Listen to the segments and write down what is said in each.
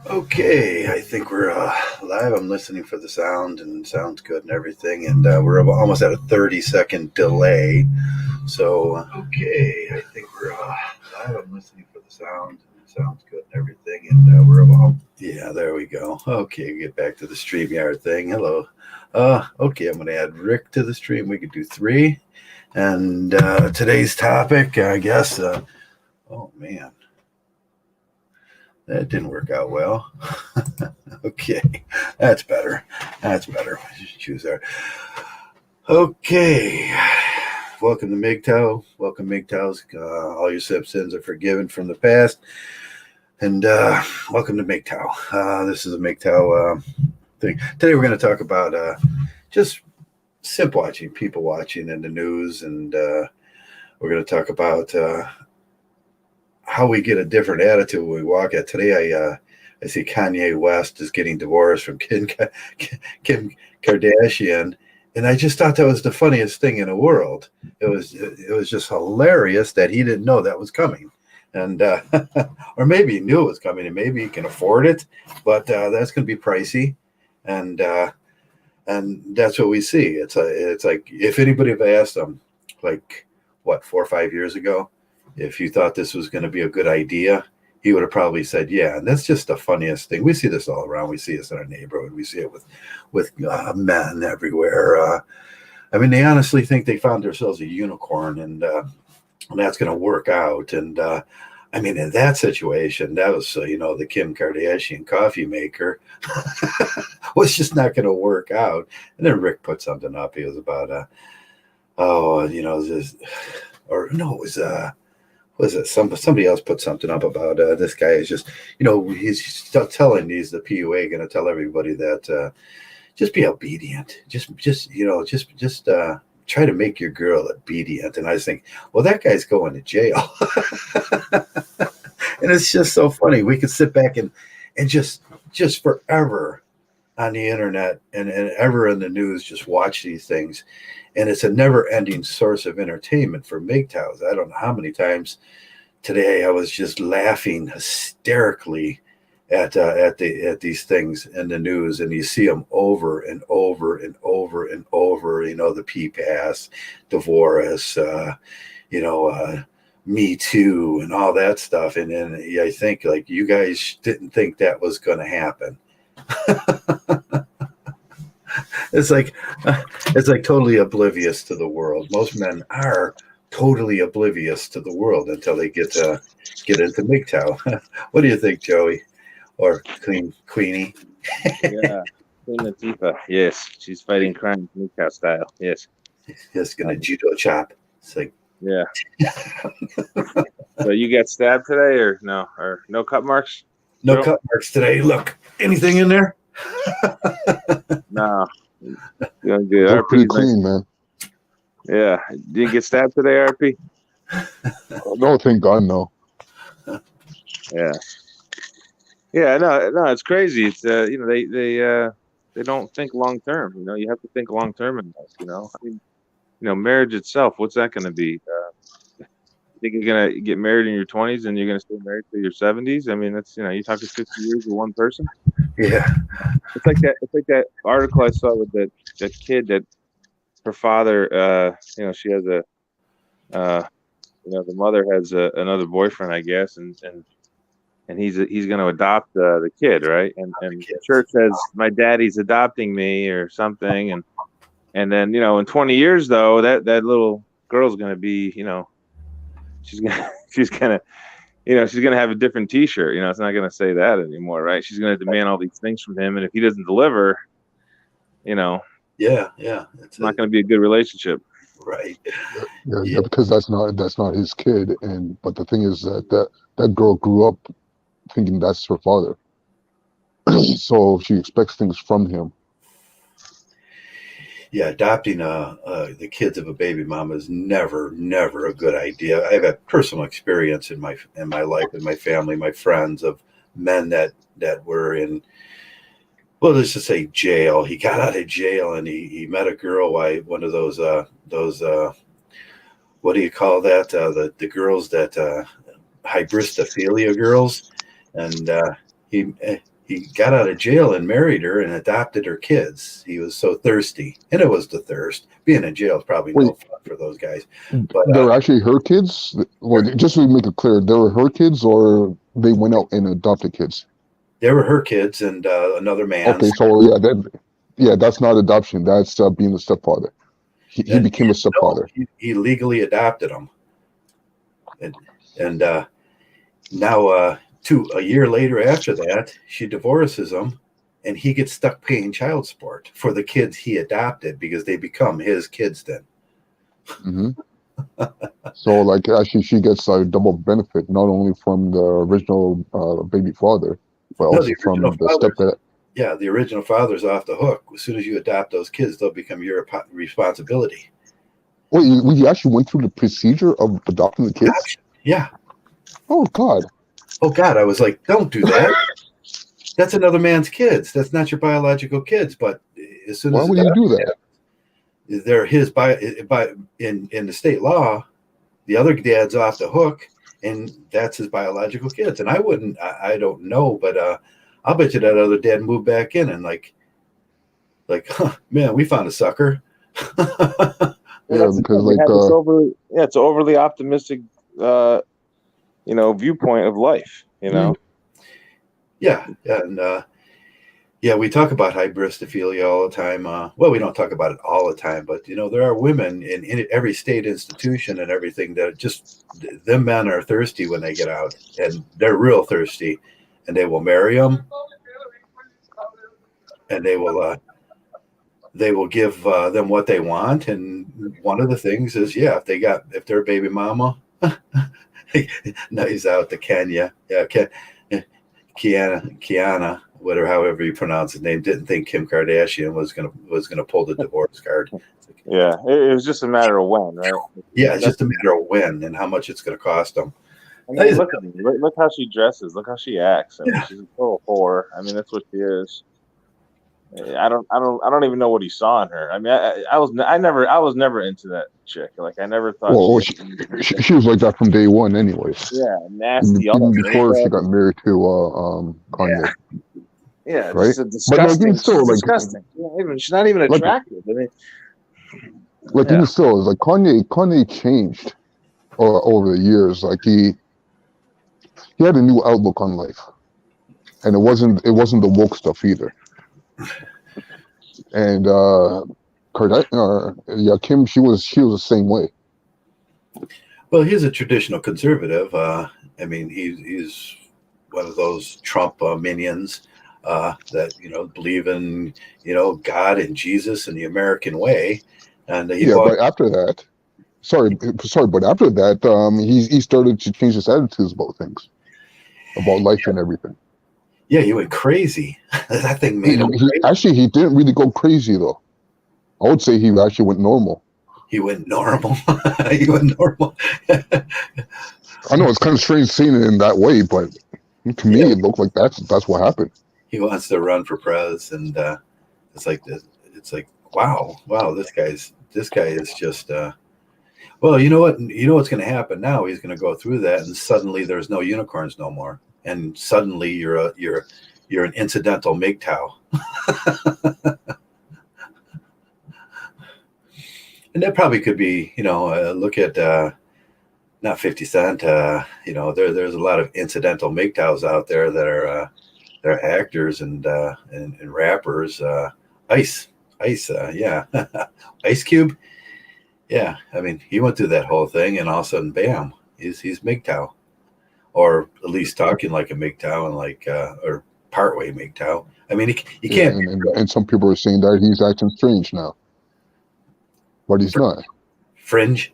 Okay, I think we're live. I'm listening for the sound and sounds good and everything. And we're almost at a 30-second delay. So, okay, I think we're live. I'm listening for the sound and sounds good and everything. And we're about, yeah, there we go. Okay, get back to the StreamYard thing. Hello. Okay, I'm going to add Rick to the stream. We could do three. And today's topic, I guess, oh man. That didn't work out well. Okay, that's better. That's better. Choose our. Okay, welcome to MGTOW. Welcome MGTOWs. All your sins are forgiven from the past. And welcome to MGTOW. This is a MGTOW thing. Today we're going to talk about just simp watching, people watching in the news, and we're going to talk about how we get a different attitude when we walk out. Today, I see Kanye West is getting divorced from Kim Kardashian, and I just thought that was the funniest thing in the world. It was just hilarious that he didn't know that was coming, and or maybe he knew it was coming, and maybe he can afford it, but that's going to be pricey, and that's what we see. It's like if anybody have asked him, like what 4 or 5 years ago, if you thought this was going to be a good idea, he would have probably said, yeah. And that's just the funniest thing. We see this all around. We see this in our neighborhood. We see it with men everywhere. I mean, they honestly think they found themselves a unicorn, and that's going to work out. And I mean, in that situation, that was, the Kim Kardashian coffee maker was just not going to work out. And then Rick put something up. He was about, this, or no, it was it somebody else put something up about this guy is just, he's telling, he's the PUA going to tell everybody that just be obedient, just try to make your girl obedient. And I was thinking, well, that guy's going to jail. And it's just so funny. We could sit back and just forever on the internet and ever in the news, just watch these things. And it's a never-ending source of entertainment for MGTOWs. I don't know how many times today I was just laughing hysterically at these things in the news, and you see them over and over and over and over. The PPAS, divorce, Me Too, and all that stuff. And then I think like you guys didn't think that was going to happen. It's like totally oblivious to the world. Most men are totally oblivious to the world until they get into MGTOW. What do you think, Joey? Or Queenie? Yeah, Queen Latifah. Yes, she's fighting crime MGTOW style. Yes. Just gonna judo chop. It's like, yeah. So you got stabbed today, or no cut marks? No cut marks today. Look, anything in there? No. You're good. Look pretty clean, man. Yeah. Did you get stabbed today, RP? No, thank God, no. Yeah. Yeah, no, it's crazy. It's they don't think long term. You have to think long term in this. I mean, marriage itself. What's that going to be? You think you're gonna get married in your 20s and you're gonna stay married till your 70s? I mean, that's you're talking 50 years with one person. Yeah. It's like that article I saw with that kid that her father. She has the mother has another boyfriend, I guess, and he's going to adopt the kid, right? And the church says my daddy's adopting me or something, and then in 20 years though that little girl's going to be she's gonna have a different T-shirt. It's not gonna say that anymore, right? She's gonna demand all these things from him, and if he doesn't deliver, yeah, it's not gonna be a good relationship. Right. Yeah, because that's not his kid, but the thing is that girl grew up thinking that's her father, so she expects things from him. Yeah, adopting the kids of a baby mama is never a good idea. I've had personal experience in my life, in my family, my friends, of men that were in, well, let's just say jail. He got out of jail and he met a girl, one of those what do you call that? The girls that hybristophilia girls, and he got out of jail and married her and adopted her kids. He was so thirsty, and it was the thirst. Being in jail is probably no Wait, fun for those guys. But they were actually her kids? Well, just to make it clear, they were her kids or they went out and adopted kids? they were her kids and another man's. Okay, so yeah, that's not adoption. That's being a stepfather. He And became a stepfather. he legally adopted them, and now a year later after that, she divorces him, and he gets stuck paying child support for the kids he adopted because they become his kids then. Hmm. So, like, actually, she gets a double benefit, not only from the original baby father, but No, also the from original the father. stepdad. Yeah, the original father's off the hook. As soon as you adopt those kids, they'll become your responsibility. Wait, you actually went through the procedure of adopting the kids? Adoption. Yeah. Oh, God. Oh God, I was like, don't do that. That's another man's kids. That's not your biological kids. But as soon Why as would you do that? they're his by in the state law, the other dad's off the hook, and that's his biological kids. And I don't know, but I'll bet you that other dad moved back in and like, huh, man, we found a sucker. Yeah, because like it's overly optimistic, viewpoint of life. Yeah, and yeah, we talk about hybristophilia all the time. Well, we don't talk about it all the time, but there are women in every state institution and everything that just them men are thirsty when they get out, and they're real thirsty, and they will marry them, and they will give them what they want. And one of the things is, yeah, if they're a baby mama, now he's out to Kenya, yeah, Kiana, whatever, however you pronounce his name, didn't think Kim Kardashian was gonna pull the divorce card. Yeah, it was just a matter of when, right? Yeah, it's just a matter of when and how much it's gonna cost them. I mean, look how she dresses. Look how she acts. I mean, she's a total whore. I mean, that's what she is. I don't even know what he saw in her. I mean, I was never into that chick. Like, I never thought. Well, she was like that from day one, anyways. Yeah, nasty. Even before she got married to Kanye. Yeah, right. just a disgusting. But still, she's disgusting. She's not even attractive. I mean, even still, it's like Kanye changed over the years. Like he had a new outlook on life, and it wasn't the woke stuff either. And Kim, she was the same way. Well, he's a traditional conservative. I mean, he's one of those Trump minions that believe in God and Jesus and the American way. And but after that, but after that, he started to change his attitudes about things, about life and everything. Yeah, he went crazy. That thing made him crazy. Actually, he didn't really go crazy, though. I would say he actually went normal. He went normal. He went normal. I know it's kind of strange seeing it in that way, but to me, it looked like that's what happened. He wants to run for pres, and it's like this. It's like, wow, this guy is just. Well, you know what? You know what's going to happen now? He's going to go through that, and suddenly there's no unicorns no more. And suddenly you're an incidental MGTOW. And that probably could be, look at not 50 Cent. There's a lot of incidental MGTOWs out there that are they're actors and rappers. Ice, yeah, Ice Cube. Yeah, I mean, he went through that whole thing, and all of a sudden, bam, he's MGTOW. Or at least talking like a MGTOW and like or partway MGTOW. I mean, he can't. And some people are saying that he's acting strange now, but he's not. Fringe.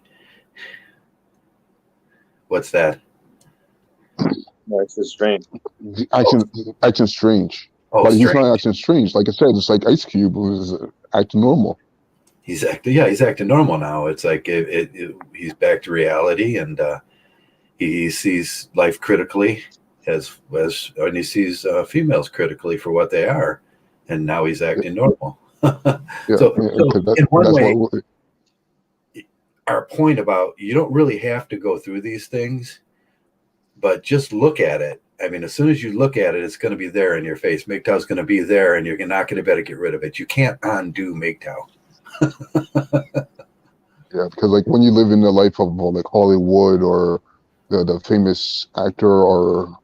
What's that? That's just strange. Acting strange. Oh, but strange. He's not acting strange. Like I said, it's like Ice Cube was acting normal. He's acting normal now. It's like he's back to reality, and he sees life critically, and he sees females critically for what they are, and now he's acting normal. So in one way, our point about you don't really have to go through these things, but just look at it I mean, as soon as you look at it, it's going to be there in your face. MGTOW is going to be there, and you're not going to be able to get rid of it. You can't undo MGTOW. Yeah, because like when you live in the life of like Hollywood or the famous actor or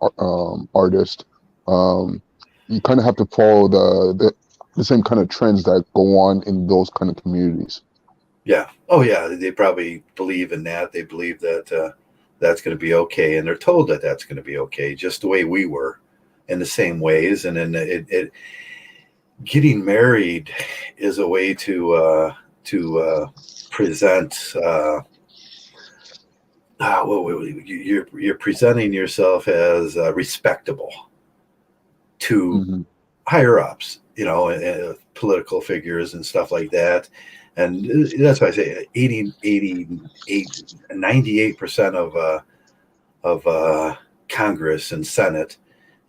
artist, you kind of have to follow the same kind of trends that go on in those kind of communities. Yeah. Oh, yeah. They probably believe in that. They believe that that's going to be okay, and they're told that that's going to be okay, just the way we were, in the same ways. And then it getting married is a way to present. You're presenting yourself as respectable to higher ups, political figures and stuff like that. And that's why I say 98% of Congress and Senate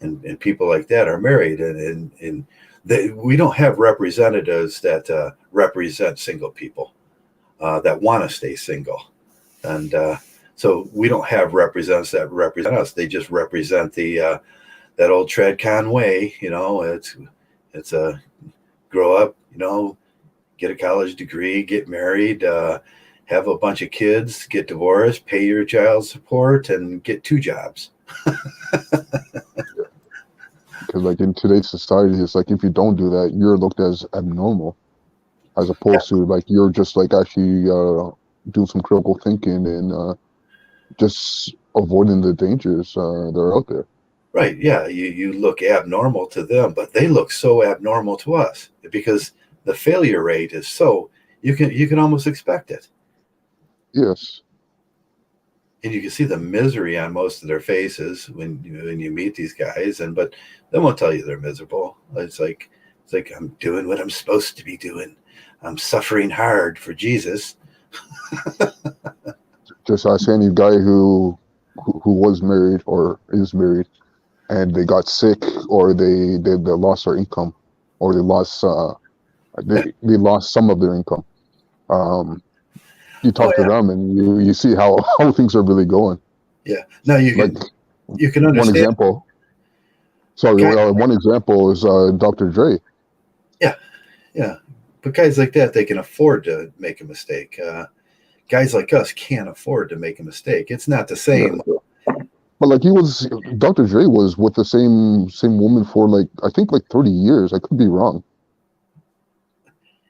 and people like that are married, and we don't have representatives that represent single people that want to stay single, and so we don't have representatives that represent us. They just represent the that old TradCon way. It's a grow up, get a college degree, get married, have a bunch of kids, get divorced, pay your child support, and get 2 jobs. Because like in today's society, it's like if you don't do that, you're looked as abnormal, as opposed to like you're just like actually doing some critical thinking and just avoiding the dangers that are out there. Right. Yeah. You look abnormal to them, but they look so abnormal to us because the failure rate is so you can almost expect it. Yes. And you can see the misery on most of their faces when you meet these guys, but they won't tell you they're miserable. It's like I'm doing what I'm supposed to be doing. I'm suffering hard for Jesus. Just ask any guy who was married or is married, and they got sick, or they lost their income, or they lost they lost some of their income. You talk to them, and you see how things are really going. Yeah. Now you can understand. One example. Sorry, one example is Dr. Dre. Yeah, yeah. But guys like that, they can afford to make a mistake. Guys like us can't afford to make a mistake. It's not the same. Yeah. But like Dr. Dre was with the same woman for like I think like 30 years. I could be wrong.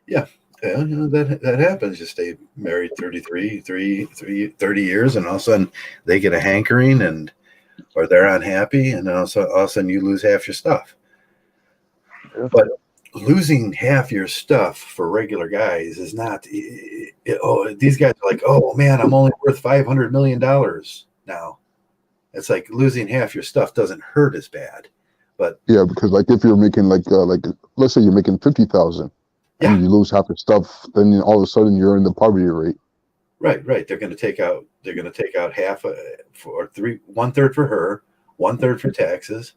Yeah. Yeah, that happens. You stay married 30 years, and all of a sudden they get a hankering, or they're unhappy, and then all of a sudden you lose half your stuff. Yeah. But losing half your stuff for regular guys is not. These guys are like, oh man, I'm only worth $500 million now. It's like losing half your stuff doesn't hurt as bad, but yeah, because like if you're making like let's say you're making 50,000. Yeah. And you lose half your stuff, then all of a sudden you're in the poverty rate. Right. They're going to take out half for 1/3 for her, 1/3 for taxes,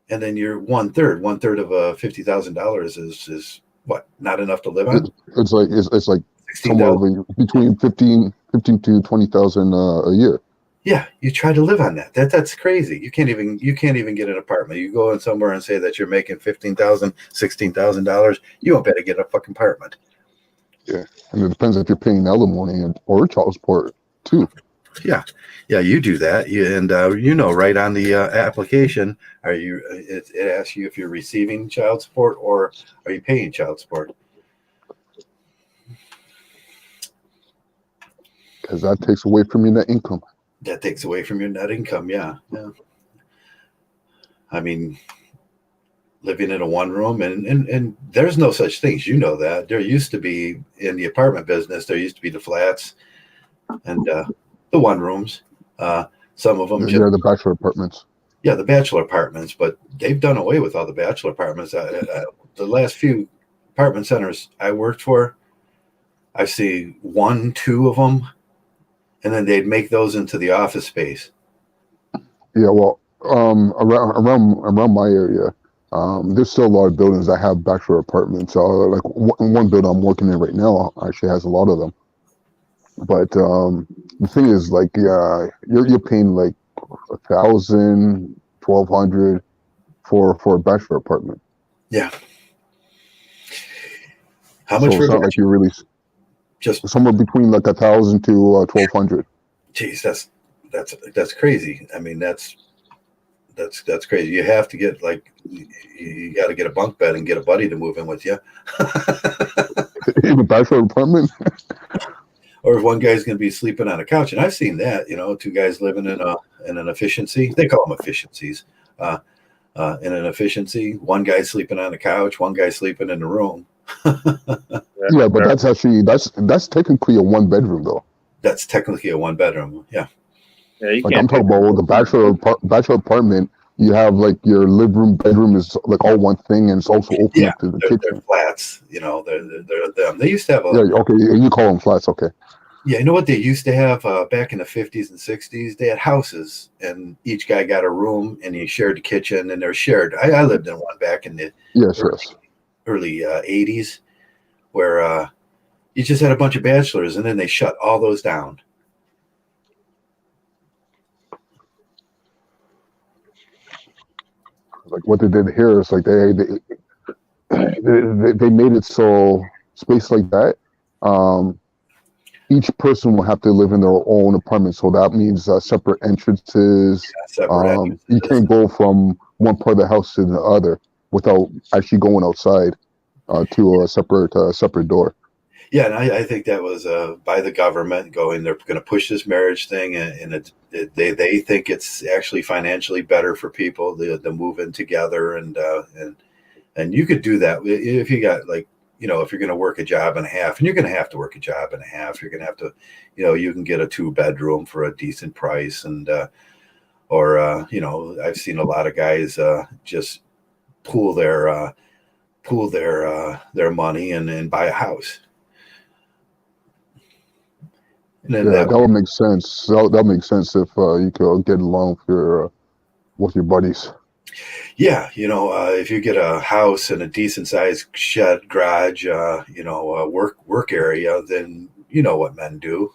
and then you're 1/3. 1/3 of $50,000 is what? Not enough to live on. It's like somewhere between 15 to 20,000 a year. Yeah, you try to live on that. That's crazy. You can't even get an apartment. You go in somewhere and say that you're making $15,000, $16,000. You won't be able to get a fucking apartment. Yeah, and it depends if you're paying alimony or child support too. Yeah, you do that. Right on the application, it asks you if you're receiving child support or are you paying child support? Because that takes away from your net income. That takes away from your net income. Yeah. I mean, living in a one room and there's no such things. You know that. There used to be in the apartment business, there used to be the flats and the one rooms. Some of them. The bachelor apartments. Yeah, the bachelor apartments, but they've done away with all the bachelor apartments. The last few apartment centers I worked for, I see 1, 2 of them. And then they'd make those into the office space. Yeah, well, around my area, there's still a lot of buildings that have bachelor apartments. Like one building I'm working in right now actually has a lot of them. But the thing is, like, you're paying like $1,000, $1,200 for a bachelor apartment. Yeah. How much So for it's not like you're really just somewhere between like 1,000 to 1,200. geez, that's crazy. I mean, that's crazy. You have to get like you got to get a bunk bed and get a buddy to move in with you. In a bachelor apartment. Or if one guy's going to be sleeping on a couch, and I've seen that, two guys living in an efficiency. They call them efficiencies. In an efficiency, one guy sleeping on the couch, one guy sleeping in the room. Yeah, but that's technically a 1 bedroom though. That's technically a 1 bedroom. Yeah. Yeah, you Like can't I'm talking about with the bachelor apartment, you have like your living room, bedroom is like all one thing, and it's also open up to the they're kitchen. flats. They're them. They used to have Yeah, okay, you call them flats, okay. Yeah, you know what they used to have back in the 50s and 60s? They had houses, and each guy got a room, and he shared the kitchen, and they're shared. I lived in one back in the early 80s, where you just had a bunch of bachelors, and then they shut all those down. Like what they did here is like they made it so space like that. Each person will have to live in their own apartment, so that means separate entrances. You can't go from one part of the house to the other without actually going outside to a separate door. Yeah, and I think that was by the government going. They're going to push this marriage thing, and they think it's actually financially better for people to move in together, and you could do that if you got like. If you're going to work a job and a half, and you're going to have to work a job and a half, you're going to have to, you can get a 2 bedroom for a decent price. And, I've seen a lot of guys just pool their money and buy a house. And then that would make sense. That makes sense if you could get along with your buddies. Yeah, if you get a house and a decent sized shed, garage, a work area, then you know what men do.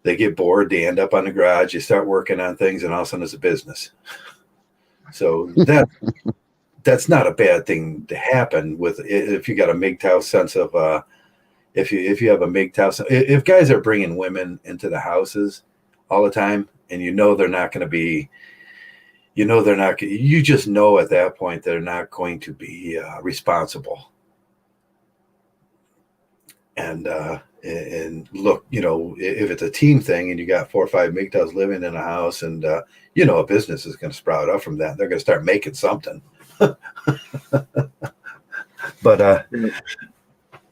They get bored, they end up on the garage, they start working on things, and all of a sudden it's a business. So that's not a bad thing to happen with if you got a MGTOW sense of if you have a MGTOW. If guys are bringing women into the houses all the time, and they're not going to be. You just know at that point they're not going to be responsible. And look, if it's a team thing and you got 4 or 5 MGTOWs living in a house, and a business is going to sprout up from that. They're going to start making something. But that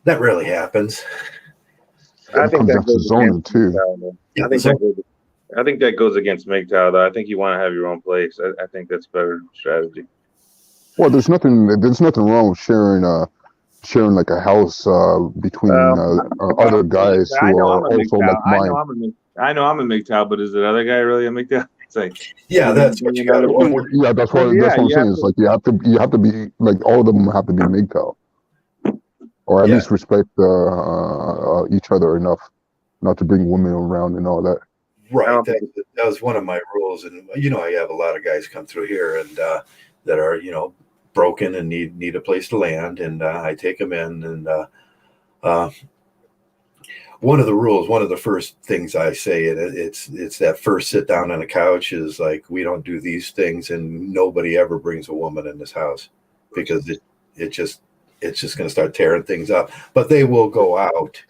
rarely happens. I think that goes zoning too. I think that goes against MGTOW, though. I think you want to have your own place. I think that's a better strategy. Well, there's nothing wrong with sharing like a house between other guys who are also like mine. I know I'm a MGTOW, but is the other guy really a MGTOW? It's like that's what you got to do. Yeah, that's what I'm saying. It's like you have to be like all of them have to be MGTOW, or at least respect each other enough not to bring women around and all that. Right. That was one of my rules. And, I have a lot of guys come through here and that are, broken and need a place to land. And I take them in. And one of the rules, one of the first things I say, and it's that first sit down on the couch is like, we don't do these things. And nobody ever brings a woman in this house because it's just going to start tearing things up. But they will go out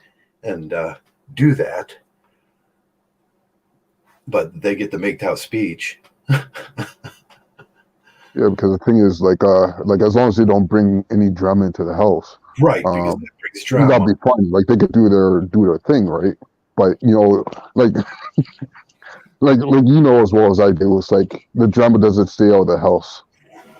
and do that. But they get the MGTOW speech. Yeah, because the thing is, like as long as they don't bring any drama into the house, right? Because that brings drama. That'll be fine. Like they could do their thing, right? But like as well as I do, it's like the drama doesn't stay out of the house.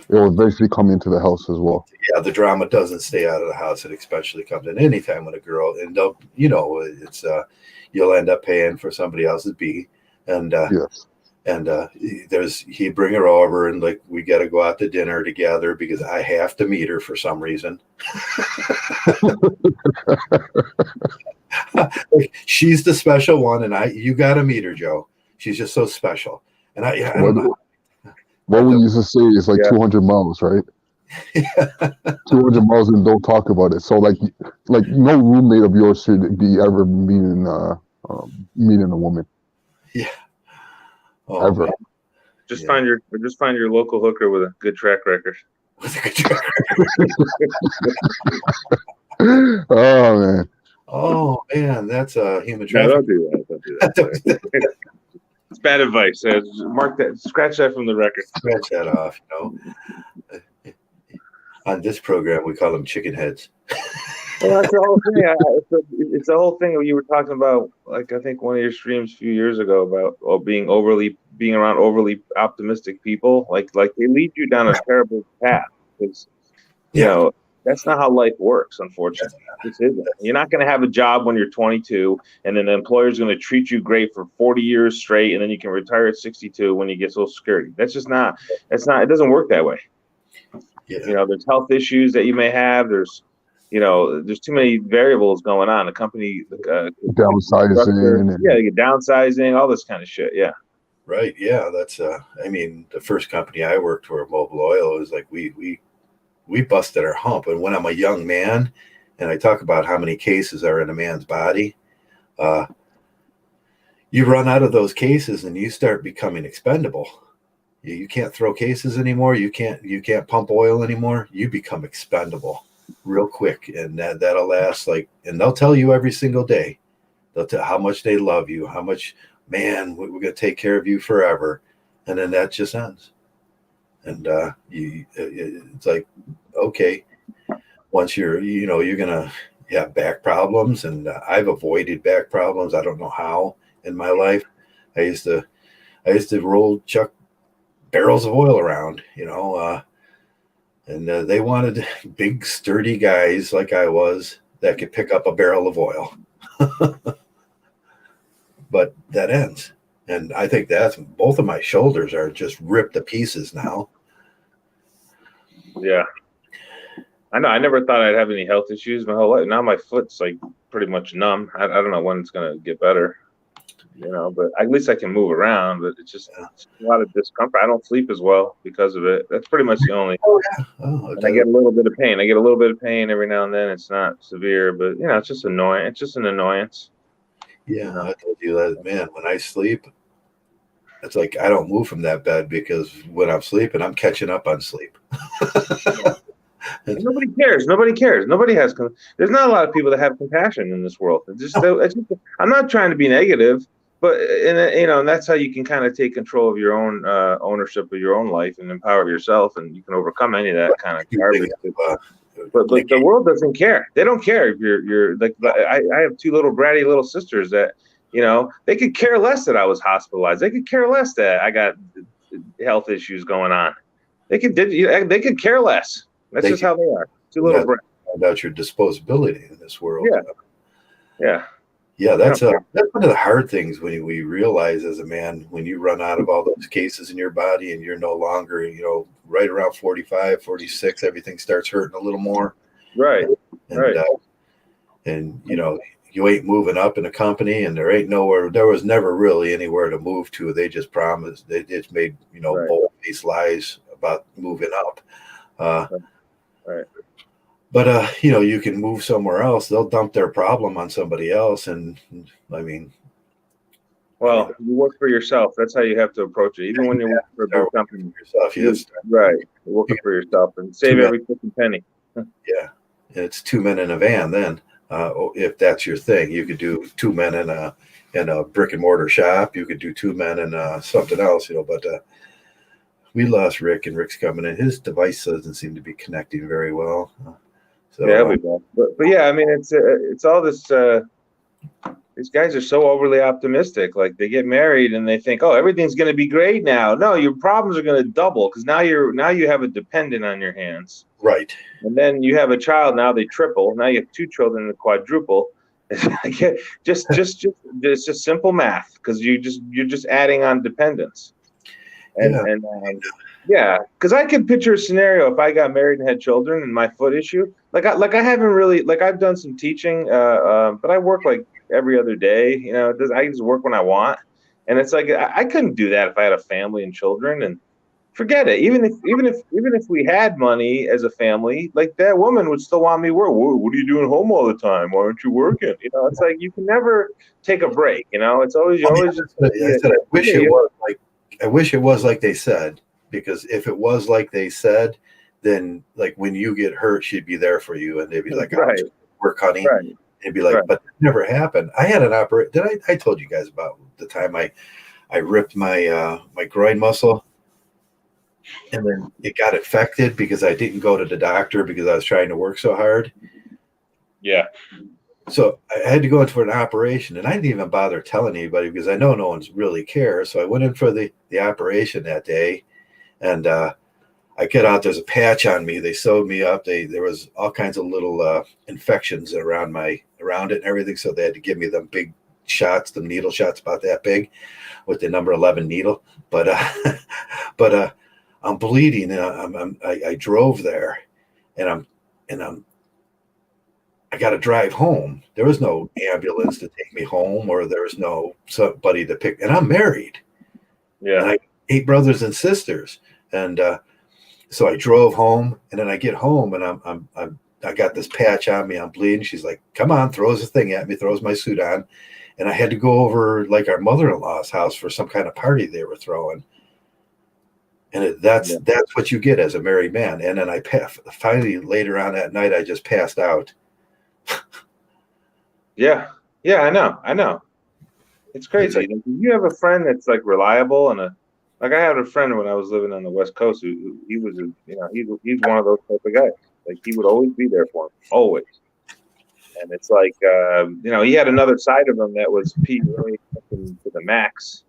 It will eventually come into the house as well. Yeah, the drama doesn't stay out of the house. It especially comes in anytime with a girl, and they'll, it's you'll end up paying for somebody else's B. And yes. And he bring her over, and like we got to go out to dinner together because I have to meet her for some reason. Like, she's the special one, and you got to meet her, Joe. She's just so special. And I don't know. What we used to say is like 200 miles, right? 200 miles and don't talk about it. So like no roommate of yours should be ever meeting a woman. Yeah. Oh, ever. Man. Just find your local hooker with a good track record. Oh man. Oh man, that's a human No, trafficking. don't do that. Don't do that. It's bad advice. Mark that. Scratch that from the record. Scratch that off. On this program, we call them chicken heads. Well, that's the whole thing. It's the whole thing you were talking about. Like I think one of your streams a few years ago about being around overly optimistic people. Like they lead you down a terrible path. Because you know that's not how life works. Unfortunately, this isn't. You're not going to have a job when you're 22, and then the employer's going to treat you great for 40 years straight, and then you can retire at 62 when you get Social Security. That's just not. That's not. It doesn't work that way. Yeah. There's health issues that you may have. There's too many variables going on. The company downsizing. You get downsizing, all this kind of shit. Yeah. Right. Yeah. That's I mean, the first company I worked for, Mobil Oil, is like we busted our hump. And when I'm a young man and I talk about how many cases are in a man's body, you run out of those cases and you start becoming expendable. You can't throw cases anymore. You can't pump oil anymore. You become expendable real quick. And that'll last and they'll tell you every single day. They'll tell how much they love you, how much, man, we're going to take care of you forever. And then that just ends. And it's like, okay, once you're going to have back problems. And I've avoided back problems. I don't know how in my life. I used to chuck barrels of oil around, and they wanted big, sturdy guys like I was that could pick up a barrel of oil. But that ends. And I think that's both of my shoulders are just ripped to pieces now. Yeah. I know. I never thought I'd have any health issues my whole life. Now my foot's pretty much numb. I don't know when it's going to get better. But at least I can move around. But it's just a lot of discomfort. I don't sleep as well because of it. That's pretty much the only. I get a little bit of pain. I get a little bit of pain every now and then. It's not severe, but it's just annoying. It's just an annoyance. Yeah, I told you that, man. When I sleep, it's like I don't move from that bed because when I'm sleeping, I'm catching up on sleep. Nobody cares. Nobody has. There's not a lot of people that have compassion in this world. I'm not trying to be negative. But and that's how you can kind of take control of your own ownership of your own life and empower yourself, and you can overcome any of that kind of garbage. But the world doesn't care. They don't care if you're like. I have two little bratty little sisters that they could care less that I was hospitalized. They could care less that I got health issues going on. They could care less. That's just how they are. Two little brats. About your disposability in this world. Yeah, that's one of the hard things when we realize as a man, when you run out of all those cases in your body and you're no longer, right around 45, 46, everything starts hurting a little more. Right. And you ain't moving up in a company and there was never really anywhere to move to. They just promised, they just made, bold-faced lies about moving up. Right. But, you can move somewhere else. They'll dump their problem on somebody else. And I mean. Well, you work for yourself. That's how you have to approach it. Even when you work for a big company. Right. You're working for yourself and save every freaking penny. Yeah. And it's 2 men in a van then. If that's your thing, you could do 2 men in a brick and mortar shop. You could do 2 men in something else, but we lost Rick, and Rick's coming in. His device doesn't seem to be connecting very well. So, yeah, but yeah, I mean, it's all this. These guys are so overly optimistic. Like they get married and they think, oh, everything's going to be great now. No, your problems are going to double because now you have a dependent on your hands. Right. And then you have a child. Now they triple. Now you have 2 children to quadruple. It's just simple math because you're just adding on dependence. Yeah, because I could picture a scenario if I got married and had children and my foot issue. I haven't really I've done some teaching, but I work every other day. I just work when I want, and it's like I couldn't do that if I had a family and children. And forget it. Even if we had money as a family, like that woman would still want me to work. What are you doing home all the time? Why aren't you working? It's like you can never take a break. It's always you always just. I said, I wish it was like they said, because if it was like they said, then like when you get hurt, she'd be there for you, and they'd be like, right, "We're cutting." right. They'd be like, Right. "But it never happened." I had an operation. I told you guys about the time I ripped my my groin muscle, and then it got infected because I didn't go to the doctor because I was trying to work so hard. Yeah. So I had to go in for an operation, and I didn't even bother telling anybody because I know no one's really cares. So I went in for the operation that day, and I get out. There's a patch on me. They sewed me up. There was all kinds of little infections around it and everything. So they had to give me them big shots, the needle shots about that big, with the number 11 needle. But but I'm bleeding, and I drove there, and I got to drive home. There was no ambulance to take me home, or there was no somebody to pick. And I'm married. Yeah. And I 8 brothers and sisters, and so I drove home, and then I get home, and I got this patch on me. I'm bleeding. She's like, "Come on," throws a thing at me, throws my suit on, and I had to go over like our mother-in-law's house for some kind of party they were throwing. And that's what you get as a married man. And then I finally later on that night, I just passed out. Yeah, I know. It's crazy. It's like, you have a friend that's like reliable, and I had a friend when I was living on the West Coast who he was he's one of those type of guys. Like he would always be there for him, always. And it's like he had another side of him that was really to the max.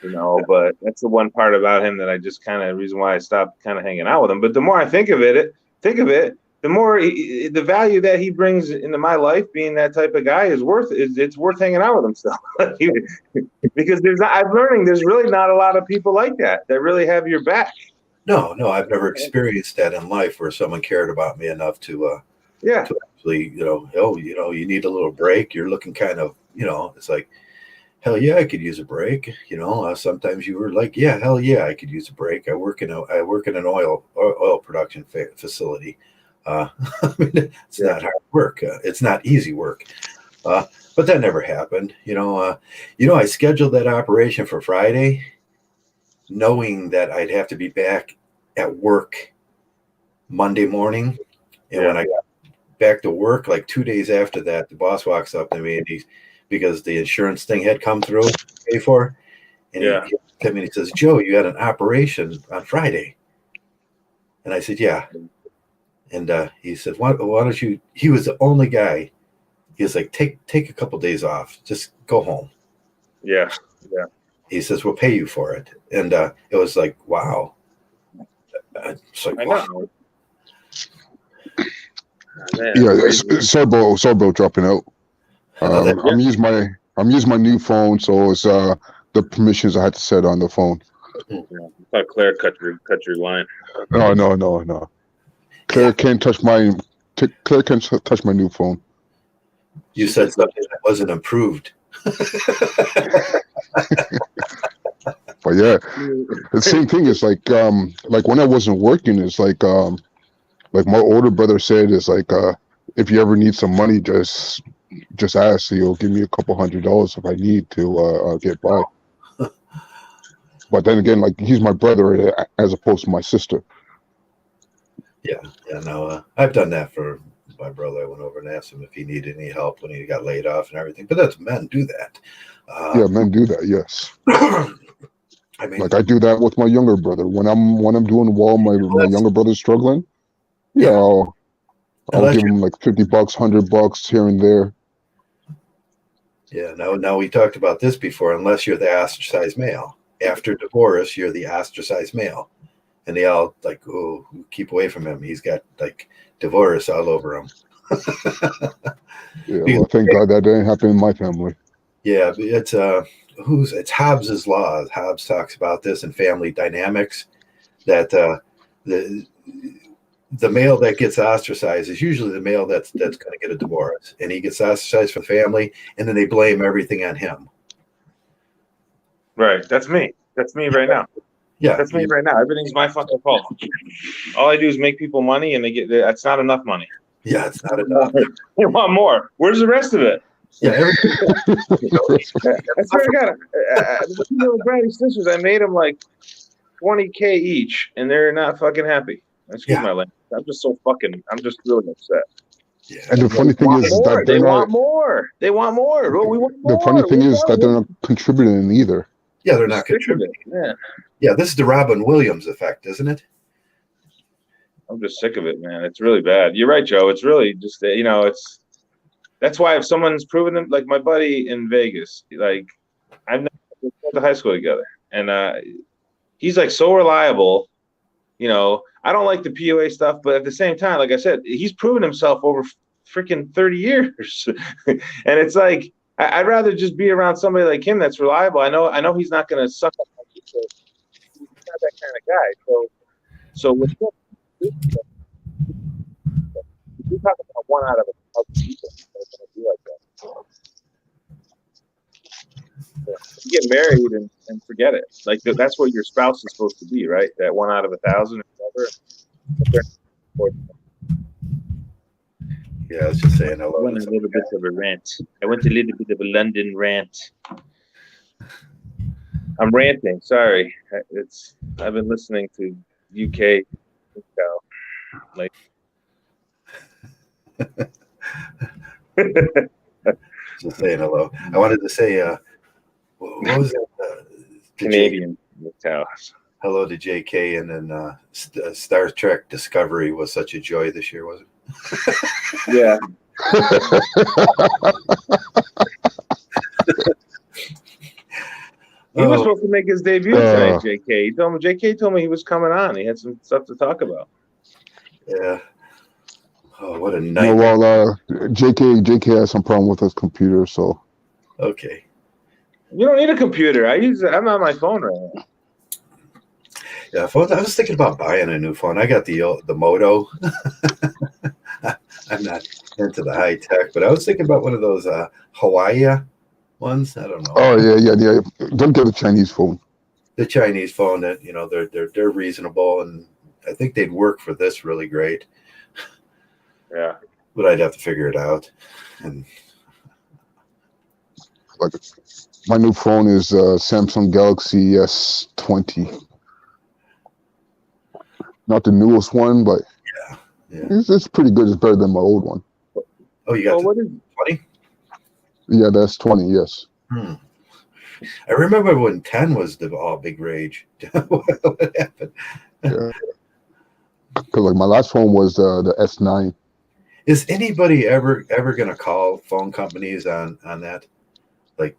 But that's the one part about him that I just reason why I stopped kind of hanging out with him. But the more I think of it, the more the value that he brings into my life, being that type of guy, it's worth hanging out with him still. Because I'm learning there's really not a lot of people like that really have your back. No, I've never experienced that in life where someone cared about me enough to actually, you need a little break. You're looking kind of, it's like, hell yeah, I could use a break. Sometimes you were like, yeah, hell yeah, I could use a break. I work in an oil production facility. I mean, it's not hard work. It's not easy work. But that never happened. I scheduled that operation for Friday, knowing that I'd have to be back at work Monday morning. And when I got back to work, like 2 days after that, the boss walks up to me, and because the insurance thing had come through to pay for, and he came in and he says, "Joe, you had an operation on Friday." And I said, "Yeah." And he said, why don't you, he was the only guy. He was like, take a couple of days off, just go home. Yeah. He says, "We'll pay you for it." And it was like, wow. It's like, I wow. know. Sorbo dropping out. I'm using my new phone, so it's the permissions I had to set on the phone. I thought Claire cut your line. No. Claire can't touch my new phone. You said something that wasn't improved. But yeah, the same thing is like when I wasn't working, it's like my older brother said, it's like if you ever need some money, just ask. He'll give me a couple $100 if I need to get by. But then again, like he's my brother as opposed to my sister. No, I've done that for my brother. I went over and asked him if he needed any help when he got laid off and everything. But that's men do that. Men do that. Yes. I mean, like I do that with my younger brother when I'm doing well. My younger brother's struggling. I'll give him like $50, $100 here and there. Yeah. Now we talked about this before. Unless you're the ostracized male, after divorce, you're the ostracized male, and they all like, oh, keep away from him. He's got like divorce all over him. Well, thank God that didn't happen in my family. Yeah, it's Hobbes's law. Hobbes talks about this in family dynamics, that the male that gets ostracized is usually the male that's going to get a divorce, and he gets ostracized from family, and then they blame everything on him. Right. That's me right now. Yeah, That's me right now. Everything's my fucking fault. All I do is make people money, and that's not enough money. yeah, it's not enough. They want more. Where's the rest of it? Yeah, I swear to God, the Brady sisters, I made them like $20K each, and they're not fucking happy. Excuse my language. I'm just really upset. yeah. And the funny thing is that they want more. They want more. We want more. The funny thing is that they're not contributing either. Yeah, they're not contributing. Yeah. Yeah, this is the Robin Williams effect, isn't it? I'm just sick of it, man. It's really bad. You're right, Joe. It's really just that's why if someone's proven them, like my buddy in Vegas, like I've never went to high school together, and he's like so reliable. I don't like the POA stuff, but at the same time, like I said, he's proven himself over freaking 30 years, and it's like I'd rather just be around somebody like him that's reliable. I know he's not going to suck up my pizza. He's not that kind of guy. So with him, we talk about 1 out of 1,000 people that's going to be like that. You get married and forget it. Like that's what your spouse is supposed to be, right? That 1 out of 1,000 or whatever. Yeah, I was just saying. I went a little bit of a rant. I went a little bit of a London rant. I'm ranting. Sorry. I've been listening to UK. Like. Just saying hello. I wanted to say, what was it? Canadian MGTOW. Hello to JK, and then Star Trek Discovery was such a joy this year, wasn't it? Yeah. He was supposed to make his debut tonight, JK. JK told me he was coming on. He had some stuff to talk about. Yeah. Oh, what a night. Well, JK has some problem with his computer, so. Okay. You don't need a computer. I'm on my phone right now. Yeah, phones. I was thinking about buying a new phone. I got the Moto. I'm not into the high tech, but I was thinking about one of those Hawaii ones. I don't know. Oh yeah. Don't get a Chinese phone. The Chinese phone that they're reasonable, and I think they'd work for this really great. Yeah, but I'd have to figure it out. And like my new phone is Samsung Galaxy S20. Not the newest one, but yeah. It's pretty good. It's better than my old one. Oh, you got what is 20? Yeah, that's 20. Yes. I remember when 10 was the big rage. What happened? Yeah. Because like my last phone was the S9. Is anybody ever going to call phone companies on that? Like,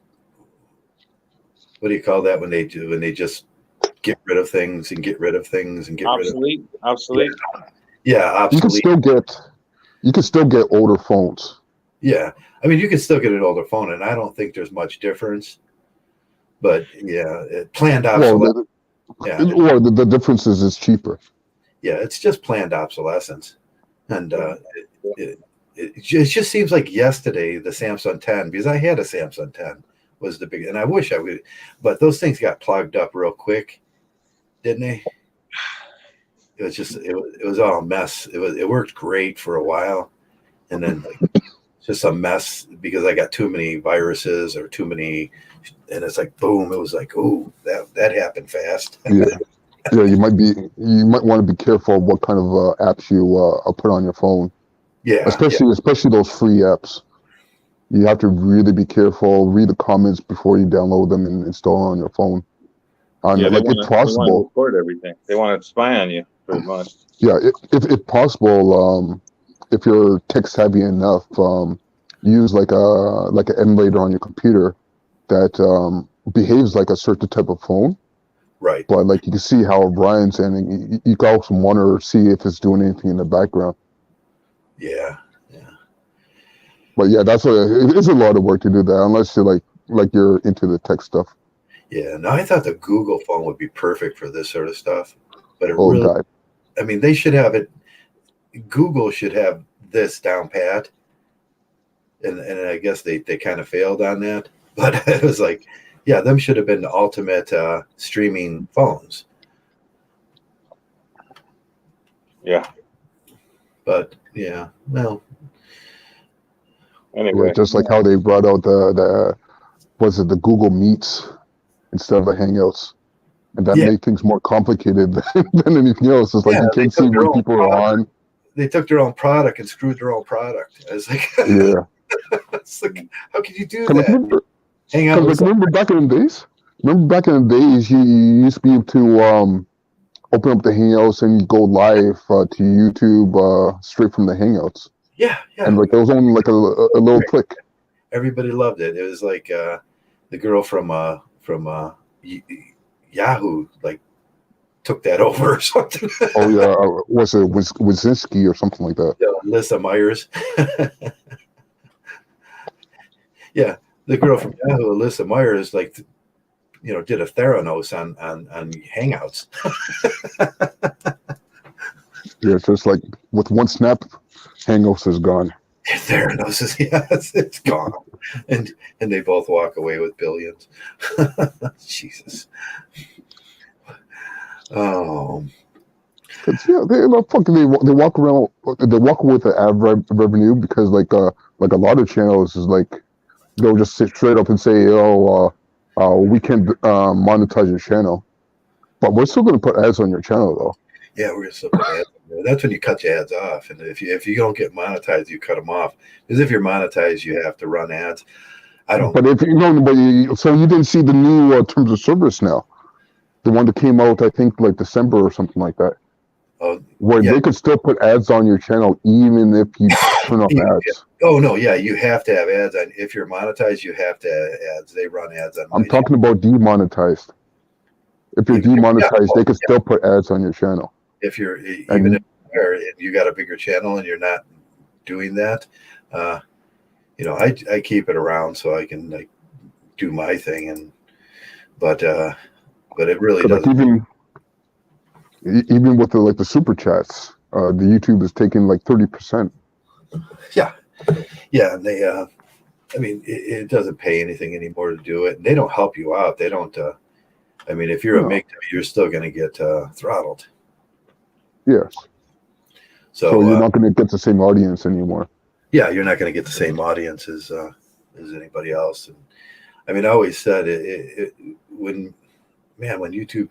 what do you call that when they just get rid of things and get rid of things and get obsolete? Obsolete. Yeah, obsolete. You can still get older phones. Yeah, I mean, you can still get an older phone, and I don't think there's much difference. But yeah, planned obsolescence. Or the difference is it's cheaper. Yeah, it's just planned obsolescence, and it just seems like yesterday the Samsung 10, because I had a Samsung 10, was the big, and I wish I would, but those things got plugged up real quick, didn't they? It was just it was all a mess. It worked great for a while, and then just a mess because I got too many viruses or too many, and it's like boom. It was like, oh, that happened fast. Yeah, you might want to be careful of what kind of apps you put on your phone. Yeah, especially those free apps. You have to really be careful. Read the comments before you download them and install on your phone. If possible, they want to record everything. They want to spy on you, pretty much. Yeah, if possible, if you're tech savvy enough, use like an emulator on your computer that behaves like a certain type of phone. Right. But like you can see how Brian's and you can also monitor, see if it's doing anything in the background. Yeah. But yeah, it is a lot of work to do that unless you're like you're into the tech stuff. Yeah. No, I thought the Google phone would be perfect for this sort of stuff, but God. I mean, they should have it. Google should have this down pat, and I guess they kind of failed on that. But it was like, yeah, them should have been the ultimate streaming phones. Yeah. But yeah, well, Anyway, Right, just like how they brought out the was it the Google Meets instead of the Hangouts, and that yeah, made things more complicated than anything else. It's like yeah. you They can't see took their when own people are product. on. They took their own product and screwed their own product. I was like, Yeah, it's like, how could you do because like that? Hang out with remember back in the days. Remember back in the days, you used to be able to open up the Hangouts and go live to YouTube straight from the Hangouts, yeah, and yeah. like it was only like a little click. Everybody loved it. It was like the girl from Yahoo like took that over or something. Oh yeah, was it Wazinski or something like that? Yeah, Lisa Myers. Yeah, the girl from Yahoo, Alyssa Myers, like did a Theranos on Hangouts. Yeah, it's just like with one snap, Hangouts is gone. Theranos is it's gone, and they both walk away with billions. Jesus. Oh. Cause yeah, they fucking they walk around, they walk away with the ad revenue because like a lot of channels is like they'll just sit straight up and say, oh, we can monetize your channel, but we're still gonna put ads on your channel though. Yeah, we're gonna still put ads in there. That's when you cut your ads off, and if you don't get monetized, you cut them off. Because if you're monetized, you have to run ads. I don't. But if you know, so you didn't see the new terms of service now, the one that came out I think like December or something like that. Where yeah. they could still put ads on your channel even if you turn off ads. Oh no, yeah, you have to have ads on. If you're monetized, you have to have ads. They run ads on. I'm talking about demonetized. If you're demonetized, they could still put ads on your channel. If you're even if you got a bigger channel and you're not doing that, I keep it around so I can like do my thing, but it really doesn't. Like even with the super chats, the YouTube is taking like 30%. Yeah, and they I mean it doesn't pay anything anymore to do it, and they don't help you out. They don't. I mean, if you're a MGTOW, you're still going to get throttled. Yes. So you're not going to get the same audience anymore. Yeah, you're not going to get the same audience as anybody else. And I mean, I always said when YouTube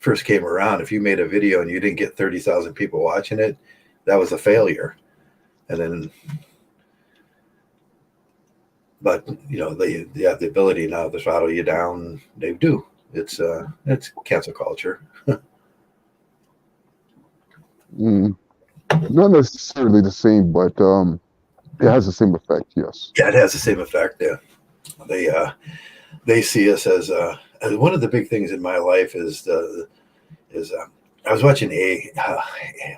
first came around, if you made a video and you didn't get 30,000 people watching it, that was a failure. And then, but they have the ability now to throttle you down. They do. It's cancel culture. Not necessarily the same, but it has the same effect. Yes. Yeah, it has the same effect. Yeah, they see us as one of the big things in my life is I was watching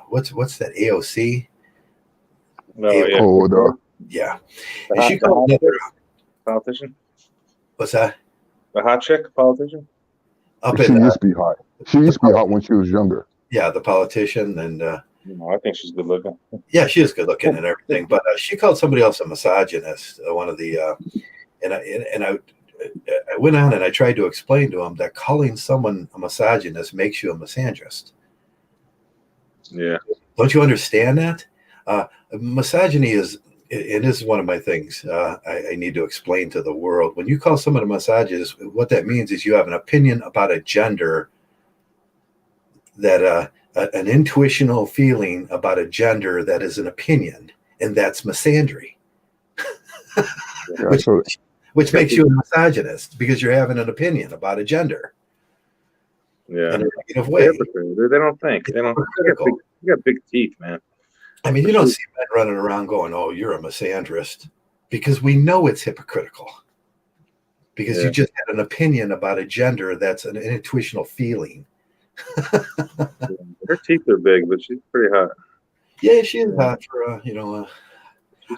what's that AOC? Yeah. And she called another politician. What's that? The hot chick politician. She used to be hot. She used to be hot when she was younger. Yeah, the politician, and I think she's good looking. Yeah, she is good looking and everything, but she called somebody else a misogynist. One of the and I went on and I tried to explain to him that calling someone a misogynist makes you a misandrist. Yeah. Don't you understand that? Misogyny is, and this is one of my things I need to explain to the world. When you call someone a misogynist, what that means is you have an opinion about a gender that an intuitional feeling about a gender that is an opinion, and that's misandry. Which makes you a misogynist because you're having an opinion about a gender. Yeah. In a negative way. They don't think. They don't. You got big teeth, man. I mean, you don't see men running around going, "Oh, you're a misandrist," because we know it's hypocritical. Because you just had an opinion about a gender that's an intuitional feeling. Her teeth are big, but she's pretty hot. Yeah, she is hot for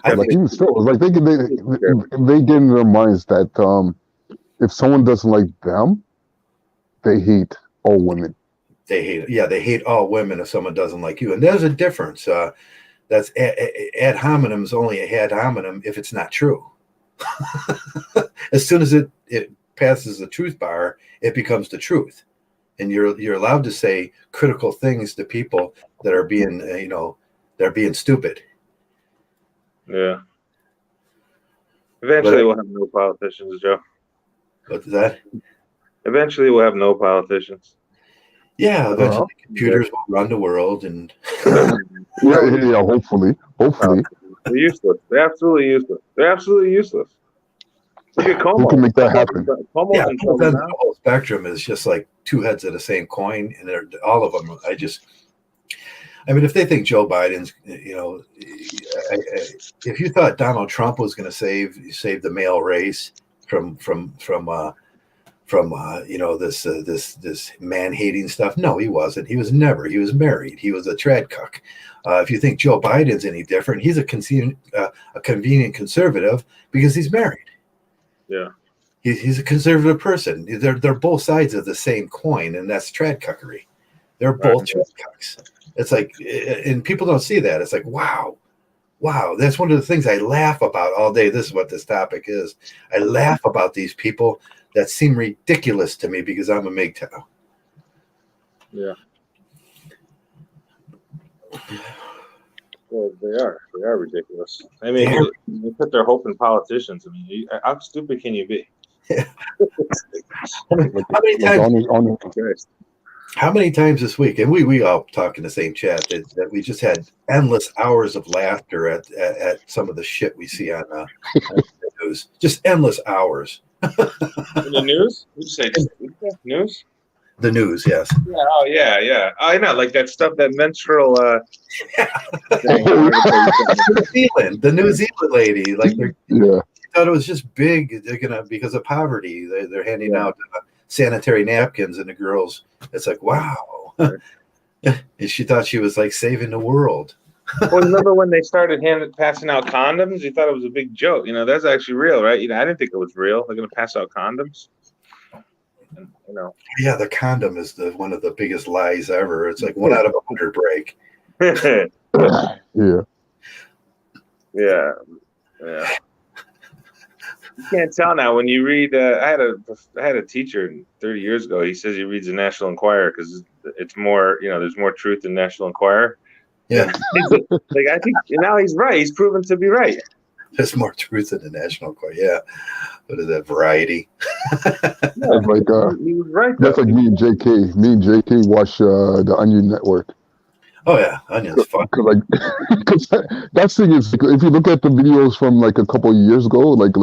I think even still, like they get in their minds that if someone doesn't like them, they hate all women. They hate all women if someone doesn't like you, and there's a difference. That's ad hominem is only a ad hominem if it's not true. As soon as it passes the truth bar, it becomes the truth. and you're allowed to say critical things to people that are being they're being stupid. Yeah. Eventually, we'll have no politicians, Joe. What's that? Eventually, we'll have no politicians. Yeah, eventually computers will run the world, and yeah, hopefully. They're useless. They're absolutely useless. They're absolutely useless. Look at Como. Who can make that happen? Yeah, the whole spectrum is just like two heads of the same coin, and they're all of them. I mean, if they think Joe Biden's, if you thought Donald Trump was going to save the male race from this man-hating stuff, no, he wasn't. He was never. He was married. He was a trad cuck. If you think Joe Biden's any different, he's a convenient conservative because he's married. Yeah, he's a conservative person. They're both sides of the same coin, and that's trad cuckery. They're both trad cucks. It's like, and people don't see that. It's like, wow. That's one of the things I laugh about all day. This is what this topic is. I laugh about these people that seem ridiculous to me because I'm a MGTOW. Yeah. Well, they are ridiculous. I mean, they put their hope in politicians. I mean, how stupid can you be? How many times this week, and we all talk in the same chat, that we just had endless hours of laughter at some of the shit we see on the news. Just endless hours. In the news? What'd you say? News? The news, yes. Yeah, oh, yeah. I know, like that stuff, that menstrual. The New Zealand lady, like, yeah. thought it was just big. They're gonna, because of poverty, they're handing out sanitary napkins, and the girls, it's like, wow. And she thought she was like saving the world. Well, remember when they started passing out condoms? You thought it was a big joke. That's actually real, right? I didn't think it was real. They're going to pass out condoms. Yeah, the condom is one of the biggest lies ever. It's like 1 out of 100 break. Yeah. You can't tell now when you read. I had a teacher 30 years ago. He says he reads the National Enquirer because it's more. There's more truth in National Enquirer. Yeah. Like, I think now he's right. He's proven to be right. There's more truth in the National Enquirer. Yeah. What is that, Variety? That's like he was right. That's like me and JK. Me and JK watch the Onion Network. Oh yeah, Onion's fun. Because that thing is, if you look at the videos from like a couple of years ago, like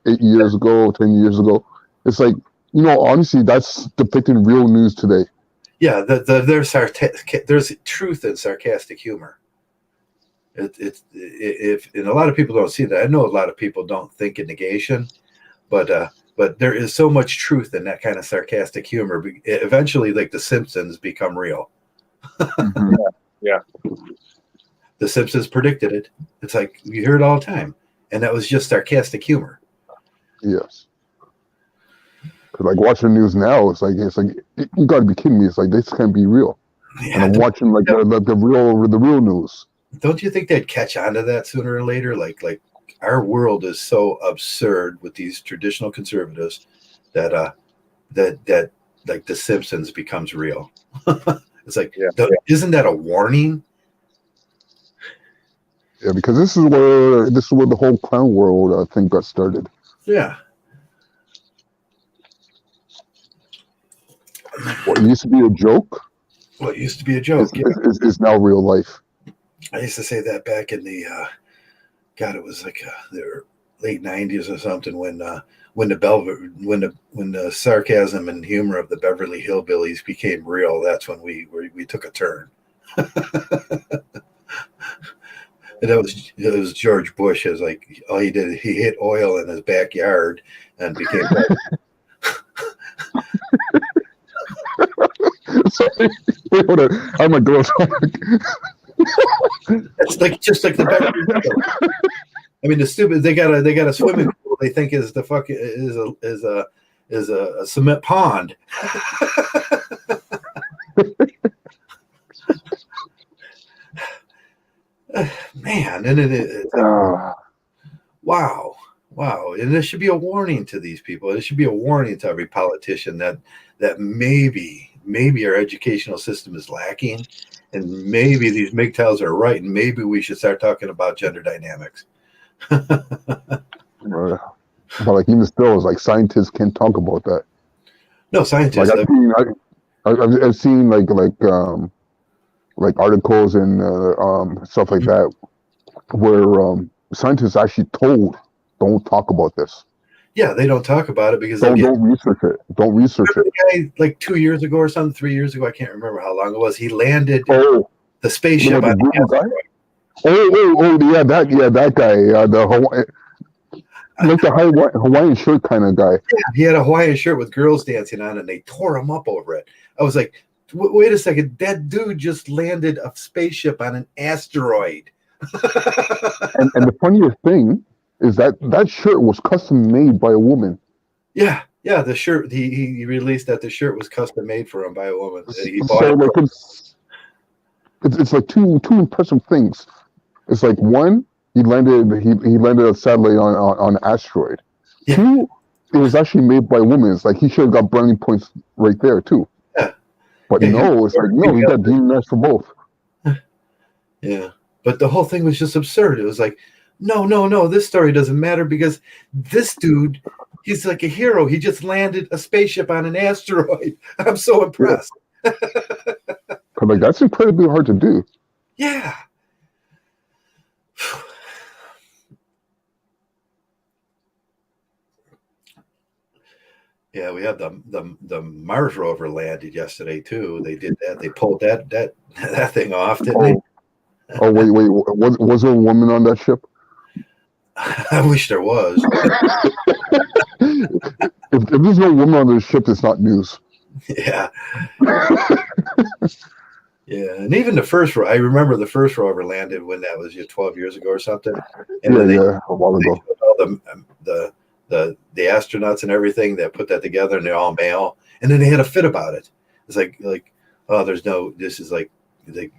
8 years ago, 10 years ago, it's like, honestly, that's depicting real news today. Yeah, there's truth in sarcastic humor. And a lot of people don't see that. I know a lot of people don't think in negation, but there is so much truth in that kind of sarcastic humor. Eventually, like the Simpsons become real. Mm-hmm. Yeah. The Simpsons predicted it. It's like you hear it all the time, and that was just sarcastic humor. Yes. Because like watching the news now, it's like you got to be kidding me. It's like this can't be real. Yeah, and I'm watching like the real news. Don't you think they'd catch on to that sooner or later? Like our world is so absurd with these traditional conservatives that like the Simpsons becomes real. It's like, isn't that a warning? Yeah, because this is where the whole clown world, I think, got started. Yeah. What used to be a joke? What used to be a joke is now real life. I used to say that back in the, it was like the late '90s or something when the sarcasm and humor of the Beverly Hillbillies became real. That's when we took a turn. And it was George Bush. Is like all he did. He hit oil in his backyard and became. Sorry. Wait, hold on. I'm a girl. It's just like the Beverly Hillbillies. I mean, the stupid. They got a swimming pool. They think is a cement pond. Man, and it wow, and there should be a warning to these people. There should be a warning to every politician that maybe maybe our educational system is lacking, and maybe these MGTOWs are right, and maybe we should start talking about gender dynamics. But like even still, it's like scientists can't talk about that. No, scientists. Like I've seen like articles and stuff like that where scientists actually told don't talk about this. Yeah, they don't talk about it because don't research it. Don't research it. The guy, like 2 years ago or something, 3 years ago, I can't remember how long it was. He landed the spaceship on the guy. That guy. The Hawaii. Like the Hawaiian shirt kind of guy. Yeah, he had a Hawaiian shirt with girls dancing on it, and they tore him up over it. I was like, wait a second. That dude just landed a spaceship on an asteroid. and the funniest thing is that shirt was custom made by a woman. Yeah. The shirt, he released that the shirt was custom made for him by a woman. He bought so like it's like two impressive things. It's like one, he landed a satellite on an asteroid. Yeah. Two, it was actually made by women. It's like he should have got brownie points right there too. Yeah. But no, it's like no, he got DNS for both. Yeah. But the whole thing was just absurd. It was like, no, this story doesn't matter because this dude, he's like a hero. He just landed a spaceship on an asteroid. I'm so impressed. Yeah. Like that's incredibly hard to do. Yeah. Yeah, we had the Mars rover landed yesterday too. They did that. They pulled that thing off, didn't they? Oh wait, was there a woman on that ship? I wish there was. if there's no woman on the ship, it's not news. Yeah. Yeah, and even the first rover, I remember the first rover landed when that was 12 years ago or something. And a while ago. All the astronauts and everything that put that together, and they're all male, and then they had a fit about it. It's like oh, this is like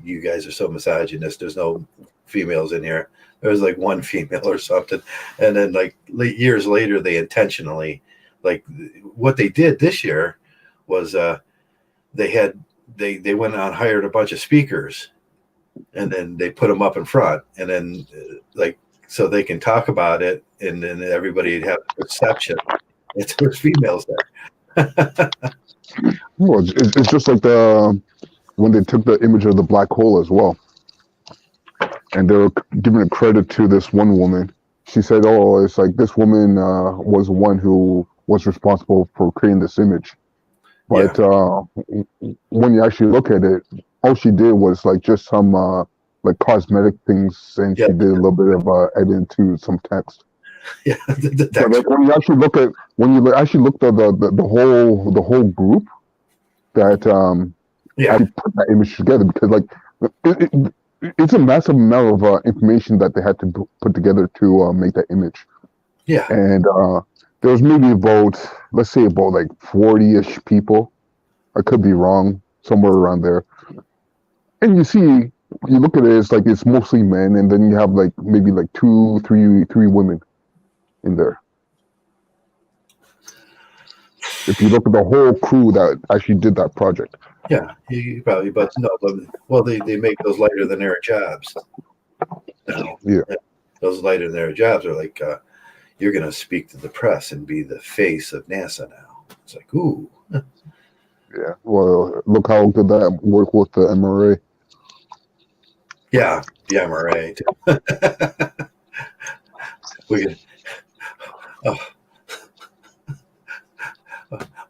you guys are so misogynist. There's no females in here. There was like one female or something, and then like years later, they intentionally, like what they did this year was they went out and hired a bunch of speakers, and then they put them up in front, and then so they can talk about it, and then everybody have a perception that there's females there. Well, it's just like when they took the image of the black hole as well, and they were giving a credit to this one woman. She said, "Oh, it's like this woman was the one who was responsible for creating this image." But when you actually look at it, all she did was like just some like cosmetic things, and she did a little bit of editing to some text. Yeah, the text. So like when you actually look at the whole group that actually put that image together, because like it's a massive amount of information that they had to put together to make that image. Yeah, and there was maybe about like 40-ish people. I could be wrong, somewhere around there. And you look at it, it's mostly men, and then you have like maybe like three women in there. If you look at the whole crew that actually did that project. Yeah, you probably, but no, well, they make those lighter than air jobs. No, yeah, those lighter than air jobs are like you're going to speak to the press and be the face of NASA now. It's like, ooh. Yeah, well, look how good that worked with the MRA. Yeah, the MRA too.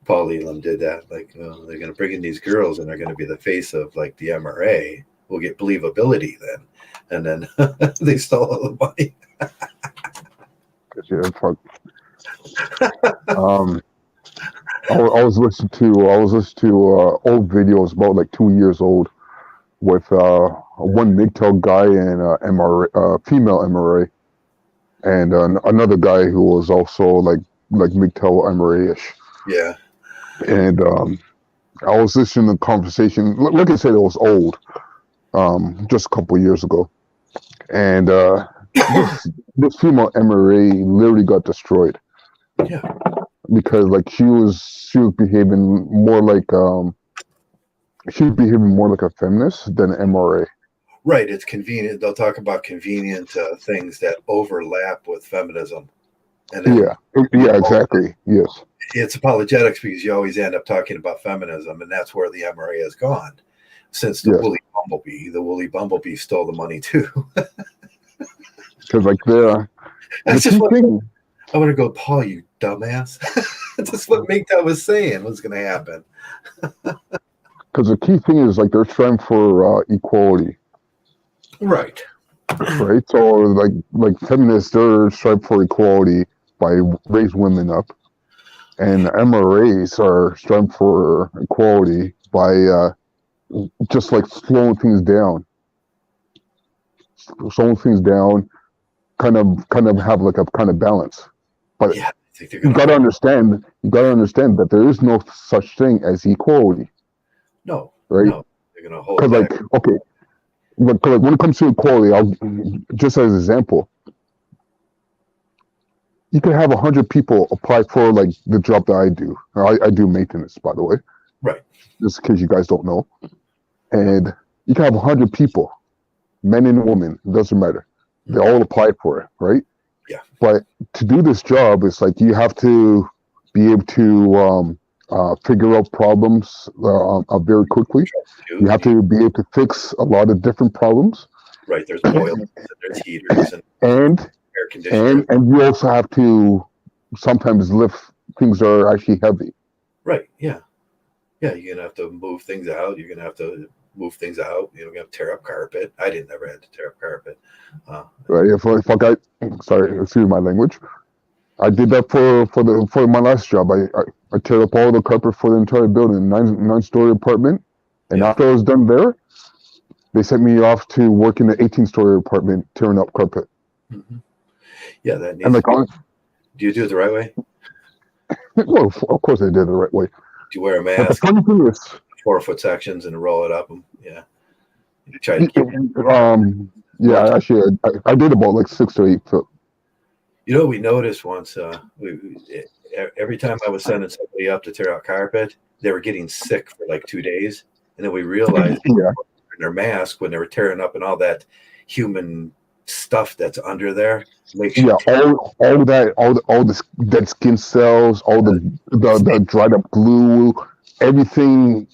Paul Elam did that. Like, they're going to bring in these girls, and they're going to be the face of like the MRA. We'll get believability then, and then they stole all the money. Yeah, fuck. I was listening to old videos about like 2 years old with one MGTOW guy and MRA, female MRA, and another guy who was also like MGTOW MRA-ish. Yeah. And I was listening to the conversation. Like I said, it was old, just a couple of years ago, and this female MRA literally got destroyed. Yeah. Because like she was behaving more like she's behaving more like a feminist than an MRA. Right. It's convenient. They'll talk about convenient things that overlap with feminism. And then, Yeah, exactly. Yes. It's apologetics because you always end up talking about feminism, and that's where the MRA has gone since the woolly bumblebee. The woolly bumblebee stole the money too. Because like that's just what I want to go, Paul, you dumbass. That's what MGTOW was saying was going to happen. Because the key thing is like they're trying for equality. Right. Right. So like feminists, they're striving for equality by raise women up, and MRAs are striving for equality by just like slowing things down, kind of have like a kind of balance. But yeah, you got to understand that there is no such thing as equality. No. Right. No. They're going to hold back. Like, okay. But when it comes to equality, just as an example, you can have 100 people apply for like the job that I do. I do maintenance, by the way. Right. Just in case you guys don't know. And you can have 100 people, men and women, it doesn't matter. They all apply for it, right? Yeah. But to do this job, it's like you have to be able to figure out problems very quickly. You have to be able to fix a lot of different problems. Right. There's boilers, there's heaters, and air conditioners. And you also have to sometimes lift things that are actually heavy. Right. Yeah. Yeah. You're going to have to move things out. You're going to have to move things out. You're going to have to tear up carpet. I never had to tear up carpet. Right. If I sorry, excuse my language. I did that for my last job. I tear up all the carpet for the entire building, nine-story apartment. And after I was done there, they sent me off to work in the 18-story apartment, tearing up carpet. Mm-hmm. Yeah, that needs. And like, do you do it the right way? Well, of course I did it the right way. Do you wear a mask? But the funny thing is, 4-foot sections and roll it up. Yeah. You try to keep. Yeah, actually, I did about like 6 to 8 foot. You know, we noticed once. Every time I was sending somebody up to tear out carpet, they were getting sick for like 2 days, and then we realized in their mask when they were tearing up and all that human stuff that's under there. All the dead skin cells, all the dried up glue, everything,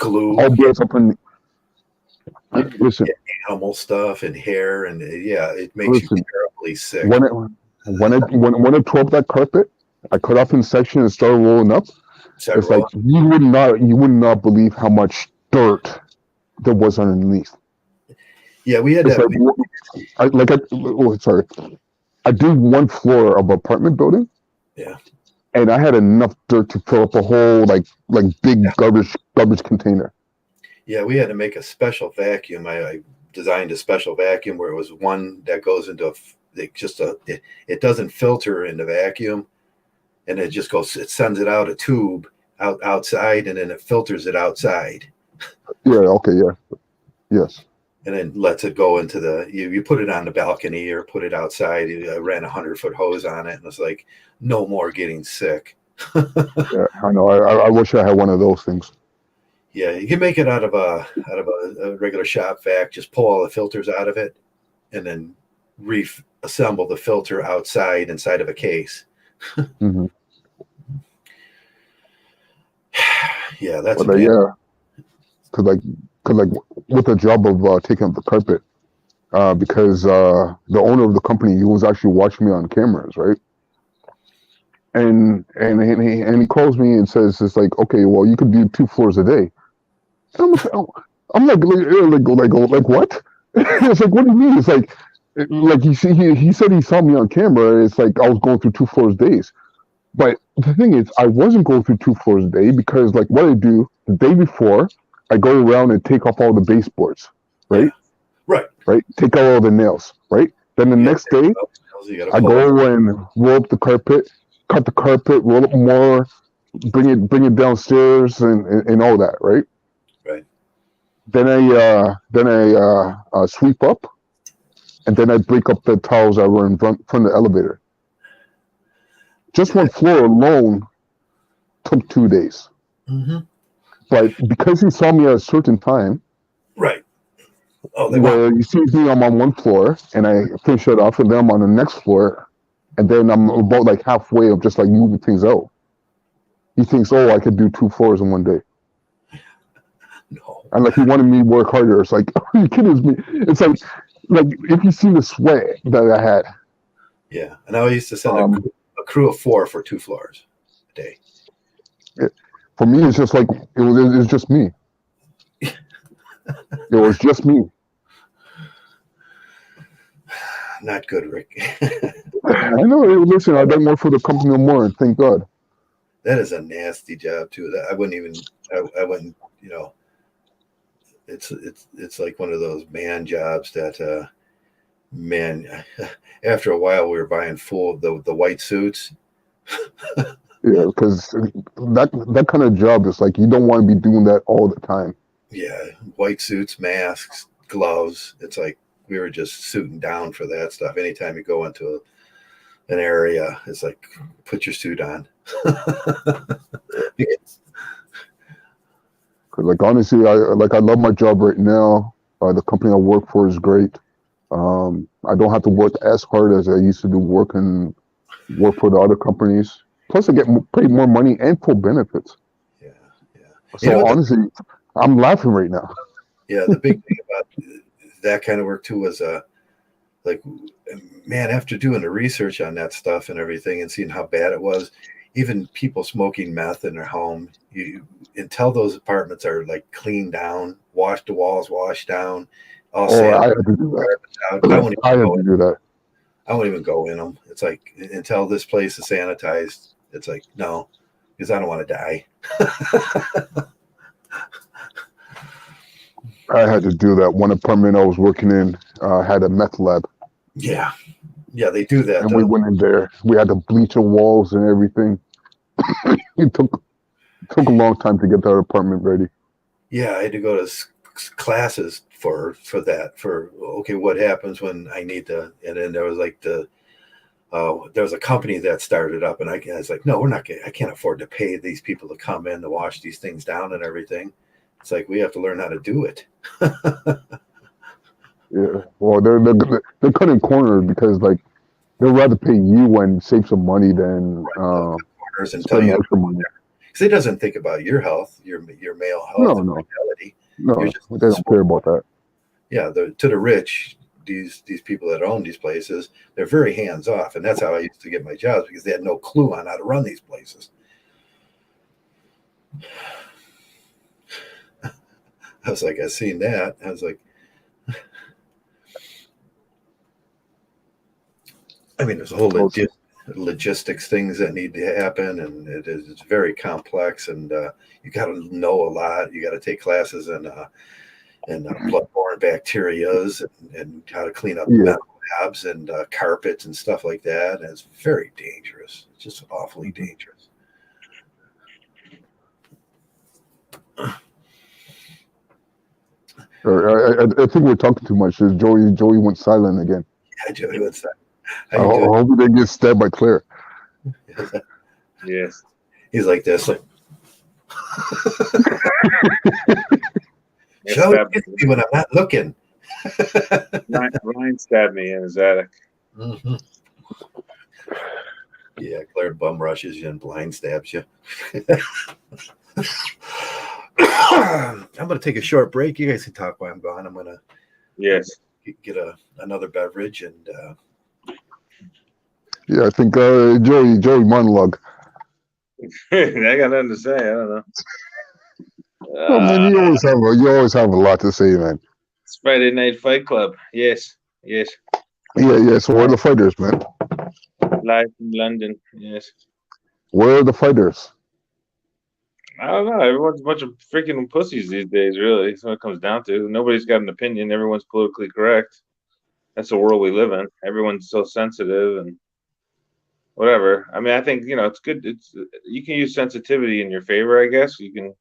all builds up in. Listen, animal stuff and hair, and it makes you terribly sick. When I tore up that carpet, I cut off in sections and started rolling up. It's like you would not believe how much dirt there was underneath. Yeah, we had that. I do one floor of an apartment building. Yeah. And I had enough dirt to fill up a whole like big garbage container. Yeah, we had to make a special vacuum. I designed a special vacuum where it was one that goes into it doesn't filter in the vacuum, and it just goes. It sends it out a tube outside, and then it filters it outside. Yeah. Okay. Yeah. Yes. And then lets it go into you put it on the balcony or put it outside. I ran 100-foot hose on it, and it's like no more getting sick. Yeah, I know. I wish I had one of those things. Yeah, you can make it out of a regular shop vac. Just pull all the filters out of it, and then reassemble the filter inside of a case. Mm-hmm. Yeah, that's because with the job of taking up the carpet, because the owner of the company, he was actually watching me on cameras, right? And he calls me and says, it's like, okay, well, you could do 2 floors a day. I'm like what? It's like, what do you mean? It's like he said he saw me on camera. It's like I was going through 2 floors days. But the thing is, I wasn't going through 2 floors a day because like what I do the day before, I go around and take off all the baseboards, right? Yeah. Right. Take out all the nails, right? Then the next day, I go and roll up the carpet, cut the carpet, roll up more, bring it downstairs, and all that, right? Right. Then I sweep up, and then I break up the towels that were in front of the elevator. Just one floor alone took 2 days. Mm-hmm. But because he saw me at a certain time, Right. Oh, they want. where he sees me, I'm on one floor, and I finish it off, and then I'm on the next floor, and then I'm about like halfway of just like moving things out. He thinks, oh, I could do 2 floors in one day. No. And like he wanted me to work harder. It's like, are you kidding me? It's like if you see the sweat that I had. Yeah. And I used to send a crew of 4 for 2 floors a day. For me, it's just like it's just me. It was just me. Not good, Rick. I know. Listen, I don't work for the company no more, and thank God. That is a nasty job too. That I wouldn't even. I wouldn't. You know. It's like one of those man jobs that. Man, after a while, we were buying full the white suits. Yeah, because that kind of job is like you don't want to be doing that all the time. Yeah, white suits, masks, gloves. It's like we were just suiting down for that stuff. Anytime you go into an area, it's like put your suit on. Like honestly, I love my job right now. The company I work for is great. I don't have to work as hard as I used to do work for the other companies. Plus, I get paid more money and full benefits. Yeah. So honestly, I'm laughing right now. Yeah, the big thing about that kind of work too was like, man, after doing the research on that stuff and everything and seeing how bad it was, even people smoking meth in their home, until those apartments are like cleaned down, the walls washed down, all I had to do that. I had to do that. I won't even go in them. It's like until this place is sanitized. It's like no, because I don't want to die. I had to do that. One apartment I was working in had a meth lab. Yeah, they do that. And we went in there. We had to bleach the walls and everything. It took a long time to get that apartment ready. Yeah, I had to go to classes for that. For okay, what happens when I need to? And then there was like there was a company that started up, and I was like, no, I can't afford to pay these people to come in to wash these things down and everything. It's like we have to learn how to do it. Yeah, well, they're cutting corners because like they'd rather pay you and save some money than corners and tell you extra money. Because it doesn't think about your health, your male health and vitality. No, they don't care about that. Yeah, to the rich, these people that own these places, they're very hands off, and that's how I used to get my jobs because they had no clue on how to run these places. I was like, I seen that. I was like, I mean, there's a whole logistics things that need to happen, and it's very complex, and you got to know a lot. You got to take classes in bloodborne bacterias and how to clean up metal labs and carpets and stuff like that. And it's very dangerous. It's just awfully dangerous. I think we're talking too much. Joey went silent again. Yeah, Joey went silent. I hope he didn't get stabbed by Claire. Yes. He's like this. Like, Joey hits me when I'm not looking. Ryan stabbed me in his attic. Mm-hmm. Yeah, Claire bum rushes you and blind stabs you. I'm going to take a short break. You guys can talk while I'm gone. I'm going to get another beverage and. Yeah, I think Joey monologue. I got nothing to say. I don't know. Oh man, you always have a lot to say, man. It's Friday Night Fight Club. Yes. Yeah. So where are the fighters, man? Live from London. Yes. Where are the fighters? I don't know. Everyone's a bunch of freaking pussies these days. Really, that's what it comes down to. Nobody's got an opinion. Everyone's politically correct. That's the world we live in. Everyone's so sensitive and. Whatever. I mean, I think it's good. You can use sensitivity in your favor, I guess. Because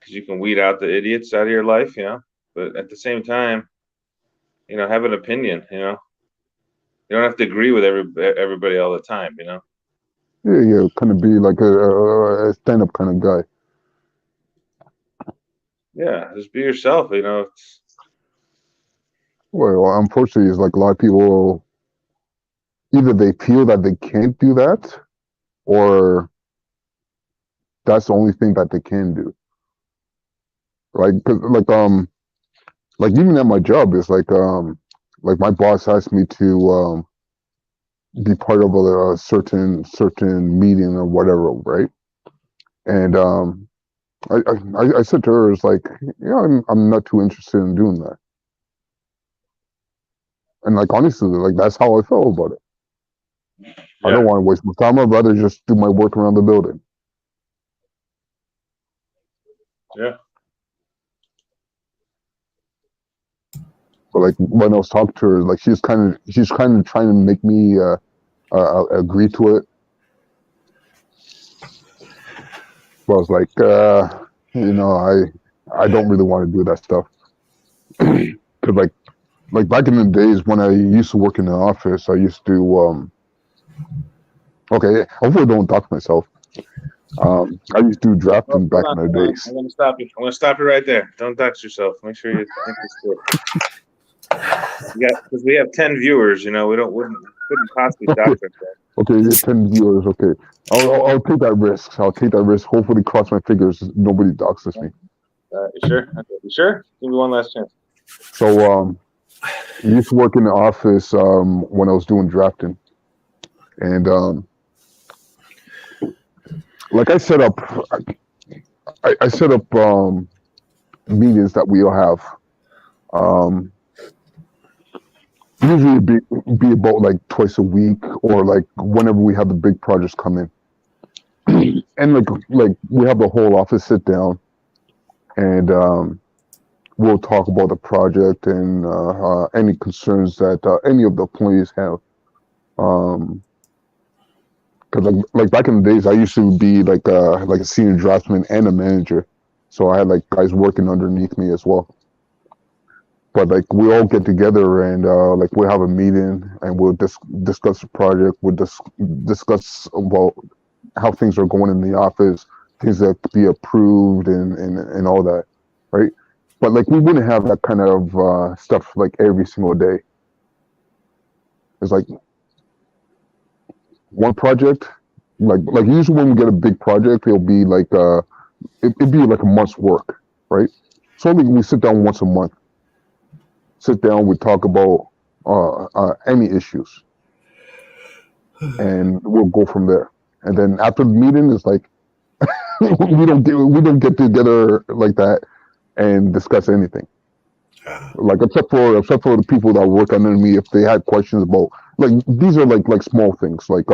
you can weed out the idiots out of your life, But at the same time, have an opinion. You don't have to agree with everybody all the time. Yeah. Kind of be like a stand-up kind of guy. Yeah, just be yourself. You know, Well, unfortunately, it's like a lot of people either they feel that they can't do that, or that's the only thing that they can do. Like, 'cause, like even at my job, it's like my boss asked me to be part of a certain meeting or whatever, right? And I said to her, it's like, yeah, I'm not too interested in doing that. And like honestly, like that's how I felt about it. I yeah, don't want to waste my time. I'd rather just do my work around the building. yeah, But like when I was talking to her, like she's kind of trying to make me agree to it. But I was like, you know, I don't really want to do that stuff. Cause like back in the days when I used to work in the office, I used to okay, hopefully I don't dox myself. I used to do Oh, drafting hold back on, in the hold on. days. I'm gonna stop you. I'm gonna stop you right there. Don't dox yourself. Make sure you think this through. Yeah, because we have 10 viewers. You know, we couldn't possibly Okay, dox ourselves. okay, you're 10 viewers. Okay, I'll take that risk. I'll take that risk. Hopefully, cross my fingers. Nobody doxes me. You sure? Okay, you sure? Give me one last chance. So I used to work in the office when I was doing drafting, and like I set up, I set up meetings that we'll have. Um, Usually be about like twice a week or like whenever we have the big projects come in. And like we have the whole office sit down and we'll talk about the project and any concerns that any of the employees have. Um, because like back in the days, I used to be like a senior draftsman and a manager, so I had like guys working underneath me as well. But like we all get together and like we'll have a meeting and we'll discuss the project. We'll discuss about how things are going in the office, things that could be approved and all that, right? But like we wouldn't have that kind of stuff like every single day. It's like one project, like usually when we get a big project, it'll be like it'd be like a month's work, right? So we sit down once a month, sit down, we talk about any issues, and we'll go from there. And then after the meeting, it's like we don't get together like that and discuss anything. Like except for the people that work under me, if they had questions about like these are like small things like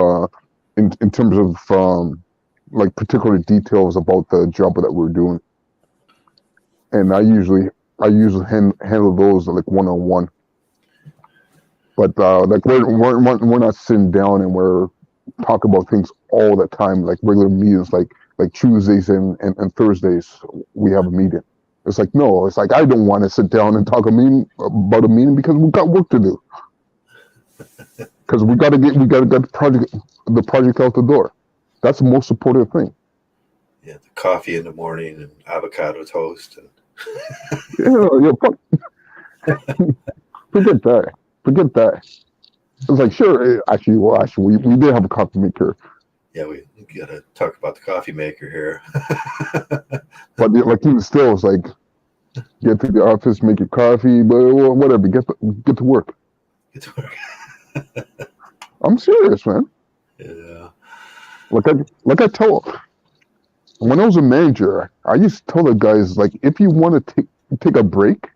in terms of like particular details about the job that we're doing, and I usually handle those like one on one. But like we're not sitting down and we're talking about things all the time like regular meetings like Tuesdays and Thursdays we have a meeting. It's like no, it's like I don't want to sit down and talk about a meeting because we've got work to do. Because we gotta get the project out the door. That's the most important thing. Yeah, the coffee in the morning and avocado toast. And Yeah, forget that. Forget that. It's like sure, actually, we did have a coffee maker, yeah, we gotta talk about the coffee maker here. but like even still, it's like get to the office, make your coffee, but whatever. Get to work. Get to work. I'm serious, man. Yeah. Like I tell when I was a manager, I used to tell the guys like if you want to take a break,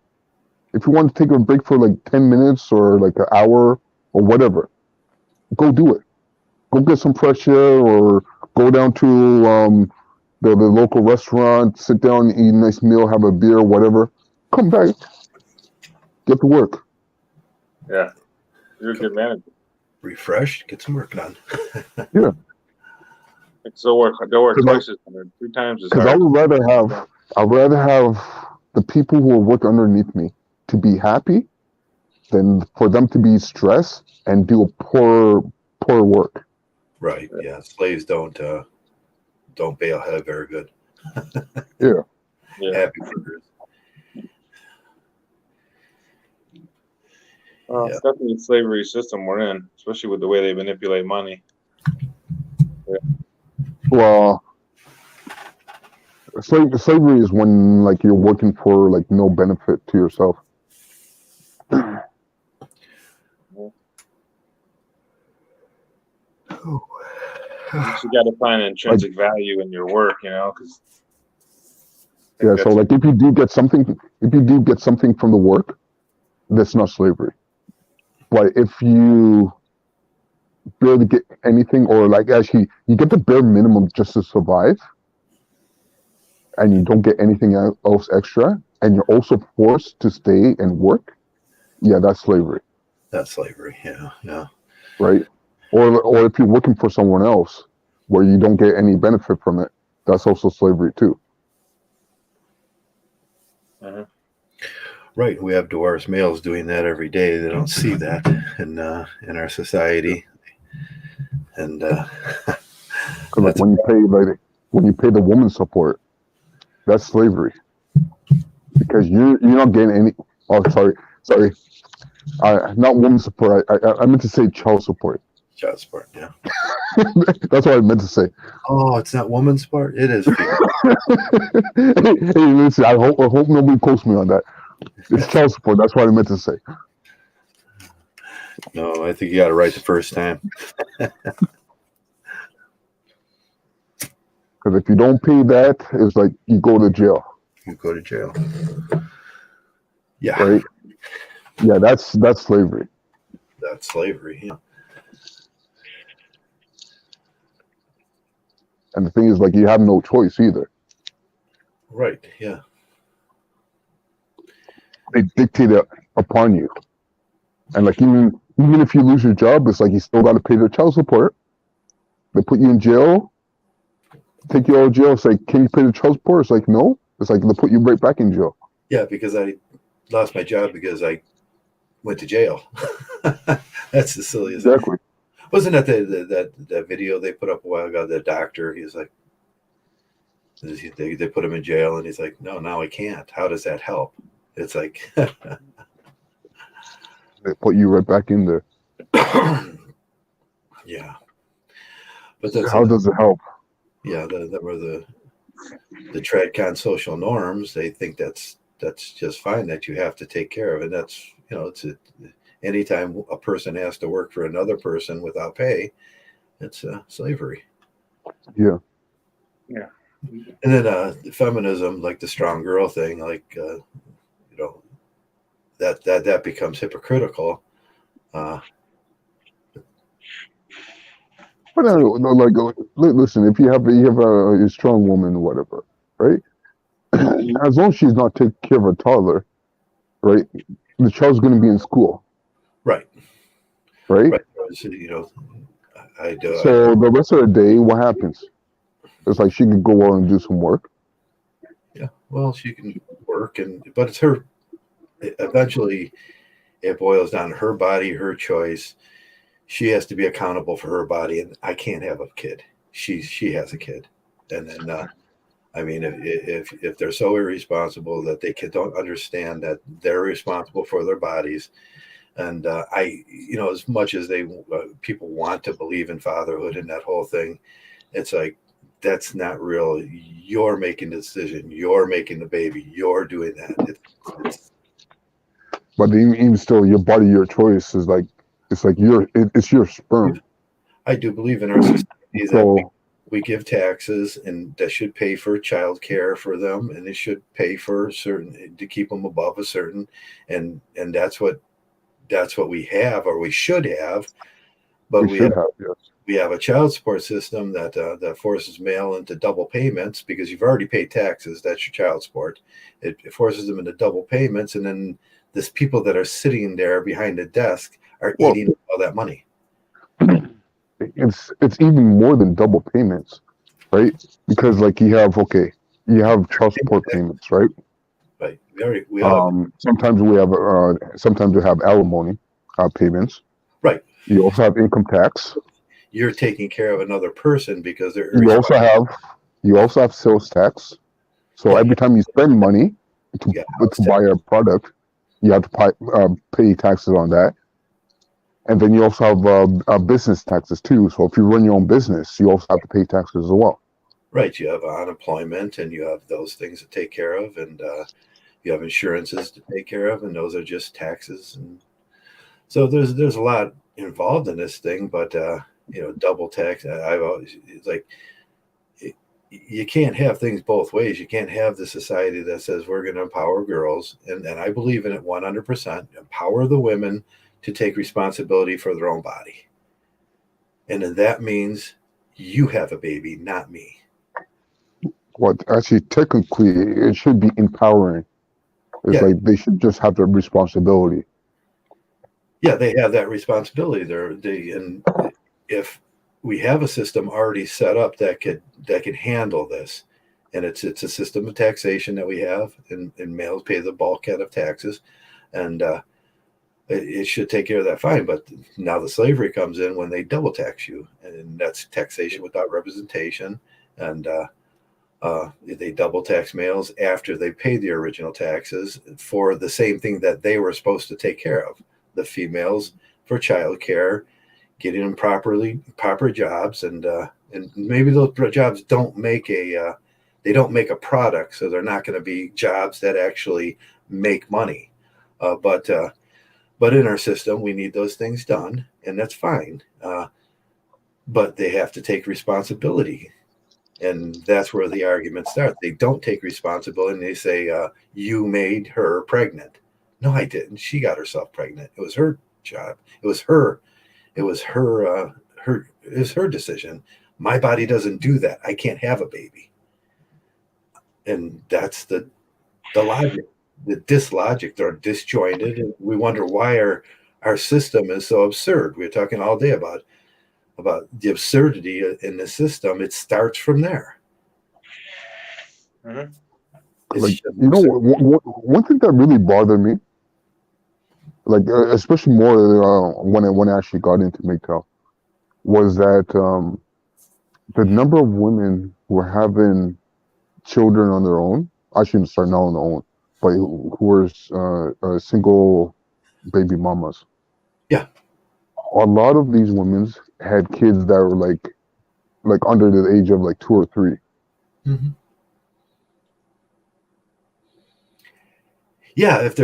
if you want to take a break for like 10 minutes or like an hour or whatever, go do it. Go get some fresh air or go down to the local restaurant, sit down, eat a nice meal, have a beer, whatever. Come back, get to work. Yeah, you're a good manager. Refresh, get some work done. Yeah. Go work twice as hard, 3 times as Because hard. I'd rather have the people who work underneath me to be happy than for them to be stressed and do poor work. Right. Yeah. Slaves don't bail head very good. Yeah. Yeah. Happy workers. It's definitely a slavery system we're in, especially with the way they manipulate money. Well, slavery is when like you're working for like no benefit to yourself. You got to find intrinsic value in your work, because so like if you do get something from the work, that's not slavery. But if you barely get anything, or like actually you get the bare minimum just to survive, and you don't get anything else extra, and you're also forced to stay and work, that's slavery. That's slavery. Yeah. Right. Or if you're working for someone else where you don't get any benefit from it, that's also slavery too. Right. We have divorced males doing that every day. They don't see that in our society. And like when you pay the woman support, that's slavery. Because you're not getting any. Oh, sorry. Not woman support. I meant to say child support. Child support, yeah. That's what I meant to say. Oh, it's not woman support? It is. Hey, listen, I hope nobody quotes me on that. It's child support. That's what I meant to say. No, I think you got it right the first time. Because if you don't pay that, it's like you go to jail. You go to jail. Yeah. Right? Yeah, that's slavery. That's slavery, yeah. And the thing is, like, you have no choice either. Right, yeah. They dictate it upon you. And, like, even if you lose your job, it's like you still got to pay their child support. They put you in jail, take you out of jail. It's like, can you pay the child support? It's like, no. It's like they'll put you right back in jail. Yeah, because I lost my job because I went to jail. That's the silliest. Exactly. Wasn't that that video they put up a while ago? The doctor, he's like, they put him in jail, and he's like, no, now I can't. How does that help? It's like they put you right back in there. Yeah, but that's how does it help? Yeah, that were the TradCon social norms. They think that's just fine, that you have to take care of, and that's it's anytime a person has to work for another person without pay, it's slavery. Yeah. And then feminism, like the strong girl thing, like that becomes hypocritical. But like, listen, if you have a strong woman, whatever, right? As long as she's not taking care of a toddler, right? The child's going to be in school. Right. Right. I do. So the rest of the day, what happens? It's like she could go out and do some work. Yeah. Well, she can work, but it's her. Eventually, it boils down to her body, her choice. She has to be accountable for her body, and I can't have a kid. She has a kid, and then I mean, if they're so irresponsible that they don't understand that they're responsible for their bodies, and as much as people want to believe in fatherhood and that whole thing, it's like that's not real. You're making the decision. You're making the baby. You're doing that. But even still, your body, your choice is like it's your sperm. I do believe in our society that we give taxes, and that should pay for child care for them, and it should pay for certain to keep them above a certain, and that's what we have, or we should have. But we have a child support system that forces male into double payments because you've already paid taxes. That's your child support. It forces them into double payments, and then these people that are sitting there behind the desk are eating all that money. It's even more than double payments, right? Because like you have child support payments, right? Right. We all sometimes we have alimony payments. Right. You also have income tax. You're taking care of another person because they're. You also have sales tax. So every time you spend money to buy a product, you have to pay taxes on that. And then you also have business taxes too. So if you run your own business, you also have to pay taxes as well. Right. You have unemployment, and you have those things to take care of, and you have insurances to take care of, and those are just taxes. And so there's a lot involved in this thing, but double tax. I've always it's like you can't have things both ways. You can't have the society that says we're going to empower girls, and I believe in it 100%. Empower the women to take responsibility for their own body, and then that means you have a baby, not me. Well, actually, technically, it should be empowering. It's Yeah, like they should just have the responsibility. yeah, they have that responsibility. And if we have a system already set up that could handle this, and it's a system of taxation that we have, and males pay the bulk head of taxes, and it should take care of that fine. But now the slavery comes in when they double tax you, and that's taxation without representation, and they double tax males after they pay the original taxes for the same thing that they were supposed to take care of. The females for childcare, getting them proper jobs, and maybe those jobs don't make a product, so they're not going to be jobs that actually make money. But in our system, we need those things done, and that's fine. But they have to take responsibility. And that's where the arguments start. They don't take responsibility, and they say, you made her pregnant. No, I didn't. She got herself pregnant. It was her job. It was her decision. My body doesn't do that. I can't have a baby. And that's the logic, the dislogic. They're disjointed, and we wonder why our system is so absurd. We're talking all day about the absurdity in the system. It starts from there. Mm-hmm. Like, one thing that really bothered me, like especially more when I actually got into MGTOW, was that the number of women who were having children on their own. I shouldn't start now on their own, but who were single baby mamas. Yeah. A lot of these women had kids that were like under the age of like 2 or 3. Mm-hmm. Yeah, if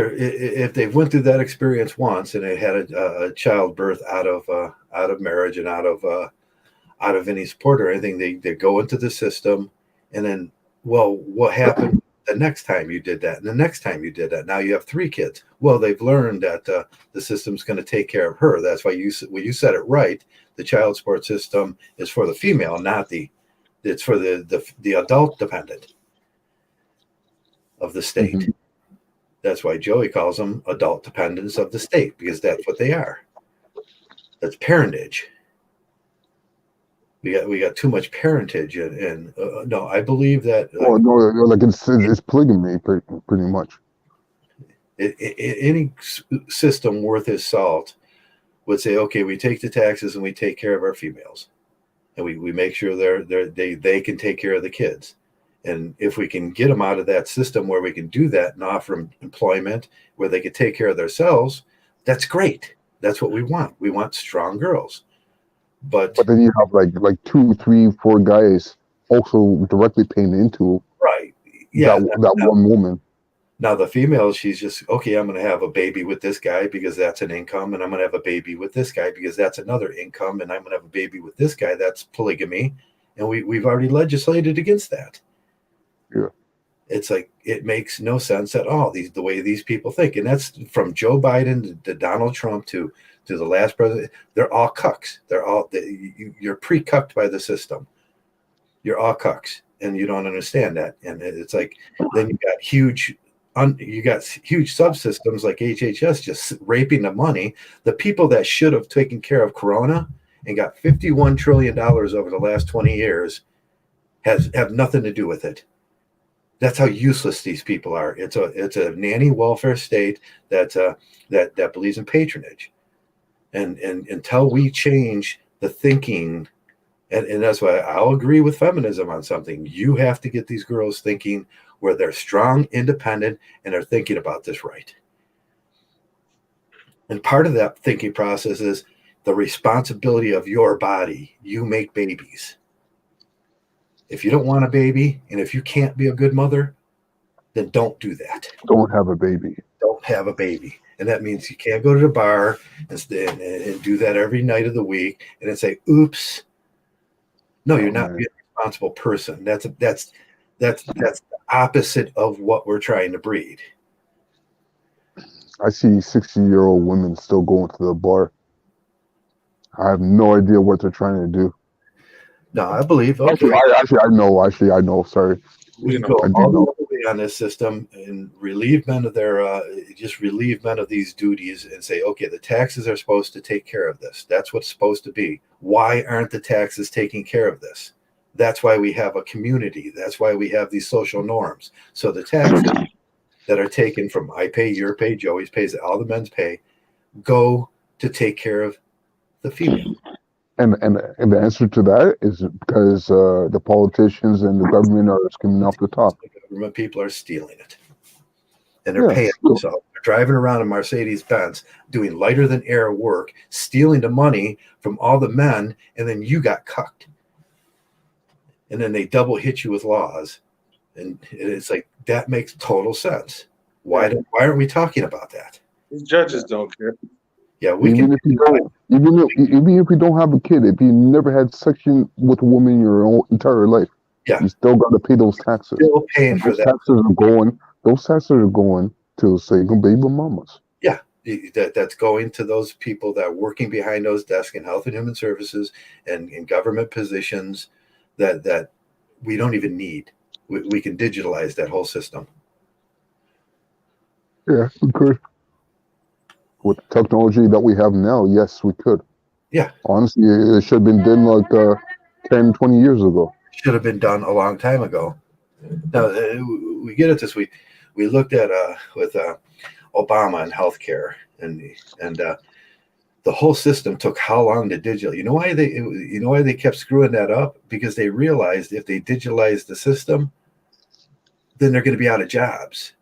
they went through that experience once and they had a childbirth out of marriage and out of any support or anything, they go into the system, and then, well, what happened the next time you did that, and the next time you did that? Now you have 3 kids. Well, they've learned that the system's going to take care of her. That's why when you said it right, the child support system is for the female, not it's for the adult dependent of the state. Mm-hmm. That's why Joey calls them adult dependents of the state, because that's what they are. That's parentage. We got too much parentage, and no, I believe that. Like it's polygamy, pretty much. Any system worth its salt would say, okay, we take the taxes and we take care of our females, and we make sure they can take care of the kids. And if we can get them out of that system where we can do that and offer them employment where they can take care of themselves, that's great. That's what we want. We want strong girls. But then you have like 2, 3, 4 guys also directly paying into that one woman. Now the female, she's just, okay, I'm going to have a baby with this guy because that's an income, and I'm going to have a baby with this guy because that's another income, and I'm going to have a baby with this guy. That's polygamy, and we've already legislated against that. Yeah. It's like, it makes no sense at all, the way these people think. And that's from Joe Biden to Donald Trump to the last president. They're all cucks. You're pre-cucked by the system. You're all cucks, and you don't understand that. And it's like, then you got huge subsystems like HHS just raping the money. The people that should have taken care of Corona and got $51 trillion over the last 20 years have nothing to do with it. That's how useless these people are. It's a nanny welfare state that believes in patronage, and until we change the thinking, and that's why I'll agree with feminism on something. You have to get these girls thinking where they're strong, independent, and they're thinking about this right. And part of that thinking process is the responsibility of your body. You make babies. If you don't want a baby, and if you can't be a good mother, then don't do that. Don't have a baby. Don't have a baby. And that means you can't go to the bar and do that every night of the week and then say, oops. No, you're not being a responsible person. That's the opposite of what we're trying to breed. I see 60-year-old women still going to the bar. I have no idea what they're trying to do. No, I believe. Okay. I know. Sorry. We can go all the way on this system and relieve men of their just relieve men of these duties and say, okay, the taxes are supposed to take care of this. That's what's supposed to be. Why aren't the taxes taking care of this? That's why we have a community. That's why we have these social norms. So the taxes that are taken from I pay, your pay, Joey's pays, all the men's pay, go to take care of the female. And the answer to that is because the politicians and the government are skimming off the top. The government people are stealing it. And they're paying themselves. They're driving around in Mercedes-Benz, doing lighter than air work, stealing the money from all the men, and then you got cucked. And then they double hit you with laws. And it's like, that makes total sense. Why aren't we talking about that? These judges don't care. Yeah, even if you don't have a kid, if you never had sex with a woman in your entire life, you still got to pay those taxes. Still paying for that. Those taxes are going to single baby mamas. Yeah, that's going to those people that are working behind those desks in health and human services and in government positions that we don't even need. We can digitalize that whole system. Yeah, we could. With the technology that we have now, yes, we could. Yeah. Honestly, it should have been done like 10, 20 years ago. Should have been done a long time ago. Now, we get at this. We looked at with Obama and healthcare, and the whole system took how long to digital. You know why they kept screwing that up? Because they realized if they digitalize the system, then they're going to be out of jobs.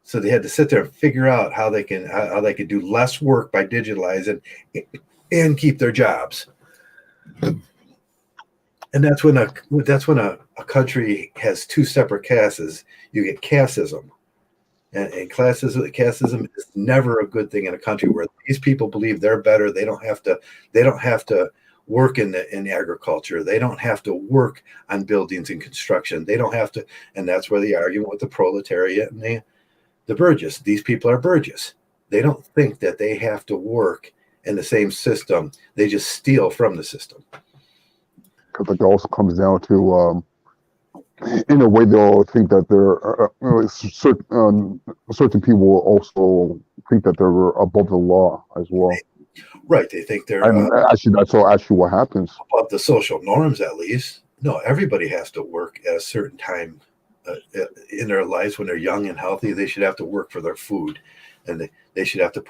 So they had to sit there and figure out how they could do less work by digitalizing and keep their jobs. And that's when a country has two separate castes. You get casteism, and casteism is never a good thing in a country where these people believe they're better. They don't have to work in agriculture. They don't have to work on buildings and construction. They don't have to, and that's where the argument with the proletariat and the burgess. These people are burgess. They don't think that they have to work in the same system. They just steal from the system. Because it also comes down to, in a way, they'll think that certain people will also think that they're above the law as well. Right. They think they're actually that's what happens. Above the social norms, at least. No, everybody has to work at a certain time in their lives when they're young and healthy. They should have to work for their food, and they should have to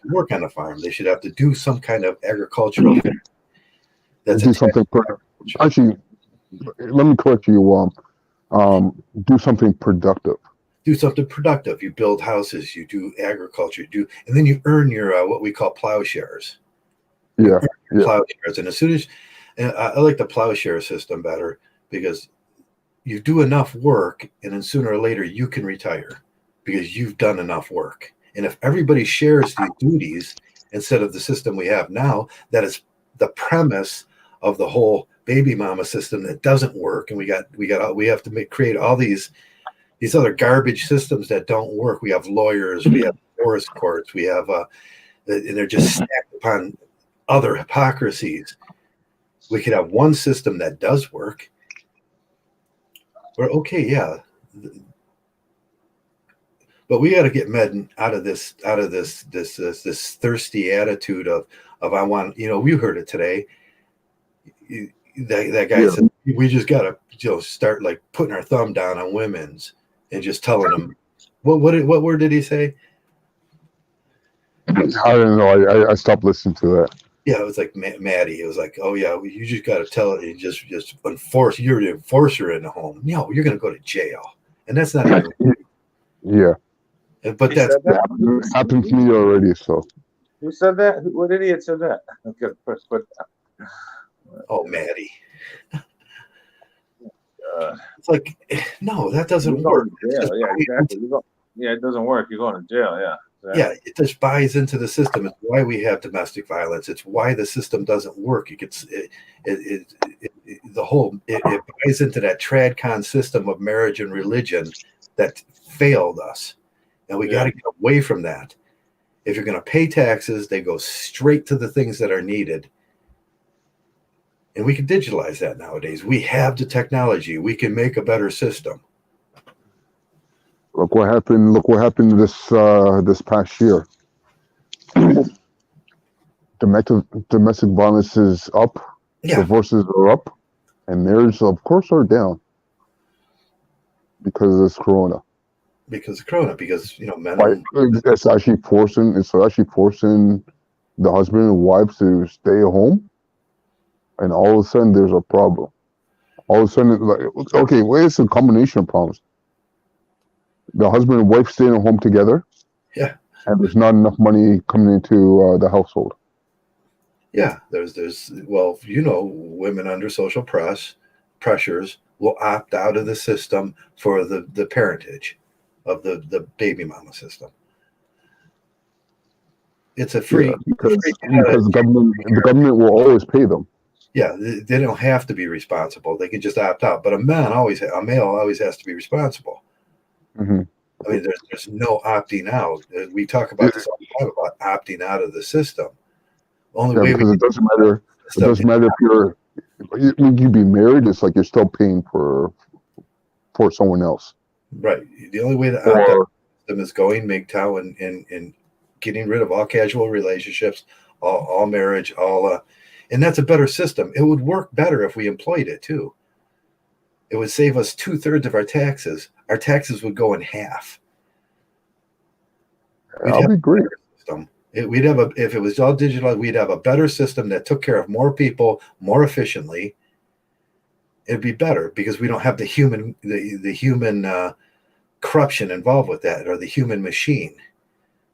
work on a farm. They should have to do some kind of agricultural thing. Do something. Actually, let me correct you. Do something productive. Do something productive. You build houses. You do agriculture. And then you earn your what we call plowshares. Yeah. Plowshares, and as soon as I like the plowshare system better because you do enough work, and then sooner or later you can retire because you've done enough work. And if everybody shares these duties instead of the system we have now, that is the premise of the whole baby mama system that doesn't work. And we have to create all these other garbage systems that don't work. We have lawyers, we have divorce courts, we have and they're just stacked upon other hypocrisies. We could have one system that does work. We're okay, yeah, but we got to get men out of this thirsty attitude of I want. We heard it today. That guy said we just got to start like putting our thumb down on women's and just telling them what word did he say? I don't know. I stopped listening to that. Yeah, it was like Maddie. It was like, oh yeah, you just got to tell it. You just enforce. You're the enforcer in the home. No, you're going to go to jail, and that's not even. Yeah. But that happened to me already. So. Who said that? What idiot said that? Okay, put Oh, Maddie. uh, It's like, no, that you're doesn't going work. to jail. Yeah, exactly. Yeah, it doesn't work. You're going to jail. Yeah, Yeah, exactly. it just buys into the system. It's why we have domestic violence. It's why the system doesn't work. It buys into that tradcon system of marriage and religion that failed us, and we got to get away from that. If you're going to pay taxes, they go straight to the things that are needed, and we can digitalize that nowadays. We have the technology. We can make a better system. Look what happened. Look what happened this past year. Domestic violence is up. Yeah, Divorces are up, and marriages, of course, are down because of this corona. because of Corona, because men. Right? It's actually forcing the husband and wives to stay at home, and all of a sudden there's a problem. All of a sudden, like, okay, well, it's a combination of problems. The husband and wife staying at home together, Yeah, and there's not enough money coming into the household. yeah. There's women under social pressures will opt out of the system for the parentage of the baby mama system. It's a Yeah, free, because free the government will always pay them. yeah, they don't have to be responsible. They can just opt out. But a male always has to be responsible. Mm-hmm. I mean, there's no opting out. We talk about this all the time about opting out of the system. Only Yeah, way because we it doesn't matter. It system, doesn't matter if you be married. It's like you're still paying for someone else. right. The only way to opt out Or of the system is going MGTOW and getting rid of all casual relationships, all marriage, and that's a better system. It would work better if we employed it too. It would save us 2/3 of our taxes. Our taxes would go in half. We'd I'll have be a great. better system. If it was all digital, we'd have a better system that took care of more people more efficiently. It'd be better because we don't have the human corruption involved with that, or the human machine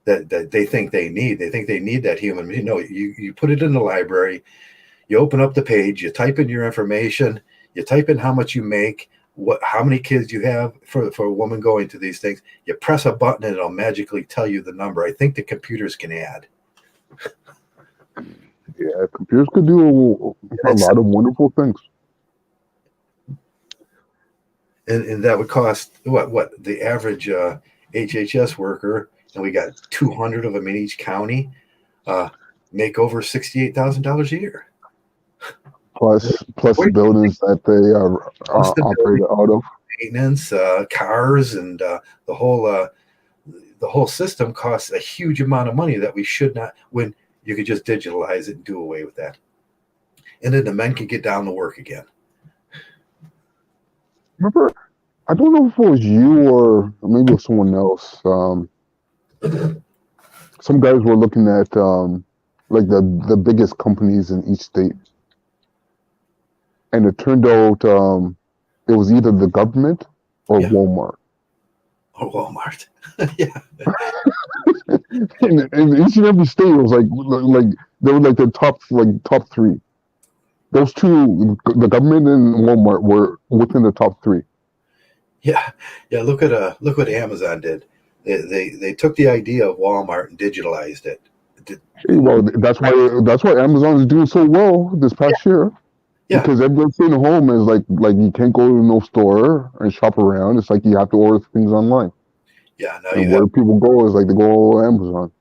that they think they need. They think they need that human. No, you put it in the library. You open up the page. You type in your information. You type in how much you make, how many kids you have for a woman going to these things. You press a button and it'll magically tell you the number. I think the computers can add. Yeah, computers could do a lot of wonderful things. And that would cost what the average HHS worker, and we got 200 of them in each county, make over $68,000 a year. Plus the buildings that they operate out of. Maintenance, cars, and the whole system costs a huge amount of money that we should not. When you could just digitalize it and do away with that, and then the men could get down to work again. Remember, I don't know if it was you or maybe it was someone else. Some guys were looking at like the biggest companies in each state, and it turned out it was either the government or Walmart. Or Walmart, yeah. in each and every state, it was like they were like the top three. Those two, the government and Walmart, were within the top three. Yeah. Look what Amazon did. They took the idea of Walmart and digitalized it. Well, that's why Amazon is doing so well this past year. Yeah. Because everyone's staying home is like you can't go to no store and shop around. It's like you have to order things online. Yeah. Now and where people go is like they go to Amazon.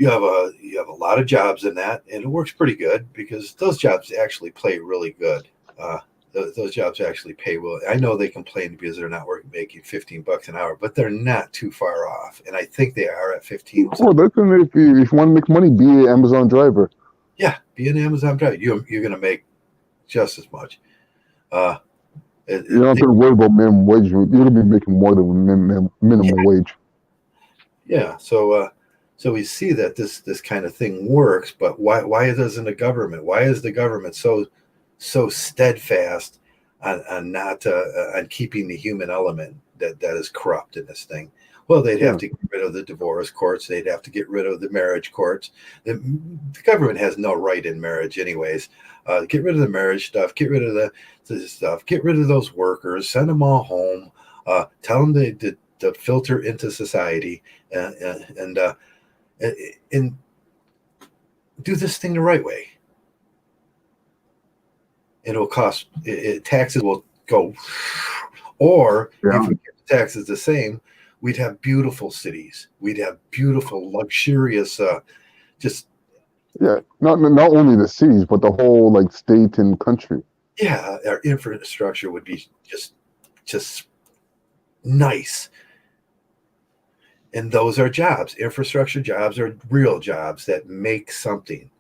You have a lot of jobs in that, and it works pretty good because those jobs actually pay really good. Those jobs actually pay well. I know they complain because they're not making $15 an hour, but they're not too far off, and I think they are at 15. Well, that's if you want to make money, be an Amazon driver. Yeah, be an Amazon driver. You're going to make just as much. You're not going to worry about minimum wage. You're going to be making more than minimum wage. Yeah. So we see that this kind of thing works, but why doesn't the government? Why is the government so steadfast on not on keeping the human element that is corrupt in this thing? Well, they'd have to get rid of the divorce courts. They'd have to get rid of the marriage courts. The government has no right in marriage, anyways. Get rid of the marriage stuff. Get rid of the stuff. Get rid of those workers. Send them all home. Tell them to filter into society and do this thing the right way. It'll cost. Taxes will go. Or if we kept the taxes the same, we'd have beautiful cities. We'd have beautiful, luxurious, not only the cities, but the whole like state and country. Yeah, our infrastructure would be just nice. And those are jobs. Infrastructure jobs are real jobs that make something.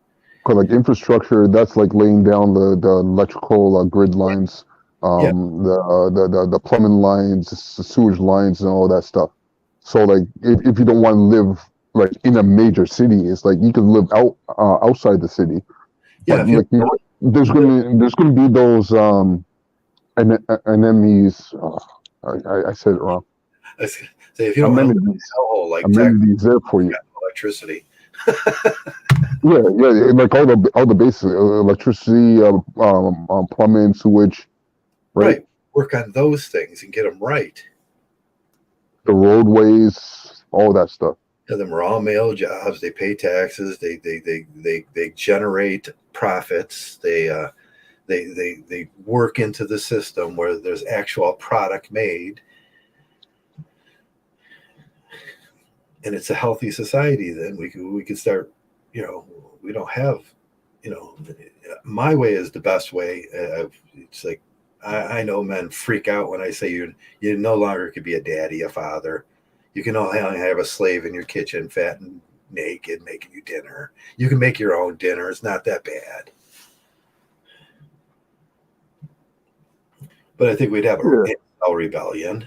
Because like infrastructure, that's like laying down the electrical grid lines, the plumbing lines, the sewage lines, and all that stuff. So like, if you don't want to live like in a major city, it's like you can live outside the city. Yeah, but, like, there's gonna be those anemones. I said it wrong. Say if you don't have a like amenities there for you, electricity. yeah, like all the basic electricity, plumbing, sewage, right? Work on those things and get them right. The roadways, all that stuff. Yeah, them are all male jobs. They pay taxes. They generate profits. They work into the system where there's actual product made. And it's a healthy society. Then we could start. We don't have. My way is the best way. It's like I know men freak out when I say you no longer could be a daddy, a father. You can only have a slave in your kitchen, fat and naked, making you dinner. You can make your own dinner. It's not that bad. But I think we'd have a rebellion.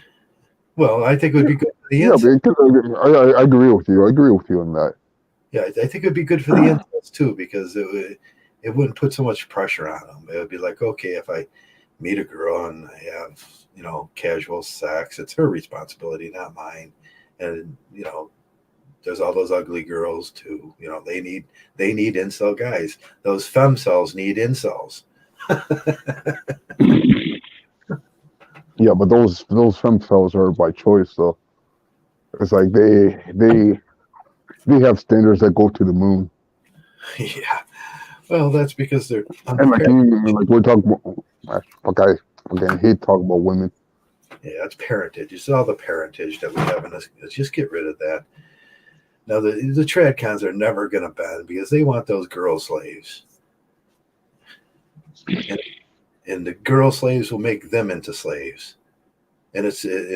Well, I think it would be good for the incels. I agree with you. I agree with you on that. Yeah, I think it would be good for the incels too, because it wouldn't put so much pressure on them. It would be like, okay, if I meet a girl and I have, casual sex, it's her responsibility, not mine. And, there's all those ugly girls too. They need incel guys. Those femcells need incels. Yeah, but those femcells are by choice, though. It's like they have standards that go to the moon. Yeah. Well, that's because they're and like we're talking about, I hate talking about women. Yeah, it's parentage. It's all the parentage that we have in us. Let's just get rid of that. Now, the tradcons are never going to bend because they want those girl slaves. And the girl slaves will make them into slaves. And it's the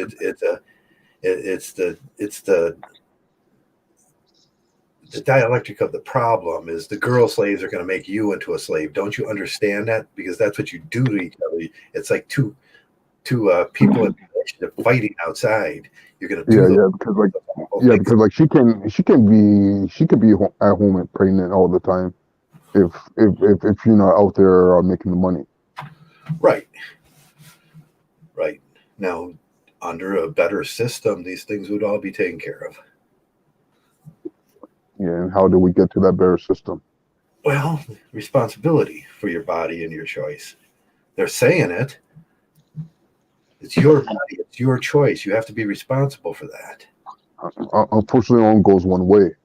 dialectic of the problem is the girl slaves are going to make you into a slave. Don't you understand that? Because that's what you do to each other. It's like two people in a relationship fighting outside. You're going to do because she can be at home and pregnant all the time if you're not out there making the money. Right. Now, under a better system, these things would all be taken care of. Yeah, and how do we get to that better system? Well, responsibility for your body and your choice. They're saying it. It's your body. It's your choice. You have to be responsible for that. Unfortunately, it only goes one way.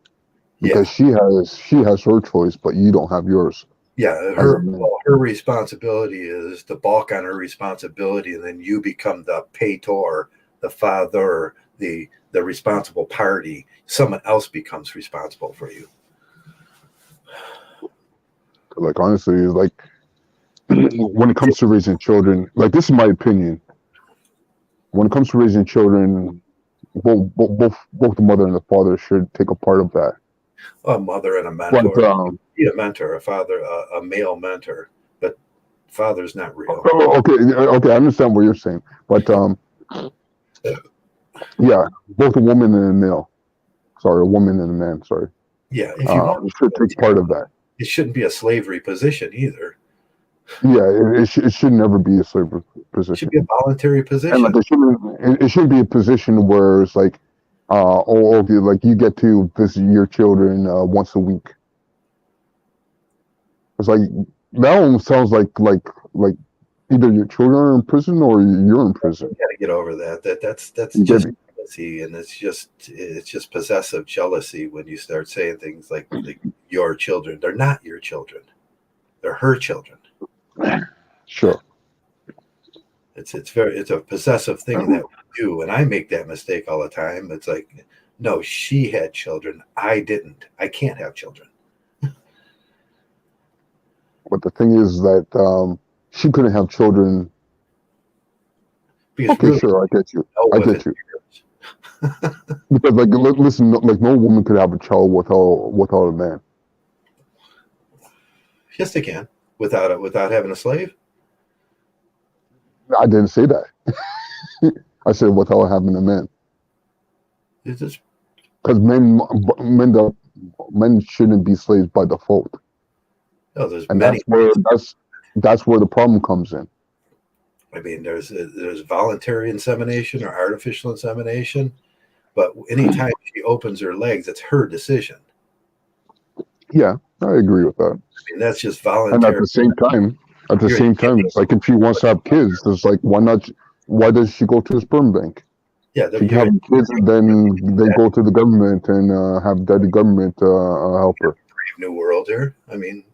Because she has her choice, but you don't have yours. Yeah, her responsibility is to balk on her responsibility, and then you become the pator, the father, the responsible party. Someone else becomes responsible for you. Like honestly, like when it comes to raising children, like this is my opinion. When it comes to raising children, both the mother and the father should take a part of that. A mother and a mentor. Be a mentor, a father, a male mentor, but father's not real. Okay, I understand what you're saying, but yeah, both a woman and a male. Sorry, a woman and a man. Sorry. Yeah, if you should take part of that. It shouldn't be a slavery position either. Yeah, it should never be a slavery position. It should be a voluntary position. And like it shouldn't be a position where it's like or okay, like you get to visit your children once a week. It's like that one sounds like either your children are in prison or you're in prison. You got to get over that. That's You get just me? jealousy, and it's just possessive jealousy when you start saying things like your children. They're not your children. They're her children. Sure. It's a possessive thing that we do, and I make that mistake all the time. It's like, no, she had children. I didn't. I can't have children. But the thing is that she couldn't have children. Because Okay, really, sure, I get you. no I women get you. Because like, listen, like no woman could have a child without a man. Yes, they can without having a slave. I didn't say that. I said without having a man. It's just, Because men shouldn't be slaves by default, no, there's and many. that's where the problem comes in. I mean, there's voluntary insemination or artificial insemination, but anytime she opens her legs, it's her decision. Yeah, I agree with that. I mean, that's just And voluntary. at the same time, it's like if she wants to have kids, it's like why not? Why does she go to a sperm bank? Yeah, She can have kids, and then they go to the government and have daddy government help her. Brave new world here. I mean,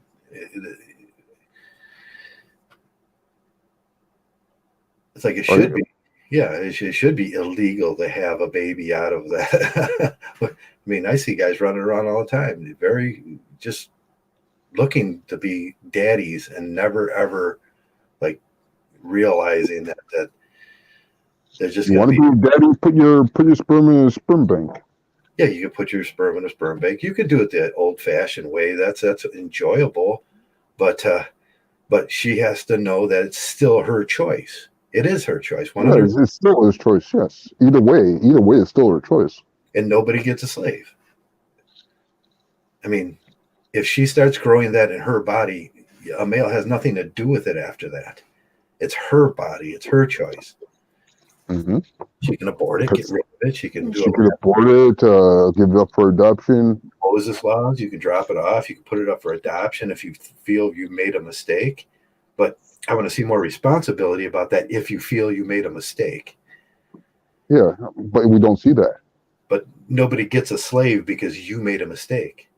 it's like it should be. Yeah, it should be illegal to have a baby out of that. I mean, I see guys running around all the time, very just looking to be daddies and never ever like realizing that they're just You going want to to be a daddy? Put your sperm in a sperm bank. Yeah, you can put your sperm in a sperm bank. You could do it the old-fashioned way. That's enjoyable, but she has to know that it's still her choice. It is her choice. Yeah, it's still his choice. Yes. Either way, it's still her choice. And nobody gets a slave. I mean, if she starts growing that in her body, a male has nothing to do with it after that. It's her body. It's her choice. Mm-hmm. She can abort it, get rid of it. She can abort it, give it up for adoption. Moses laws. You can drop it off. You can put it up for adoption if you feel you made a mistake. But I want to see more responsibility about that if you feel you made a mistake. Yeah, but we don't see that. But nobody gets a slave because you made a mistake.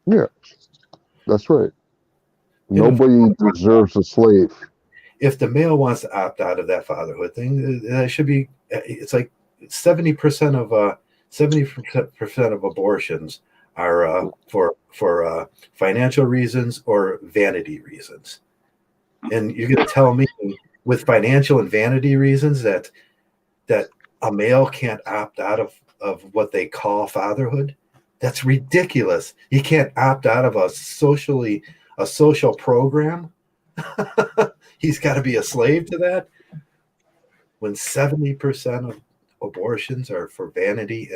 Yeah, that's right. Nobody deserves a slave. If the male wants to opt out of that fatherhood thing, that should be. It's like 70% of abortions are for financial reasons or vanity reasons. And you're going to tell me with financial and vanity reasons that a male can't opt out of what they call fatherhood? That's ridiculous. He can't opt out of a social program. He's got to be a slave to that. When 70% of abortions are for vanity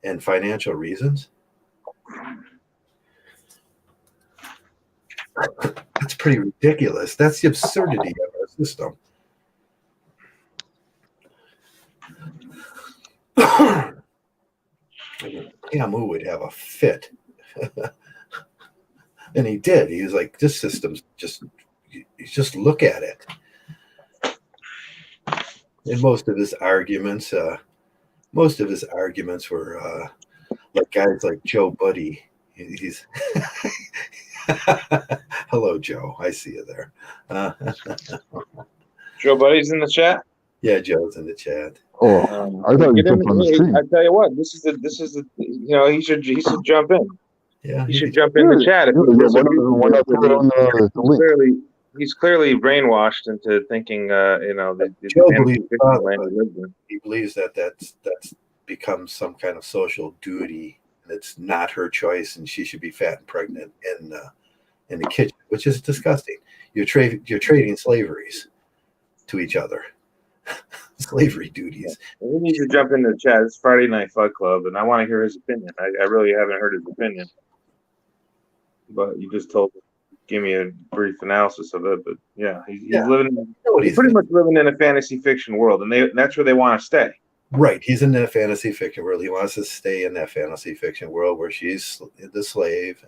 and financial reasons. That's pretty ridiculous. That's the absurdity of our system. Camus would have a fit. And he did. He was like, this system's just look at it. And most of his arguments were like guys like Joe Buddy. He's hello, Joe. I see you there. Joe Buddy's in the chat. Yeah, Joe's in the chat. Oh, I thought you jumped on the stream. I tell you what, this is the he should jump in. Yeah, he should jump in the chat. He's clearly brainwashed into thinking, Joe he believes that's become some kind of social duty, and it's not her choice, and she should be fat and pregnant in the kitchen, which is disgusting. You're trading slaveries to each other. Slavery duties. We need to jump into the chat. It's Friday Night Fun Club, and I want to hear his opinion. I really haven't heard his opinion, but you just give me a brief analysis of it. But yeah, he's pretty much living in a fantasy fiction world, and that's where they want to stay. Right. He's in that fantasy fiction world. He wants to stay in that fantasy fiction world where she's the slave,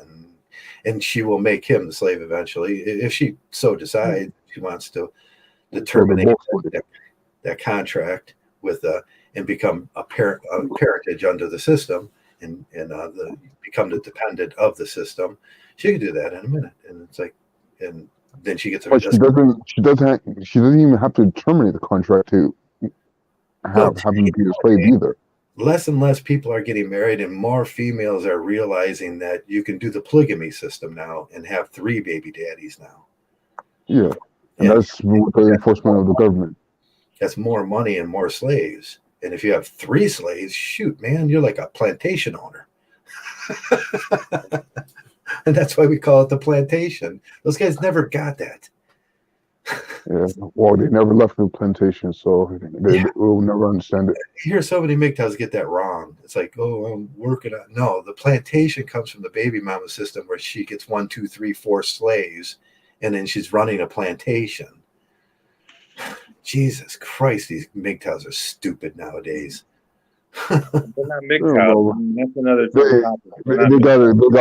and she will make him the slave eventually if she so decides she wants to terminate that contract with and become a parentage under the system and become the dependent of the system. She could do that in a minute, and it's like, and then she gets. But she doesn't even have to terminate the contract to have him be a slave either. Less and less people are getting married, and more females are realizing that you can do the polygamy system now and have 3 baby daddies now. Yeah, and that's with the enforcement of the government. That's more money and more slaves. And if you have 3 slaves, shoot, man, you're like a plantation owner. And that's why we call it the plantation. Those guys never got that. Yeah, well, they never left the plantation, so they will never understand it. I hear so many MGTOWs get that wrong. It's like, oh, I'm working on. No, the plantation comes from the baby mama system where she gets 1, 2, 3, 4 slaves, and then she's running a plantation. Jesus Christ, these MGTOWs are stupid nowadays. They're not MGTOW. That's another thing. They got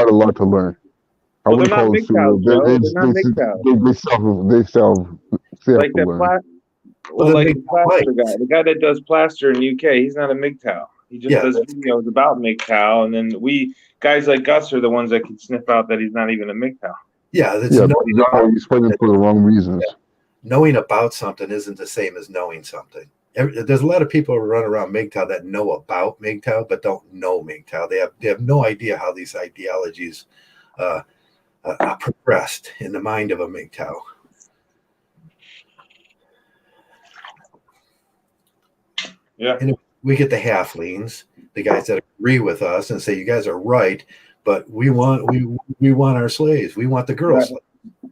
a lot to learn. Well, they're not MGTOW, Joe. They're not MGTOW. They like that like the plaster guy. The guy that does plaster in UK, he's not a MGTOW. He just does videos about MGTOW, and then we guys like us are the ones that can sniff out that he's not even a MGTOW. Yeah, he's fighting for the wrong reasons. Yeah. Knowing about something isn't the same as knowing something. There's a lot of people who run around MGTOW that know about MGTOW but don't know MGTOW. They have no idea how these ideologies progressed in the mind of a MGTOW. Yeah. And we get the halflings, the guys that agree with us and say, you guys are right, but we want our slaves. We want the girls.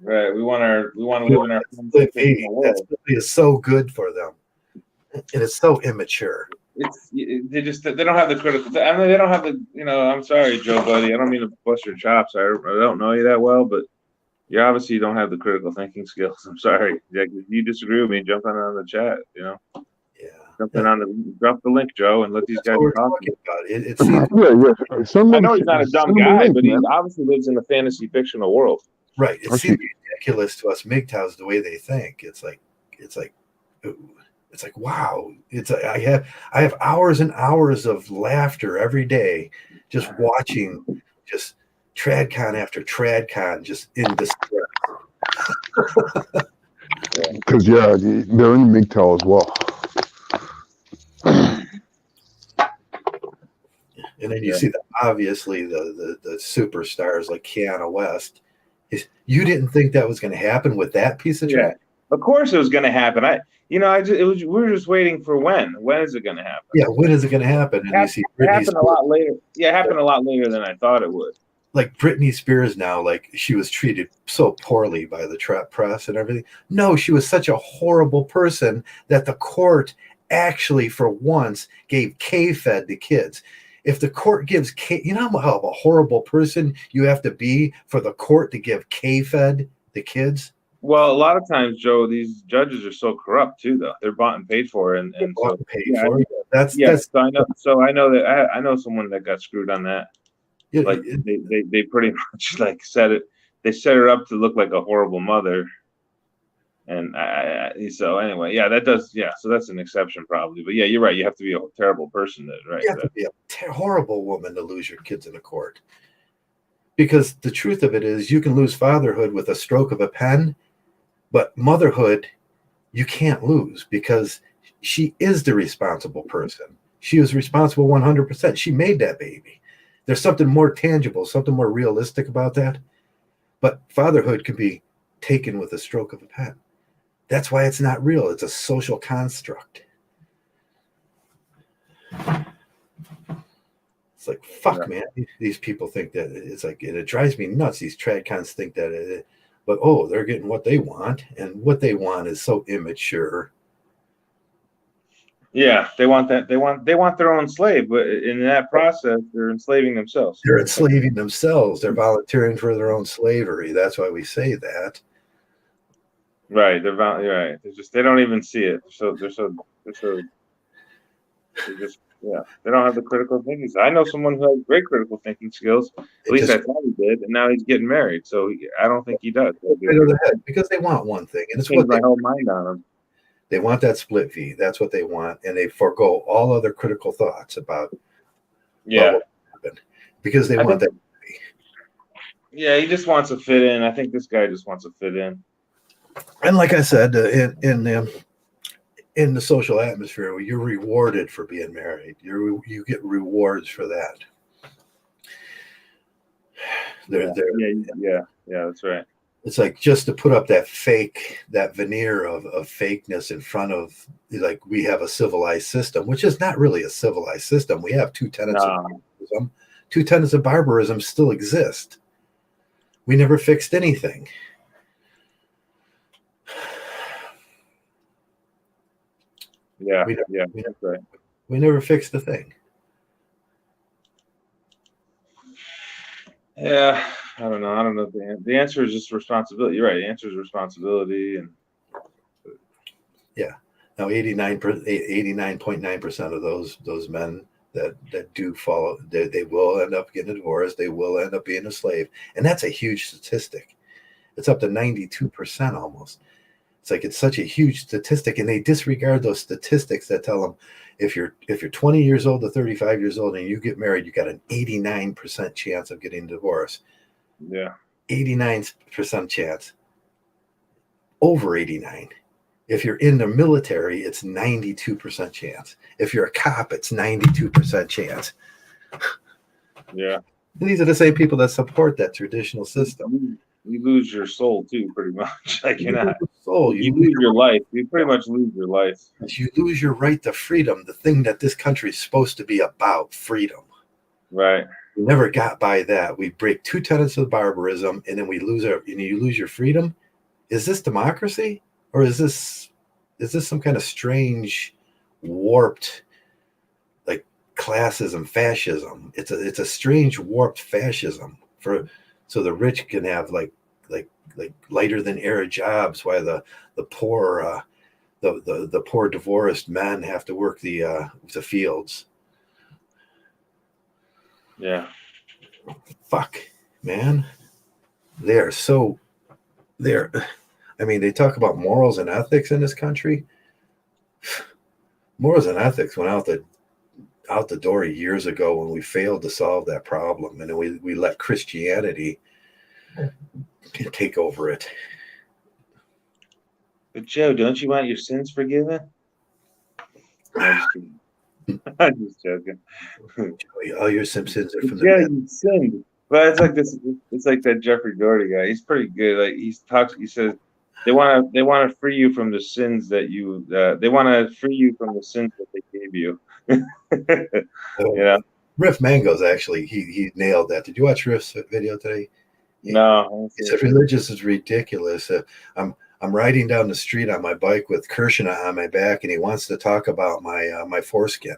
Right. We want to live in our that is so good for them. And it's so immature. They don't have the critical. I mean, they don't have the. I'm sorry, Joe, buddy. I don't mean to bust your chops. I don't know you that well, but you obviously don't have the critical thinking skills. I'm sorry. If you disagree with me, jump on the chat. Yeah. Drop the link, Joe, and let these guys talk about it. It seems, I know he's not a dumb guy, but he obviously lives in a fantasy fictional world. Right. It seems ridiculous to us MGTOWs the way they think. It's like wow. I have hours and hours of laughter every day just watching just TradCon after TradCon just in despair. Because they're in MGTOW as well. And then you see obviously the superstars like Keanu West. You didn't think that was going to happen with that piece of trash? Of course it was going to happen. We were just waiting for when. When is it going to happen? Yeah, when is it going to happen? And you see it happened a lot later. Yeah, it happened a lot later than I thought it would. Like Britney Spears now, like she was treated so poorly by the trap press and everything. No, she was such a horrible person that the court actually for once gave K-Fed to kids. If the court gives you know how a horrible person you have to be for the court to give K-Fed the kids? Well, a lot of times, Joe, these judges are so corrupt too, though. They're bought and paid for, and so paid for. That's so I know. So I know that I know someone that got screwed on that. Yeah, like they pretty much like set it. They set her up to look like a horrible mother. And so anyway, that does. Yeah, so that's an exception probably. But yeah, you're right. You have to be a terrible person You have to be a horrible woman to lose your kids in a court. Because the truth of it is you can lose fatherhood with a stroke of a pen, but motherhood you can't lose because she is the responsible person. She was responsible 100%. She made that baby. There's something more tangible, something more realistic about that. But fatherhood can be taken with a stroke of a pen. That's why it's not real. It's a social construct. It's like, fuck, man. These people think that it's like, and it drives me nuts. These TradCons think that, but they're getting what they want. And what they want is so immature. Yeah, they want that. They want their own slave, but in that process, they're enslaving themselves. They're enslaving themselves. They're volunteering for their own slavery. That's why we say that. Right, right. They don't even see it. They're so. They don't have the critical thinking. I know someone who has great critical thinking skills. At least I thought he did, and now he's getting married. So I don't think he does. Right over the head, because they want one thing, and it's Changed what my whole mind on him. they want, that split V. That's what they want, and they forego all other critical thoughts about what happened, because they want that. Yeah, he just wants to fit in. I think this guy just wants to fit in. And like I said, in the social atmosphere, you're rewarded for being married. You get rewards for that. Yeah, that's right. It's like, just to put up that veneer of fakeness in front of, like, we have a civilized system, which is not really a civilized system. We have two tenets of barbarism. Two tenets of barbarism still exist. We never fixed anything. That's right. We never fixed the thing. Yeah, I don't know. The answer is just responsibility. You're right. The answer is responsibility, and now 89.9% of those men that do follow, they will end up getting a divorce. They will end up being a slave, and that's a huge statistic. It's up to 92% almost. It's like, it's such a huge statistic, and they disregard those statistics that tell them if you're 20 years old to 35 years old and you get married, you got an 89% chance of getting divorced. Yeah, 89% chance. Over 89. If you're in the military, it's 92% chance. If you're a cop, it's 92% chance. Yeah. And these are the same people that support that traditional system. You lose your soul too, pretty much. Like, you're not soul. You lose your life. You pretty much lose your life. You lose your right to freedom, the thing that this country is supposed to be about, freedom. Right. We never got by that. We break two tenets of barbarism, and then you lose your freedom. Is this democracy, or is this some kind of strange, warped, like, classism, fascism? It's a strange, warped fascism so the rich can have like lighter than air jobs, while the poor the poor divorced men have to work the fields. Yeah. Fuck, man. They talk about morals and ethics in this country. Morals and ethics went out the door years ago when we failed to solve that problem, and then we let Christianity take over it. But Joe, don't you want your sins forgiven? I'm just joking. All your sins are from you sinned. But it's like this. It's like that Jeffrey Doherty guy. He's pretty good. Like, he says they want to free you from the sins that you. They want to free you from the sins that they gave you. Riff Mango's actually he nailed that. Did you watch Riff's video today? No. He said religious is ridiculous. I'm riding down the street on my bike with Krishna on my back, and he wants to talk about my foreskin.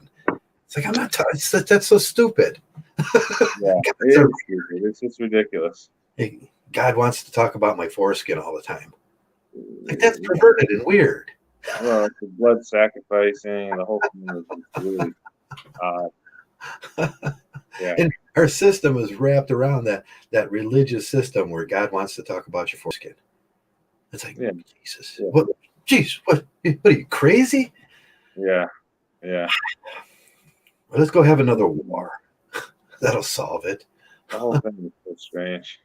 It's like, I'm not talking. That's so stupid. Yeah, stupid. It's just ridiculous. God wants to talk about my foreskin all the time. Like, that's perverted and weird. Well, it's the blood sacrificing, and the whole thing is really odd. Yeah. And our system is wrapped around that religious system where God wants to talk about your foreskin. It's like, Jesus. Yeah. What? Jeez, what are you, crazy? Yeah. Well, let's go have another war. That'll solve it. The whole thing is so strange.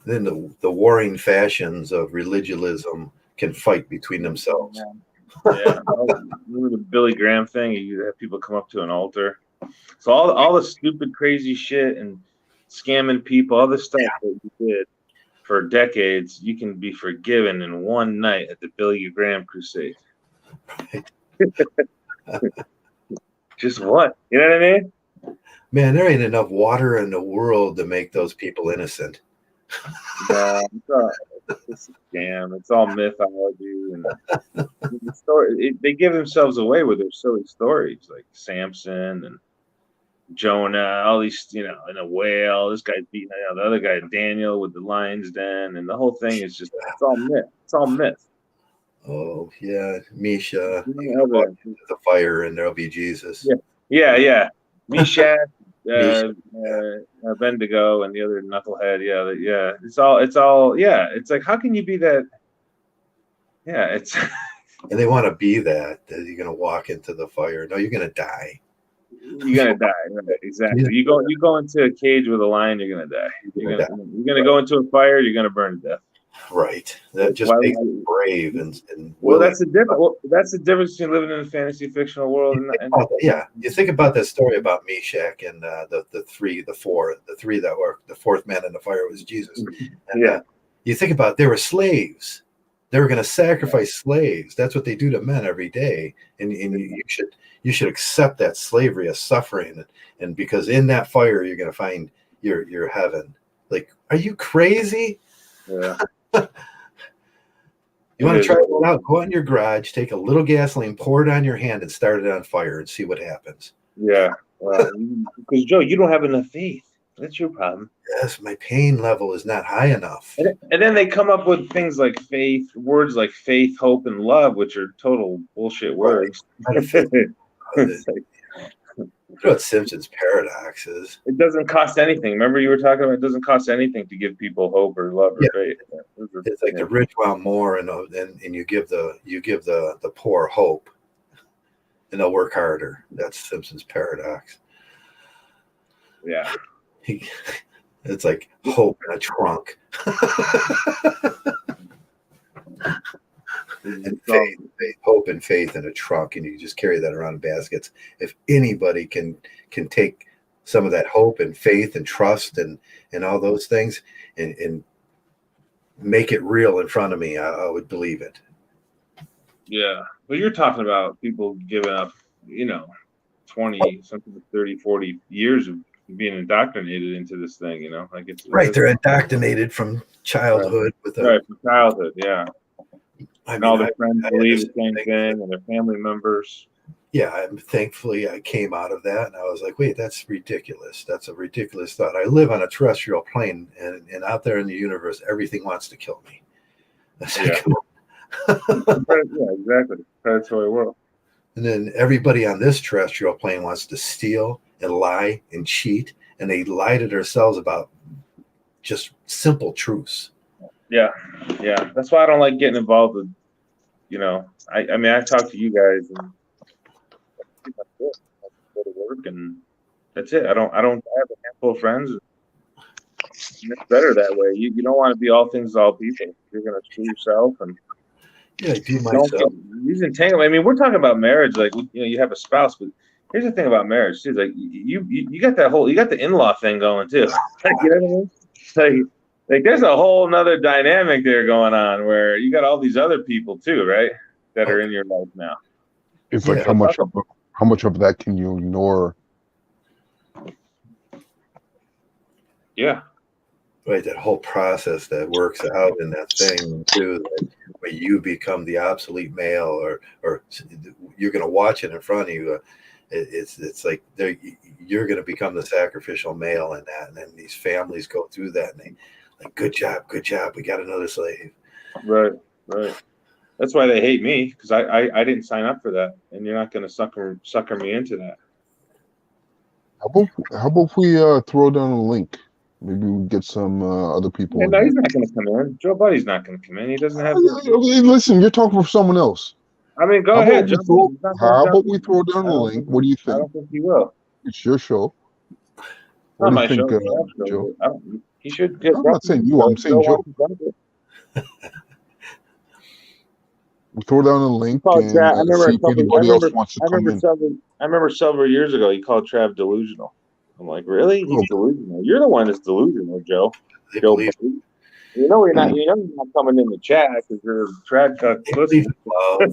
Then the warring fashions of religialism can fight between themselves. Yeah. Remember the Billy Graham thing? You have people come up to an altar. So all the stupid, crazy shit and scamming people, all this stuff that you did for decades, you can be forgiven in one night at the Billy Graham crusade. Right. Just what? You know what I mean? Man, there ain't enough water in the world to make those people innocent. It's a scam. It's all mythology, and the story. They give themselves away with their silly stories, like Samson and Jonah, all these, and a whale. This guy's beating the other guy, Daniel, with the lion's den, and the whole thing is just—it's all myth. It's all myth. Oh yeah, Misha. You Yeah, can walk into the fire and there'll be Jesus. yeah. Meshach, Misha. Bendigo, and the other knucklehead. Yeah. It's all. Yeah, it's like, how can you be that? Yeah, it's. And they want to be that you're gonna walk into the fire. No, you're gonna die. You're gonna die. Right, exactly. You go into a cage with a lion, you're gonna die. You're gonna go into a fire, you're gonna burn to death. Right. That just Why makes would them brave and Well, willing. that's the difference between living in a fantasy fictional world and Yeah, you think about that story about Meshach and the three that were the fourth man in the fire was Jesus. And, yeah. You think about they were slaves. They were going to sacrifice slaves. That's what they do to men every day. And you should accept that slavery as suffering. And because in that fire you're going to find your heaven. Like, are you crazy? Yeah. You want to try it out? Go out in your garage, take a little gasoline, pour it on your hand, and start it on fire, and see what happens. Yeah, because Joe, you don't have enough faith. That's your problem. Yes, my pain level is not high enough. And then they come up with things like faith, words like faith, hope, and love, which are total bullshit words. You know what Simpson's paradox is? It doesn't cost anything. Remember, you were talking about it doesn't cost anything to give people hope or love or faith. It's like the rich want more, and you give the poor hope, and they'll work harder. That's Simpson's paradox. Yeah, it's like hope in a trunk. And faith, hope and faith in a trunk, and you just carry that around in baskets. If anybody can take some of that hope and faith and trust and all those things and make it real in front of me, I would believe it. Yeah, but you're talking about people giving up, 20, something 30, 40 years of being indoctrinated into this thing, like it's right. They're indoctrinated from childhood from childhood, yeah. And all their friends believe the same thing, and their family members. Yeah, thankfully I came out of that, and I was like, wait, that's ridiculous. That's a ridiculous thought. I live on a terrestrial plane, and out there in the universe, everything wants to kill me. Yeah, yeah, exactly. Predatory world. And then everybody on this terrestrial plane wants to steal and lie and cheat, and they lie to themselves about just simple truths. Yeah. That's why I don't like getting involved with, I mean, I talk to you guys and go to work and that's it. I have a handful of friends. And it's better that way. You don't want to be all things to all people. You're going to screw yourself and do myself. These entanglements. I mean, we're talking about marriage, like you have a spouse, but here's the thing about marriage too. Like you got the in-law thing going too. Like, you know what I mean? Like there's a whole nother dynamic there going on where you got all these other people too, right? That are in your life now. It's like how much of that can you ignore? Yeah. Right, that whole process that works out in that thing too, like, where you become the obsolete male, or you're going to watch it in front of you. It's like you're going to become the sacrificial male in that, and then these families go through that, and they like, good job, we got another slave. Right. That's why they hate me, because I didn't sign up for that, and you're not going to sucker me into that. How about we throw down a link? Maybe we get some other people. Yeah, no, he's not going to come in. Joe Buddy's not going to come in. He doesn't have. Listen, you're talking for someone else. I mean, go ahead. How about we throw down a link? What do you think? I don't think he will. It's your show. Not my show. Joe? He should get. I'm not saying you. I'm saying Joe. We throw down a link and see if anybody else wants to come in. I remember several years ago he called Trav delusional. I'm like, really? He's delusional. You're the one that's delusional, Joe. Joe, you're not coming in the chat because you're Trav cut. They've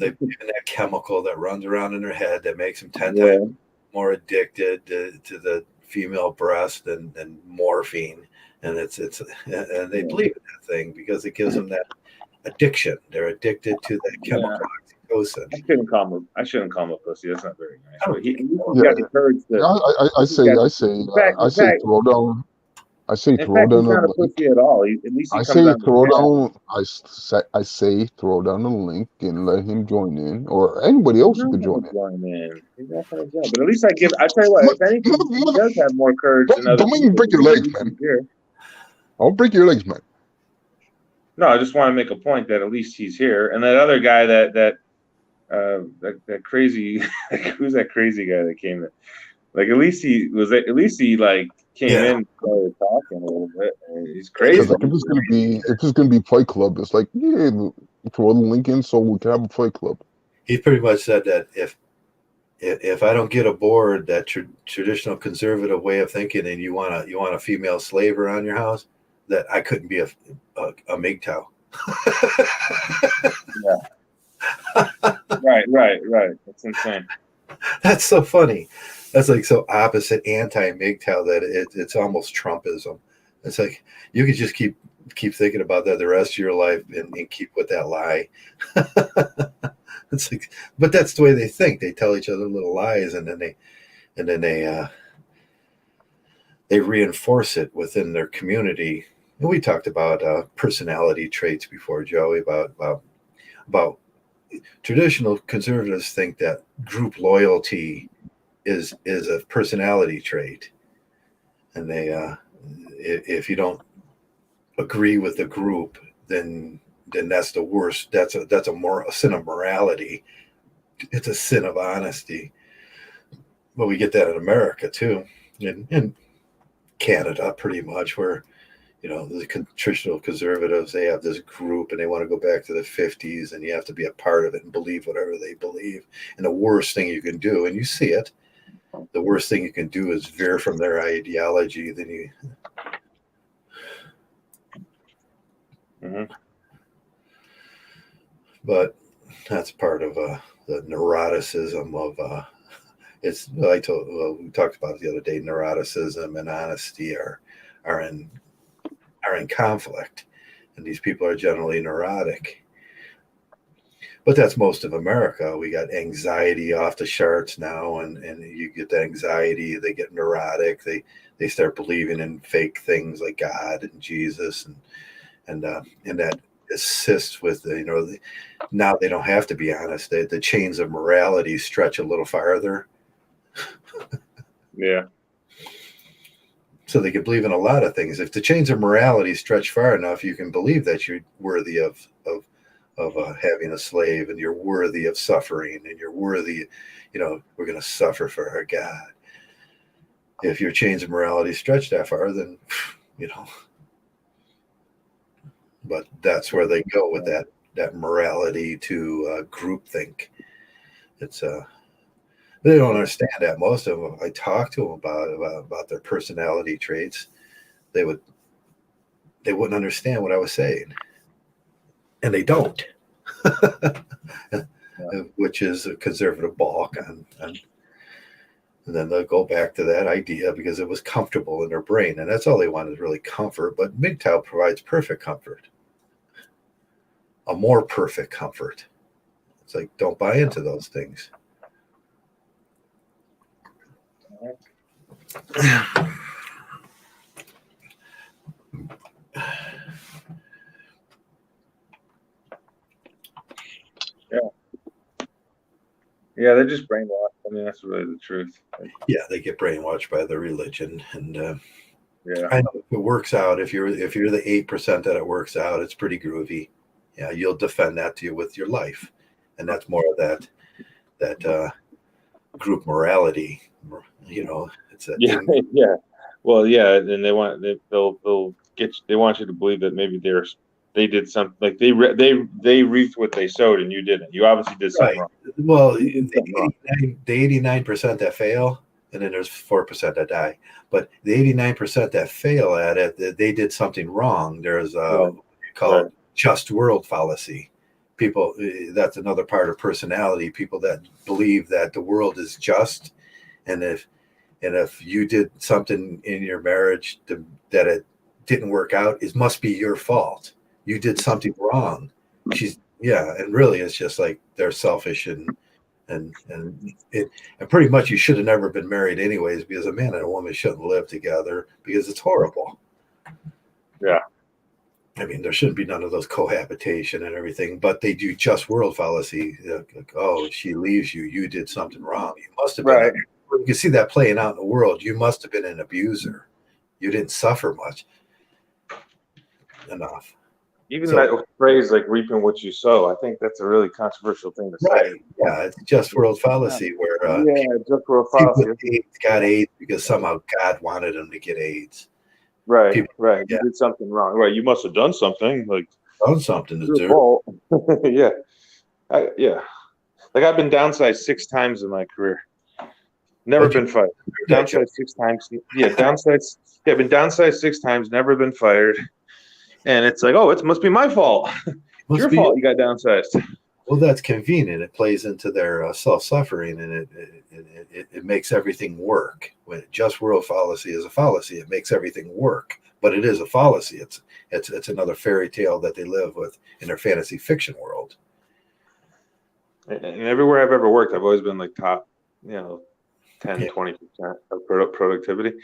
given that chemical that runs around in their head that makes them 10 times more addicted to the female breast than morphine, and and they believe in that thing because it gives them that addiction. They're addicted to that chemical oxytocin. I shouldn't call him a pussy. That's not very nice. But he got the courage to. I say I say In throw fact, he's down the not a link. pussy at all. At least he I comes say on the throw chat. down. I say throw down the link and let him join in, or anybody He's else who not could going join to in. join in. He's not going to join. But at least I tell you what, if anything, he does have more courage than other Don't make me people break your because at legs, least man. he's here. I'll break your legs, man. No, I just want to make a point that at least he's here. And that other guy that crazy who's that crazy guy that came in? Like at least he like came in and started talking a little bit. And he's Because crazy. like if it's gonna be Fight Club, it's like yeah, throw the link in so we can have a Fight Club. He pretty much said that if I don't get aboard that traditional conservative way of thinking, and you want a female slave around your house, that I couldn't be a MGTOW. Yeah. Right. That's insane. That's so funny. That's like so opposite anti-MGTOW that it's almost Trumpism. It's like you could just keep thinking about that the rest of your life and keep with that lie. It's like, but that's the way they think. They tell each other little lies, and then they reinforce it within their community. And we talked about personality traits before, Joey, about traditional conservatives think that group loyalty is a personality trait, and they if you don't agree with the group, then that's the worst. That's a sin of morality. It's a sin of honesty. But we get that in America too, in Canada, pretty much, where the traditional conservatives, they have this group and they want to go back to the 50s, and you have to be a part of it and believe whatever they believe. And the worst thing you can do, and you see it, the worst thing you can do is veer from their ideology. Then you. Mm-hmm. But that's part of the neuroticism of it's. We talked about it the other day. Neuroticism and honesty are in conflict, and these people are generally neurotic. But that's most of America. We got anxiety off the charts now, and you get that anxiety. They get neurotic. They start believing in fake things like God and Jesus, and that assists with now they don't have to be honest. The chains of morality stretch a little farther. Yeah. So they can believe in a lot of things. If the chains of morality stretch far enough, you can believe that you're worthy of having a slave, and you're worthy of suffering, and you're worthy. We're going to suffer for our God. If your chains of morality stretch that far, then But that's where they go with that morality to groupthink. It's they don't understand that. Most of them, I talk to them about their personality traits. They wouldn't understand what I was saying, and they don't. Which is a conservative balk on, and then they'll go back to that idea because it was comfortable in their brain, and that's all they want is really comfort. But MGTOW provides perfect comfort, a more perfect comfort. It's like, don't buy into those things. Yeah, they're just brainwashed. I mean, that's really the truth. Yeah, they get brainwashed by the religion, and Yeah. I know if it works out. If you're the 8% that it works out, it's pretty groovy. Yeah, you'll defend that to you with your life, and that's more of that group morality. It's a Yeah. Well, yeah, and they'll want you to believe that maybe they did something, like they reaped what they sowed and you didn't. You obviously did something wrong. Well, the 89% that fail, and then there's 4% that die. But the 89% that fail at it, they did something wrong. There's called just world fallacy. People, that's another part of personality. People that believe that the world is just, and if you did something in your marriage that it didn't work out, it must be your fault. You did something wrong. And really it's just like they're selfish and pretty much you should have never been married anyways, because a man and a woman shouldn't live together because it's horrible. Yeah. I mean, there shouldn't be none of those cohabitation and everything, but they do just world fallacy. Like, oh, she leaves you, you did something wrong. You must have been. Right. You can see that playing out in the world. You must have been an abuser. You didn't suffer much enough. Even So- that phrase, like reaping what you sow, I think that's a really controversial thing to say. Right. Yeah, it's just world fallacy where just for a people fallacy. with AIDS got AIDS because somehow God wanted them to get AIDS. Right, People- right. yeah. You did something wrong. Right, you must have done something. Like, Done something to your do. fault. Yeah, yeah. Like I've been downsized 6 times in my career. Never been fired. Downsized 6 times. Yeah, downsized. Yeah, been downsized 6 times. Never been fired. And it's like, oh, it must be my fault. It's your fault you got downsized. Well, that's convenient. It plays into their self-suffering, and it makes everything work. When just world fallacy is a fallacy, it makes everything work. But it is a fallacy. It's another fairy tale that they live with in their fantasy fiction world. And everywhere I've ever worked, I've always been like top, 10, Yeah. 20% of productivity,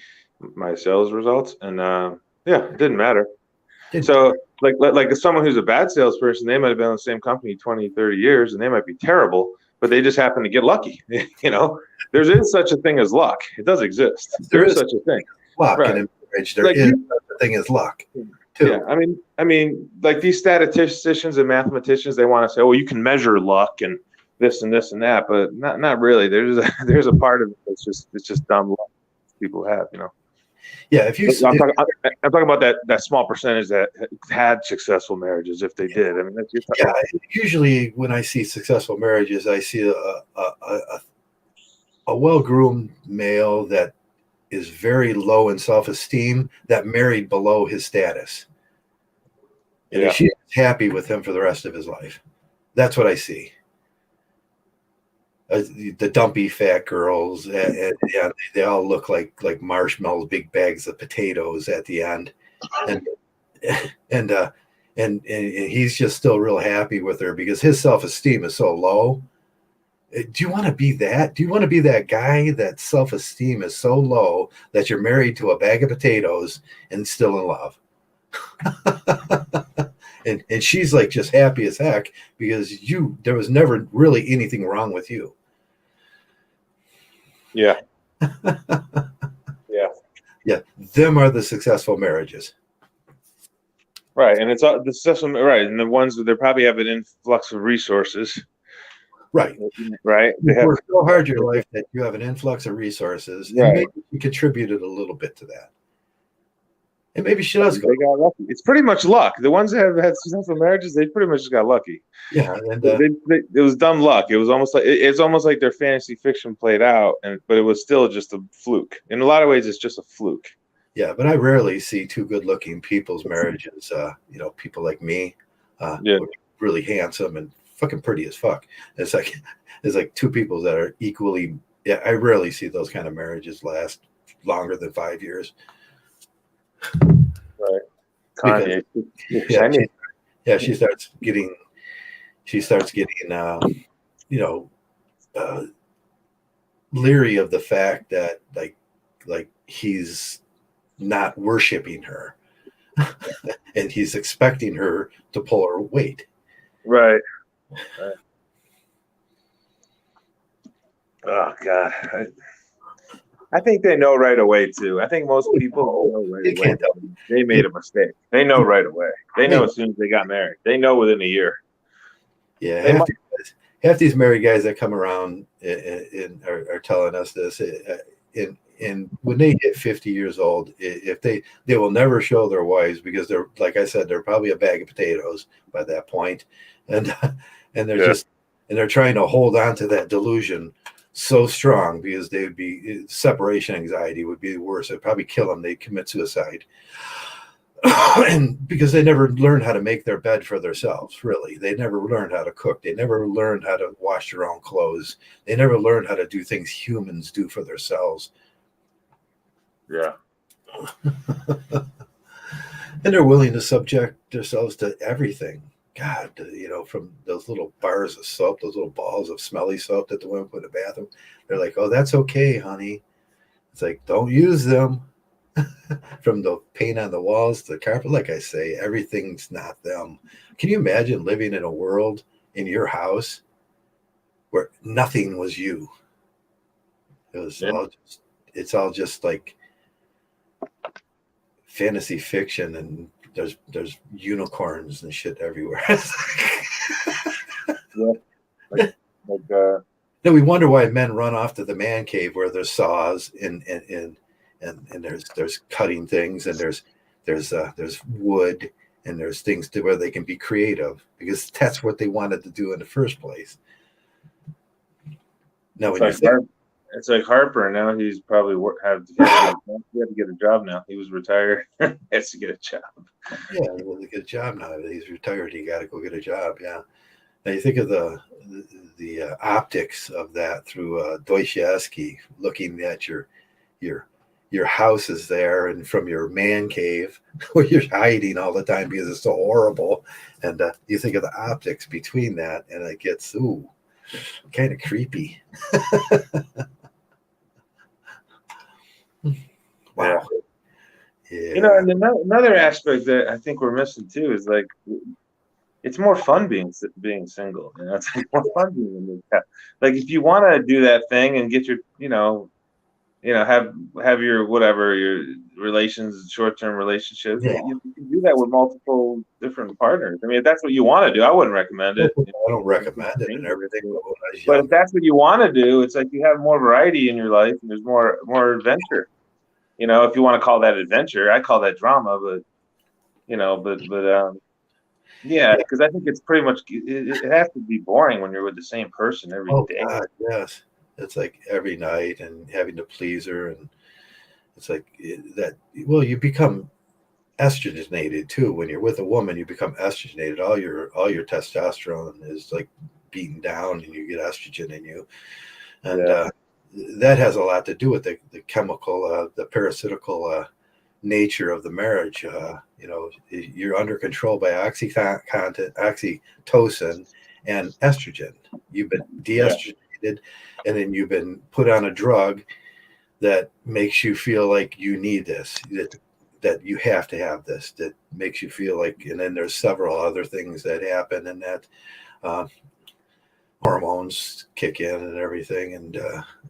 my sales results. And it didn't matter. So like someone who's a bad salesperson, they might have been in the same company 20, 30 years and they might be terrible, but they just happen to get lucky. There is such a thing as luck. It does exist. There is such a thing. Luck, Right. and in marriage, there is such a thing as luck. Too. Yeah, I mean, like these statisticians and mathematicians, they want to say, "Oh, you can measure luck and this and this and that," but not really. There's a part of it that's just dumb luck people have. Yeah, if you, I'm talking about that small percentage that had successful marriages, if they did. I mean, that's usually when I see successful marriages, I see a well-groomed male that is very low in self-esteem that married below his status. And she's happy with him for the rest of his life. That's what I see. The dumpy fat girls, and they all look like marshmallows, big bags of potatoes at the end, and he's just still real happy with her because his self-esteem is so low. Do you want to be that? Do you want to be that guy that self-esteem is so low that you're married to a bag of potatoes and still in love? and she's like just happy as heck because there was never really anything wrong with you. Yeah. Yeah. Them are the successful marriages. Right. And it's the successful, right. And the ones that they probably have an influx of resources. Right. They have worked so hard in your life that you have an influx of resources, and maybe you contributed a little bit to that. And maybe she does go. They got lucky. It's pretty much luck. The ones that have had successful marriages, they pretty much just got lucky. Yeah, and it was dumb luck. It was almost like it's almost like their fantasy fiction played out, but it was still just a fluke. In a lot of ways, it's just a fluke. Yeah, but I rarely see two good-looking people's marriages. People like me, really handsome and fucking pretty as fuck. It's like two people that are equally. Yeah, I rarely see those kind of marriages last longer than 5 years. Right. Kanye. She starts getting leery of the fact that like he's not worshiping her and he's expecting her to pull her weight. Right. Oh God. I think they know right away too. I think most people know right away. They made a mistake. They know right away. They know as soon as they got married. They know within a year. Yeah, half these married guys that come around and are telling us this. And when they hit 50 years old, if they will never show their wives because they're, like I said, they're probably a bag of potatoes by that point, and they're trying to hold on to that delusion so strong because they'd be separation anxiety would be the worst. It'd probably kill them. They'd commit suicide. And because they never learned how to make their bed for themselves, really. They never learned how to cook. They never learned how to wash their own clothes. They never learned how to do things humans do for themselves. Yeah. And they're willing to subject themselves to everything. God, from those little bars of soap, those little balls of smelly soap that the women put in the bathroom. They're like, oh, that's okay, honey. It's like, don't use them. From the paint on the walls to the carpet. Like I say, everything's not them. Can you imagine living in a world in your house where nothing was you? It was Yeah. it's all just like fantasy fiction, and there's unicorns and shit everywhere. Yeah. Like No, we wonder why men run off to the man cave where there's saws and there's cutting things, and there's wood, and there's things to where they can be creative, because that's what they wanted to do in the first place. Now, when it's like Harper. Now he's probably he had to get a job now. He was retired. He has to get a job. Yeah, well, to get a job now that he's retired, he got to go get a job. Yeah. Now you think of the optics of that through Dostoevsky, looking at your house is there, and from your man cave where you're hiding all the time because it's so horrible, and you think of the optics between that, and it gets kind of creepy. Wow. Yeah. You know, and another aspect that I think we're missing too is like it's more fun being single. You know, it's like more fun being in this. Like if you want to do that thing and get your have your whatever your relations, short-term relationships. Yeah. You can do that with multiple different partners. I mean, if that's what you want to do, I wouldn't recommend it. I don't recommend it and everything. But if that's what you want to do, it's like you have more variety in your life, and there's more adventure. You know, if you want to call that adventure, I call that drama. But yeah, because I think it's pretty much it has to be boring when you're with the same person every day. God, yes. It's like every night and having to please her, and it's like that. Well, you become estrogenated too when you're with a woman. You become estrogenated. All your testosterone is like beaten down, and you get estrogen in you, and that has a lot to do with the chemical, the parasitical nature of the marriage. You're under control by oxytocin and estrogen. You've been de-estrogenated, and then you've been put on a drug that makes you feel like you need this, that you have to have this, that makes you feel like, and then there's several other things that happen, and that hormones kick in and everything, and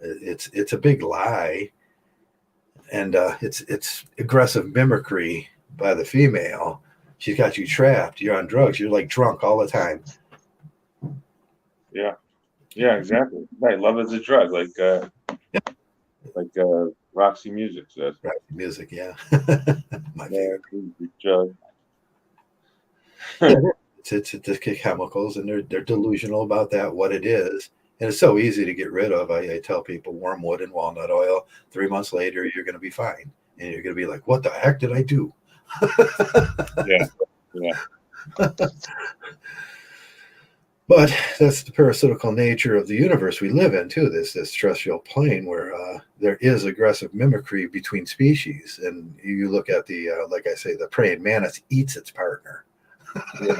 it's a big lie, and it's aggressive mimicry by the female. She's got you trapped. You're on drugs. You're like drunk all the time. Yeah, exactly. Right, love is a drug, like Roxy Music says. Roxy Music, yeah. My favorite drug. It's the chemicals, and they're delusional about that, what it is, and it's so easy to get rid of. I tell people wormwood and walnut oil. 3 months later, you're going to be fine, and you're going to be like, "What the heck did I do?" Yeah. But that's the parasitical nature of the universe we live in, too, this terrestrial plane where there is aggressive mimicry between species. And you look at like I say, the praying mantis eats its partner. Look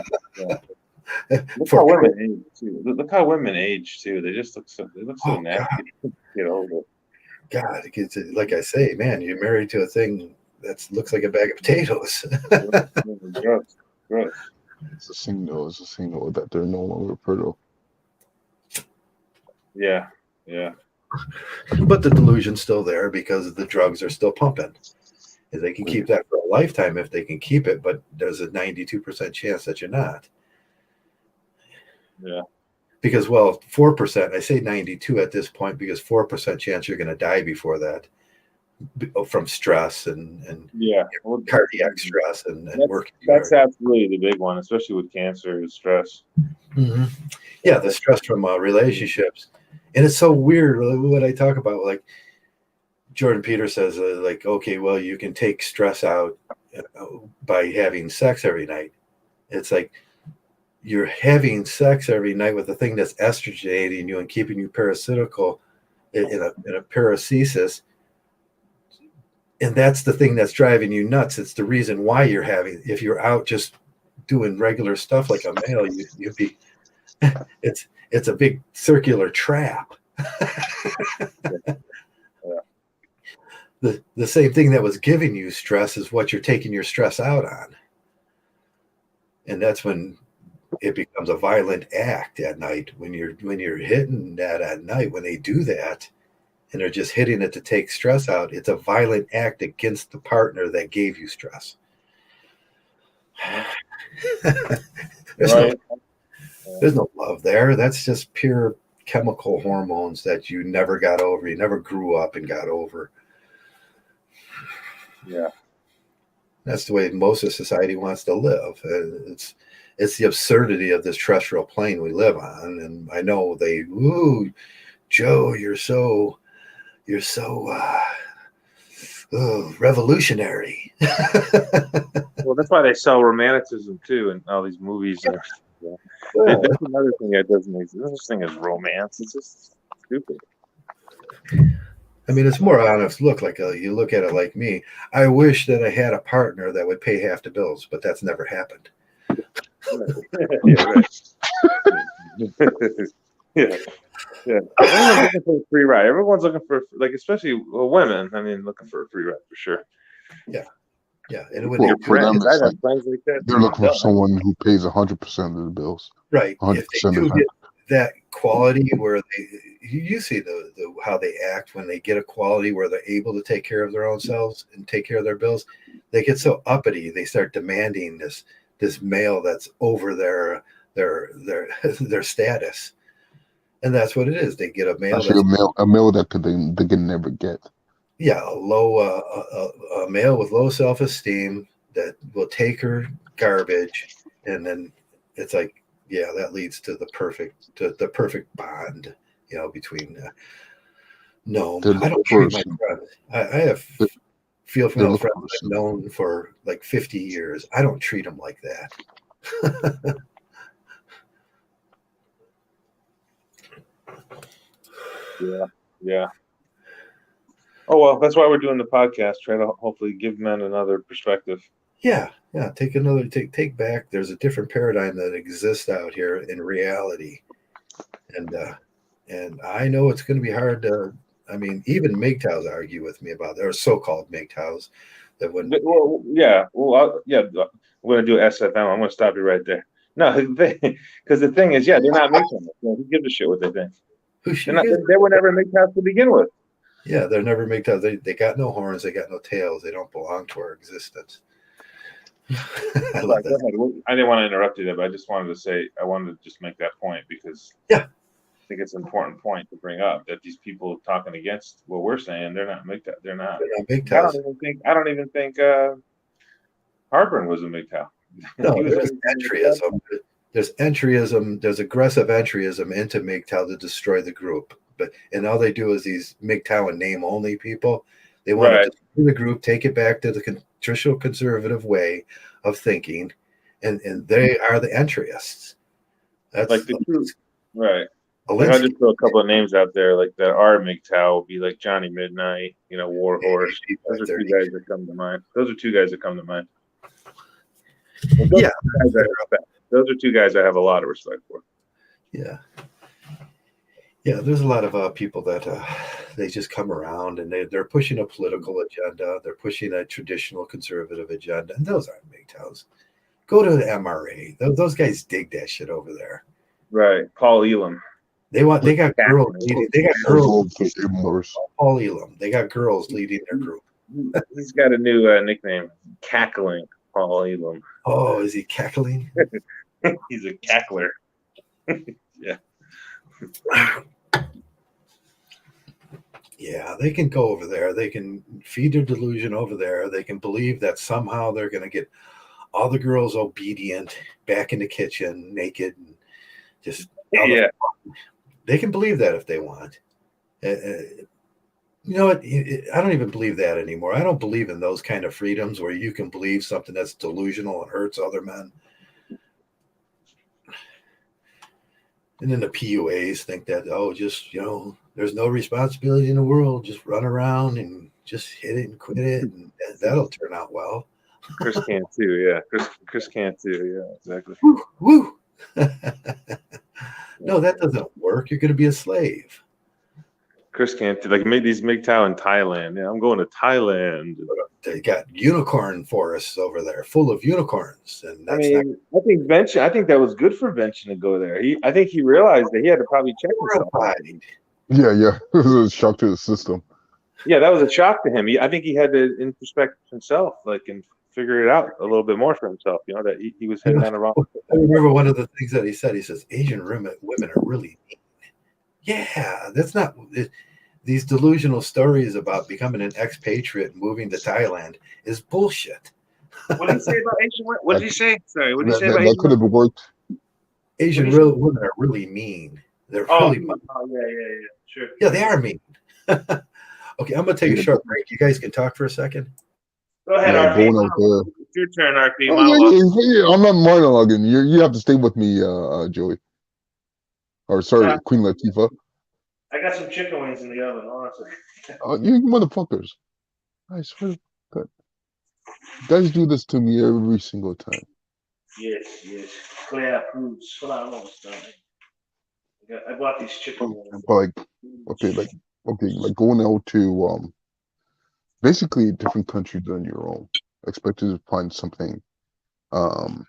how women age, too. Look how women age, too. They just look so nasty. God, it's, like I say, man, you're married to a thing that looks like a bag of potatoes. Gross. It's a signal that they're no longer fertile. Yeah. But the delusion's still there because the drugs are still pumping. And they can keep that for a lifetime if they can keep it, but there's a 92% chance that you're not. Yeah. Because, 4%, I say 92 at this point because 4% chance you're going to die before that. From stress and cardiac stress and working. That's absolutely the big one, especially with cancer, is stress. Mm-hmm. Yeah, the stress from relationships. And it's so weird what I talk about. Like Jordan Peterson says, okay, well, you can take stress out by having sex every night. It's like you're having sex every night with the thing that's estrogenating you and keeping you parasitical in a paracesis. And that's the thing that's driving you nuts. It's the reason why you're having. If you're out just doing regular stuff like a male, you'd be. It's a big circular trap. the same thing that was giving you stress is what you're taking your stress out on. And that's when it becomes a violent act at night. When you're hitting that at night, when they do that and they're just hitting it to take stress out, it's a violent act against the partner that gave you stress. There's no love there. That's just pure chemical hormones that you never got over. You never grew up and got over. Yeah. That's the way most of society wants to live. It's the absurdity of this terrestrial plane we live on. And I know Joe, you're so revolutionary. Well, that's why they sell romanticism too in all these movies. And that's another thing that doesn't exist. No such thing as romance. It's just stupid. I mean, it's more honest look. You look at it like me. I wish that I had a partner that would pay half the bills, but that's never happened. Yeah, right. Yeah. Everyone's looking for a free ride. Everyone's looking for, like, especially women. I mean, looking for a free ride for sure. Yeah. And for them, it's like friends like that. they're looking for someone who pays 100% of the bills. Right. 100% If they do get that quality where you see the how they act when they get a quality where they're able to take care of their own selves and take care of their bills, they get so uppity. They start demanding this male that's over their status. And that's what it is. They get a male that they can never get. Yeah, a male with low self-esteem that will take her garbage, and then it's like, yeah, that leads to the perfect bond, between. No, I don't treat my friends. I have female friends I've known for like 50 years. I don't treat them like that. Yeah. Oh, well, that's why we're doing the podcast. Try to hopefully give men another perspective. Yeah. Take back. There's a different paradigm that exists out here in reality, and I know it's going to be hard to. I mean, even MGTOWs argue with me about their so-called MGTOWs that when. Well, we're going to do SFM. I'm going to stop you right there. No, because the thing is, they're not MGTOWs. Who gives a shit what they think? They were never MGTOWs to begin with. Yeah, they're never MGTOWs. They got no horns. They got no tails. They don't belong to our existence. I love that. I didn't want to interrupt you there, but I just wanted to just make that point because I think it's an important point to bring up that these people talking against what we're saying, they're not MGTOW. They're not MGTOWs. I don't even think Harburn was a MGTOW. No, there's entryism. There's entryism. There's aggressive entryism into MGTOW to destroy the group. And all they do is these MGTOW and name only people. They want to destroy the group, take it back to the traditional conservative way of thinking, and they are the entryists. That's like the truth, right? Like I'll just throw a couple of names out there, like that are MGTOW, will be like Johnny Midnight, Warhorse. Those are two guys that come to mind. Those are two guys I have a lot of respect for. Yeah. Yeah, there's a lot of people that they just come around and they're pushing a political agenda. They're pushing a traditional conservative agenda, and those aren't MGTOWs. Go to the MRA. Those guys dig that shit over there. Right, Paul Elam. They got girls leading. They got girls. Paul Elam. They got girls leading their group. He's got a new nickname, Cackling Paul Elam. Oh, is he cackling? He's a cackler. Yeah. Yeah, they can go over there. They can feed their delusion over there. They can believe that somehow they're going to get all the girls obedient back in the kitchen, naked, and just they can believe that if they want. You know what? I don't even believe that anymore. I don't believe in those kind of freedoms where you can believe something that's delusional and hurts other men. And then the PUAs think that, there's no responsibility in the world. Just run around and just hit it and quit it. And that'll turn out well. Chris can too, yeah. Chris can too, yeah, exactly. Woo! No, that doesn't work. You're going to be a slave. Chris can't like make these MGTOW in Thailand. Yeah, I'm going to Thailand. They got unicorn forests over there, full of unicorns, and I that's not mean, I think Vention. I think that was good for Vention to go there. I think he realized that he had to probably check himself. horrified. Yeah. It was a shock to the system. Yeah, that was a shock to him. I think he had to introspect himself, like, and figure it out a little bit more for himself. You know, that he was heading down the wrong. I remember one of the things that he said. He says, Asian women are really mean. Yeah, that's not these delusional stories about becoming an expatriate and moving to Thailand is bullshit. What did he say about Asian women? What did he say? Sorry, what did he say about That Asian could have worked. Asian women are really mean. They're really mean. yeah, sure. Yeah, they are mean. Okay, I'm gonna take a short break. You guys can talk for a second. Go ahead, Yeah, RP. going out there. It's your turn, RP. Oh, yeah, I'm not monologuing. You have to stay with me, Joey. Or sorry, Queen Latifah. I got some chicken wings in the oven, honestly. You motherfuckers. I swear to God. You guys do this to me every single time. Yes. Clear foods. Hold on, I'm almost done. I bought these chicken wings. But like going out to basically a different country than your own. Expected to find something, well,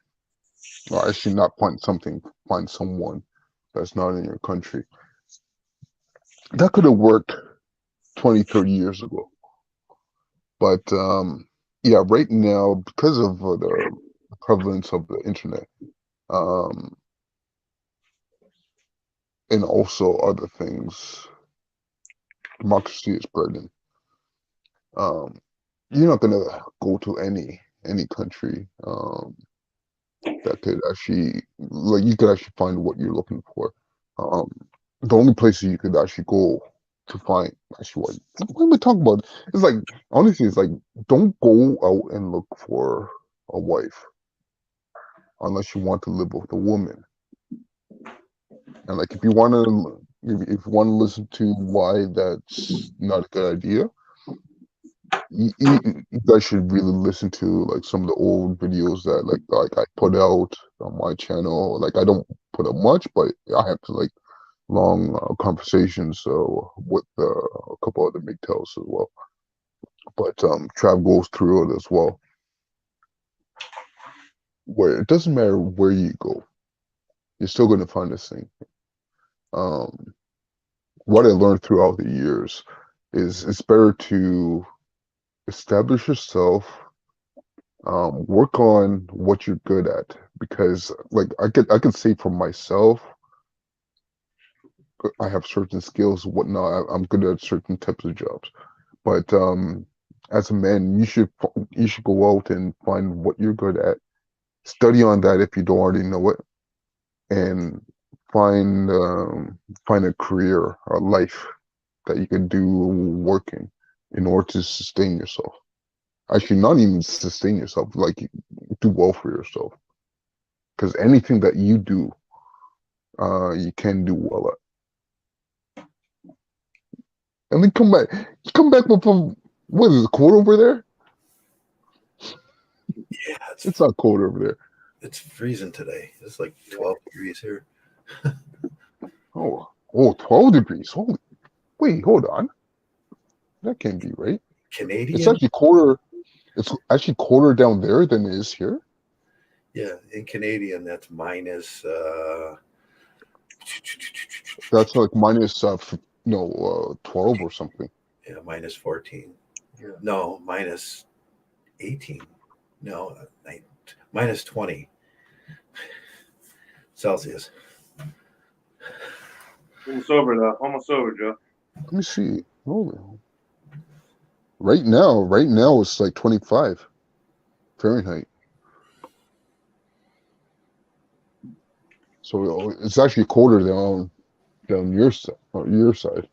actually not find something, find someone that's not in your country. That could have worked 20, 30 years ago. But yeah, right now, because of the prevalence of the internet, and also other things, democracy is spreading. You're not gonna go to any country that could actually, like, you could actually find what you're looking for. The only places you could actually go to find actually what am I talking about? It's like, honestly, it's like, don't go out and look for a wife unless you want to live with a woman. And like, if you want to listen to why that's not a good idea, you guys should really listen to like some of the old videos that like I put out on my channel. Like, I don't put up much, but I have to like long conversations with a couple other MGTOWs as well. But Trav goes through it as well, where it doesn't matter where you go, you're still going to find this thing. What I learned throughout the years is it's better to establish yourself, work on what you're good at, because like I could say for myself, I have certain skills, whatnot. I'm good at certain types of jobs, but as a man, you should go out and find what you're good at, study on that if you don't already know it, and find a career or life that you can do working in order to sustain yourself. Actually, not even sustain yourself, like, do well for yourself. Because anything that you do, you can do well at. And then come back with what is it, cold over there? Yeah, it's not cold over there. It's freezing today. It's like 12 degrees here. Oh, 12 degrees. Holy, wait, hold on. That can't be right. Canadian? It's actually colder. It's actually colder down there than it is here. Yeah, in Canadian, that's minus. That's like minus 12 or something. Yeah, minus 14. Yeah. No, minus 18. No, minus 20 Celsius. Almost over, though. Almost over, Joe. Let me see. Holy. Right now it's like 25 Fahrenheit. So it's actually colder down your side.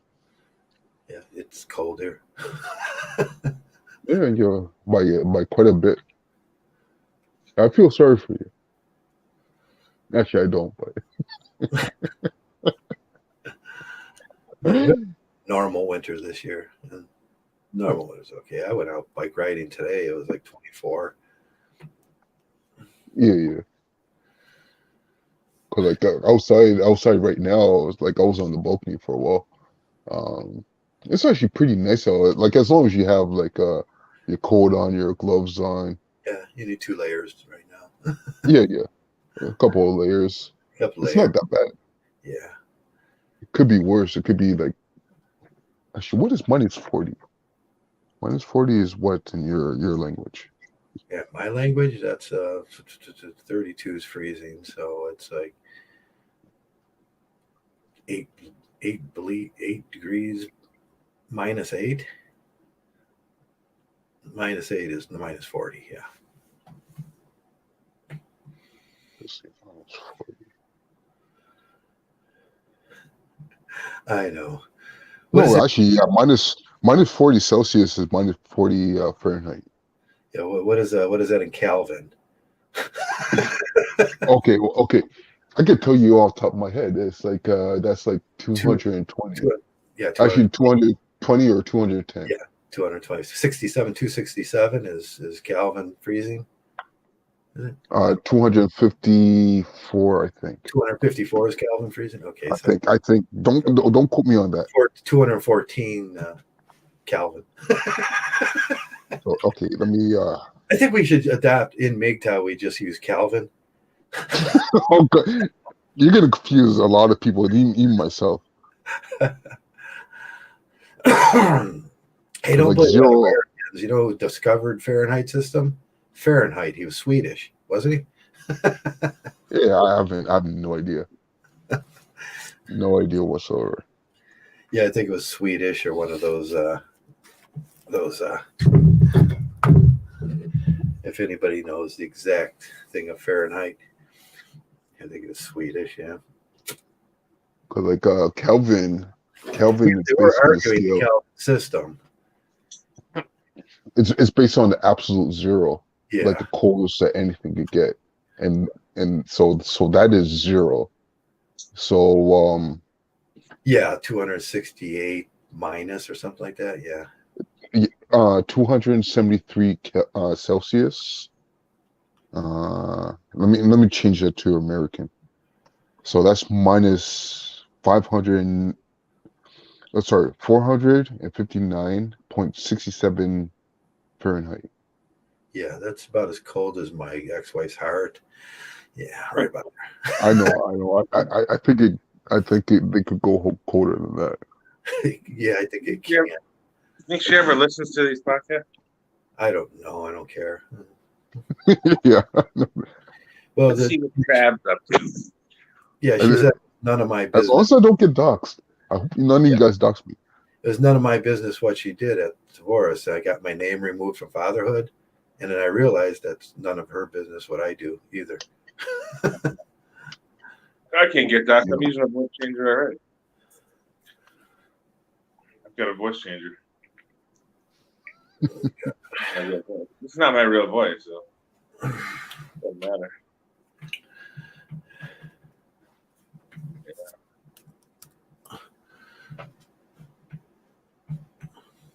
Yeah, it's colder. Yeah, by quite a bit. I feel sorry for you. Actually, I don't, but Normal winter this year. Normal winter's okay. I went out bike riding today. It was like 24. Yeah. Cause like outside right now, it's like I was on the balcony for a while. It's actually pretty nice out. Like as long as you have like your coat on, your gloves on. Yeah, you need 2 layers right now. Yeah, yeah. A couple of layers. Couple It's layers. not that bad. Yeah. It could be worse. It could be like actually what is -40? -40 is what in your language? Yeah, my language, that's 32 is freezing, so it's like eight, 8 degrees -8. -8 is -40. Yeah, Let's see, -40. I know. What is No, it? actually, yeah, minus 40 Celsius is -40 Fahrenheit. Yeah, what is that in Kelvin? Okay, well, okay. I could tell you off the top of my head. It's like that's like Two, 220. two, yeah, 200. Actually, 220 or 210. Yeah, 220. 67, 267 is Kelvin freezing. Is it? 254, I think. 254 is Kelvin freezing. Okay, so I think. Don't quote me on that. 214 Kelvin. So, okay, let me. I think we should adapt in MGTOW. We just use Kelvin. Oh, God. You're gonna confuse a lot of people, even myself. Hey, don't Like blame it on zero. Americans. You know who discovered Fahrenheit system? Fahrenheit. He was Swedish, wasn't he? Yeah, I have no idea. No idea whatsoever. Yeah, I think it was Swedish or one of those. If anybody knows the exact thing of Fahrenheit, I think it's Swedish. Yeah, Cause like Kelvin is they were based on the arguing the scale. Kelvin system. It's based on the absolute zero, Yeah, like the coldest that anything could get, and so that is zero. So yeah, 268 minus or something like that. Yeah, 273 Celsius. Let me change that to American. So that's minus 500. Sorry, 459.67 Fahrenheit. yeah, that's about as cold as my ex-wife's heart. Yeah, right about I know. I think they could go colder than that. there. Yeah, I think it Yeah. can. Think she ever listens to these podcasts? I don't know. I don't care. Yeah. Well, Let's see what Crab's up to. yeah, she's none of my As long business. as I don't get doxxed. I hope none of you guys dox me. It was none of my business what she did at divorce. I got my name removed from fatherhood, and then I realized that's none of her business what I do either. I can't get that. I'm using a voice changer already. I've got a voice changer. It's not my real voice, so it doesn't matter.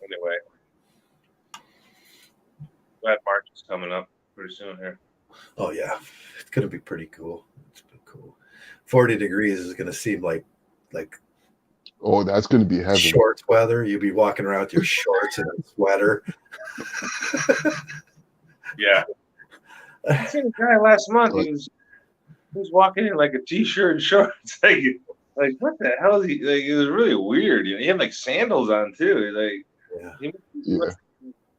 Anyway, glad March is coming up pretty soon here. Oh yeah, it's gonna be pretty cool. It's been cool. 40 degrees is gonna seem like Oh, that's gonna be heaven. shorts weather. You'll be walking around with your shorts and a sweater. Yeah. I seen a guy last month. He was walking in like a t-shirt and shorts. Like what the hell is he? Like it was really weird. You know, he had like sandals on too. Like Yeah. Yeah.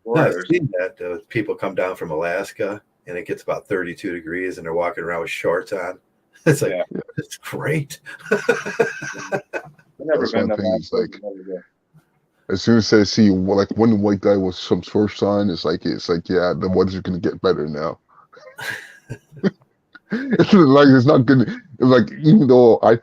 No, I've seen that. People come down from Alaska and it gets about 32 degrees and they're walking around with shorts on. It's like, Yeah. it's great. I've never That's been one to thing. It's like Alaska. as soon as I see like one white guy with some shorts on, it's like yeah, the weather's gonna get better now. It's like it's not gonna like even though I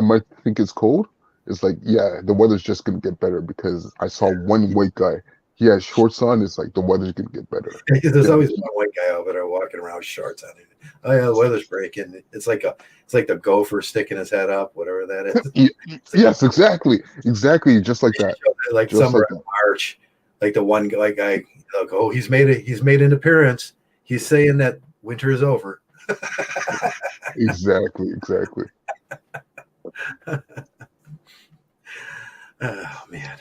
might think it's cold, it's like yeah, the weather's just gonna get better because I saw one white guy. He has shorts on. It's like the weather's gonna get better. There's always one white guy over there walking around with shorts on. Oh yeah, the weather's breaking. It's like the gopher sticking his head up, whatever that is. Yes, exactly, just like that. Like Just summer like in that. March, like the one guy, like, oh, he's made an appearance. He's saying that winter is over. Exactly. Oh man.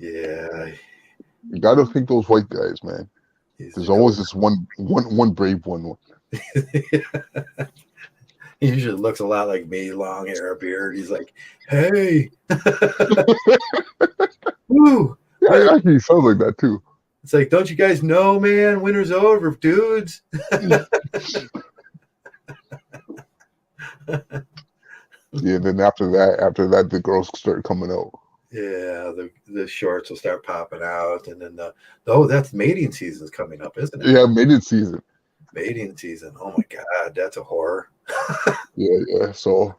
Yeah, You gotta think those white guys, man. he's There's the always goat. this one brave one. He usually looks a lot like me, long hair, beard. He's like, "Hey, woo!" Yeah, actually, he sounds like that too. It's like, don't you guys know, man? Winter's over, dudes. Yeah. Then after that, the girls start coming out. Yeah, the shorts will start popping out, and then oh, that's mating season's coming up, isn't it? Yeah, mating season. Mating season. Oh my God, that's a horror. Yeah. So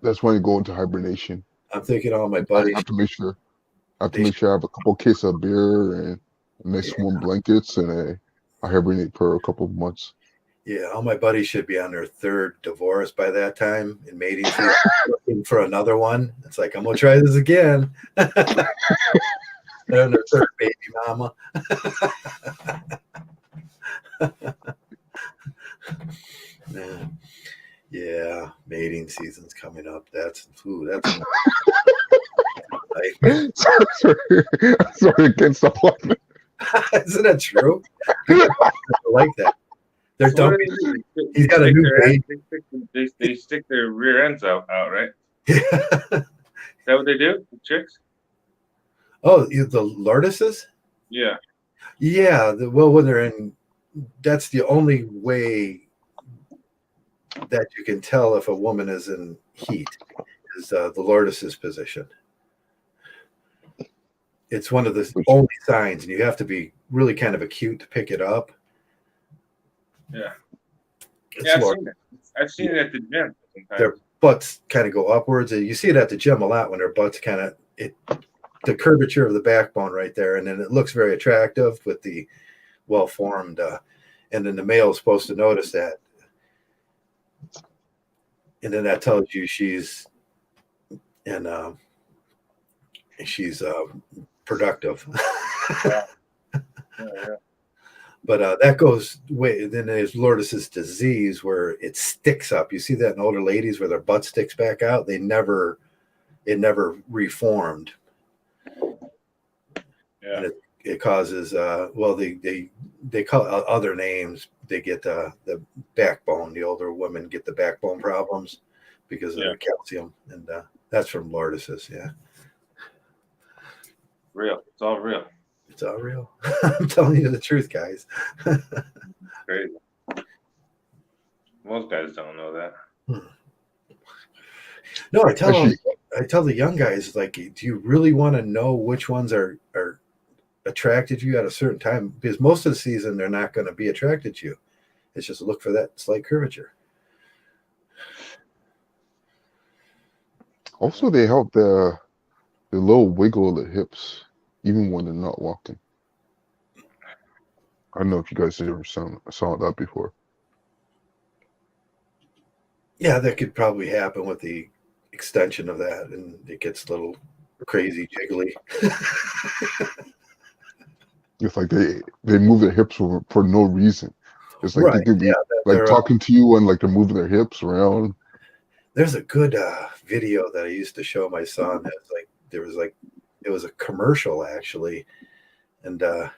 that's when you go into hibernation. I'm thinking all my I buddies. have to make sure. I have to They make should, sure I have a couple cases of beer and a nice yeah, warm blankets, and I hibernate for a couple of months. yeah, all my buddies should be on their third divorce by that time in mating season, looking for another one. It's like I'm gonna try this again. They're on their third baby mama. Man. Yeah, mating season's coming up. That's that's nightmare. Sorry, against the one. Isn't that true? I like that. They're So what dumping. do they do? He's got a new baby. They stick their rear ends out, right? Yeah. Is that what they do, the chicks? Oh, the Lourdeses? Yeah. Yeah. Well, when they're in, that's the only way that you can tell if a woman is in heat is the Lourdeses position. It's one of the only signs, and you have to be really kind of acute to pick it up. Yeah. It's Yeah, I've seen it. I've seen it at the gym sometimes. Their butts kind of go upwards. You see it at the gym a lot when their butts kind of the curvature of the backbone right there, and then it looks very attractive with the well-formed. And then the male is supposed to notice that, and then that tells you she's productive. Yeah. Yeah. But that goes way. Then there's Lourdes' disease where it sticks up. You see that in older ladies where their butt sticks back out. It never reformed. Yeah. And it causes well, they call it other names. They get the backbone. The older women get the backbone problems because of the calcium, and that's from Lourdes'. Yeah, real. It's all real. It's all real. I'm telling you the truth, guys. Crazy. Most guys don't know that. No, I tell the young guys, like, do you really want to know which ones are attracted to you at a certain time? Because most of the season they're not going to be attracted to you. It's just look for that slight curvature. Also, they help the little wiggle of the hips, even when they're not walking. I don't know if you guys ever saw that before. Yeah, that could probably happen with the extension of that, and it gets a little crazy jiggly. It's like they move their hips for no reason. It's like Right, they could be they're talking to you and like they're moving their hips around. There's a good video that I used to show my son. It was a commercial actually, and there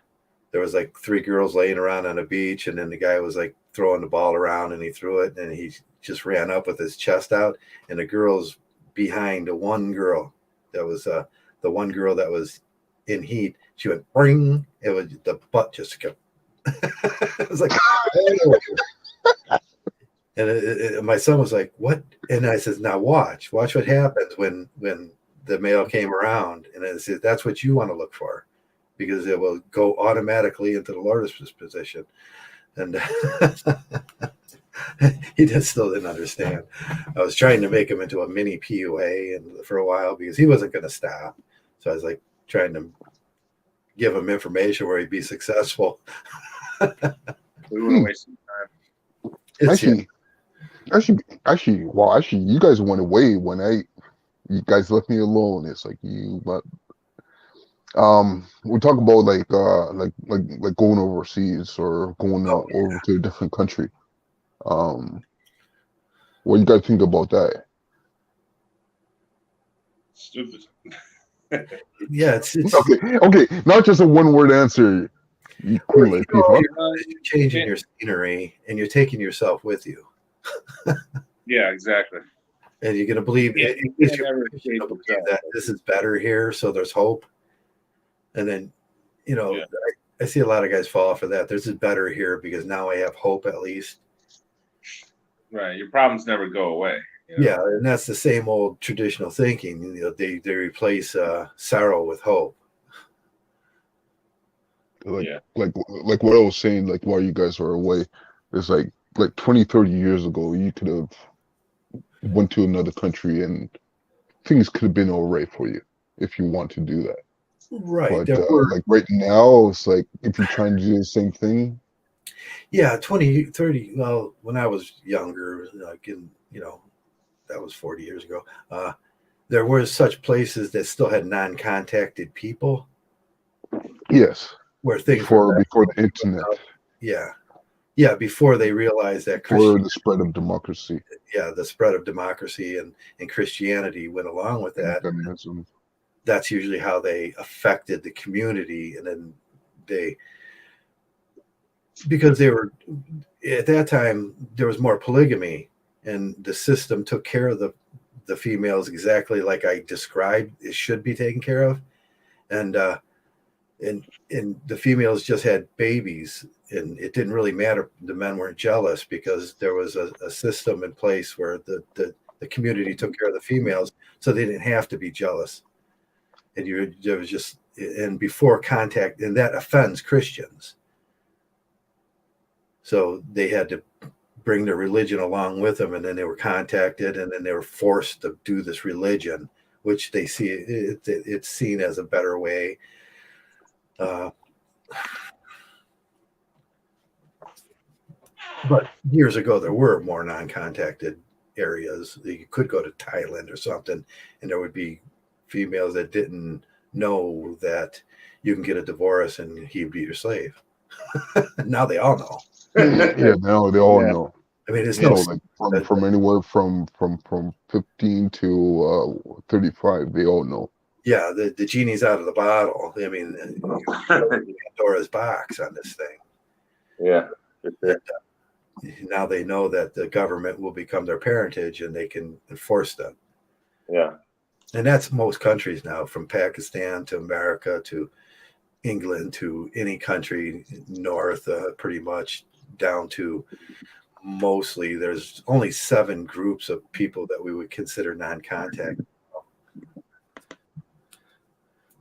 was like three girls laying around on a beach, and then the guy was like throwing the ball around, and he threw it, and he just ran up with his chest out, and the girl's behind the one girl that was the one girl that was in heat. She went ring. It was the butt just kept. It was like, oh. And my son was like, "What?" And I says, "Now watch what happens when the male came around." And I said, "That's what you want to look for, because it will go automatically into the Lourdes position." And he still didn't understand. I was trying to make him into a mini PUA and for a while because he wasn't going to stop. So I was like trying to give him information where he'd be successful. We wouldn't waste some time. Actually, you guys went away when you guys left me alone. It's like but we talk about like going overseas or going over to a different country. What do you guys think about that? Stupid. Yeah, it's Okay. Not just a one-word answer. You cool like people. You're changing your scenery and you're taking yourself with you. Yeah, exactly. And you're going to believe that this is better here, so there's hope. And then, I see a lot of guys fall for that. This is better here because now I have hope at least. Right. Your problems never go away. Yeah, and that's the same old traditional thinking. They replace sorrow with hope. Like what I was saying, like while you guys are away, it's like 20, 30 years ago, you could have went to another country and things could have been all right for you if you want to do that. Right. But like right now, it's like if you're trying to do the same thing. Yeah, 20, 30. Well, when I was younger, like that was 40 years ago. There were such places that still had non-contacted people. Yes. Where things before the internet. Yeah, before they realized that before the spread of democracy. Yeah, the spread of democracy and Christianity went along with that. Feminism. That's usually how they affected the community, and then because they were at that time there was more polygamy, and the system took care of the females exactly like I described it should be taken care of, and the females just had babies, and it didn't really matter. The men weren't jealous because there was a system in place where the community took care of the females, so they didn't have to be jealous. And there was just, and before contact, and that offends Christians. So they had to bring their religion along with them, and then they were contacted, and then they were forced to do this religion, which they see it's seen as a better way. But years ago, there were more non-contacted areas. You could go to Thailand or something, and there would be females that didn't know that you can get a divorce and he'd be your slave. Now they all know. Yeah, now they all know. I mean, it's like from anywhere from 15 to 35, they all know. Yeah, the genie's out of the bottle. I mean, Pandora's box on this thing. Yeah. Now they know that the government will become their parentage and they can enforce them. Yeah. And that's most countries now, from Pakistan to America to England to any country north, pretty much down to mostly there's only 7 groups of people that we would consider non-contact.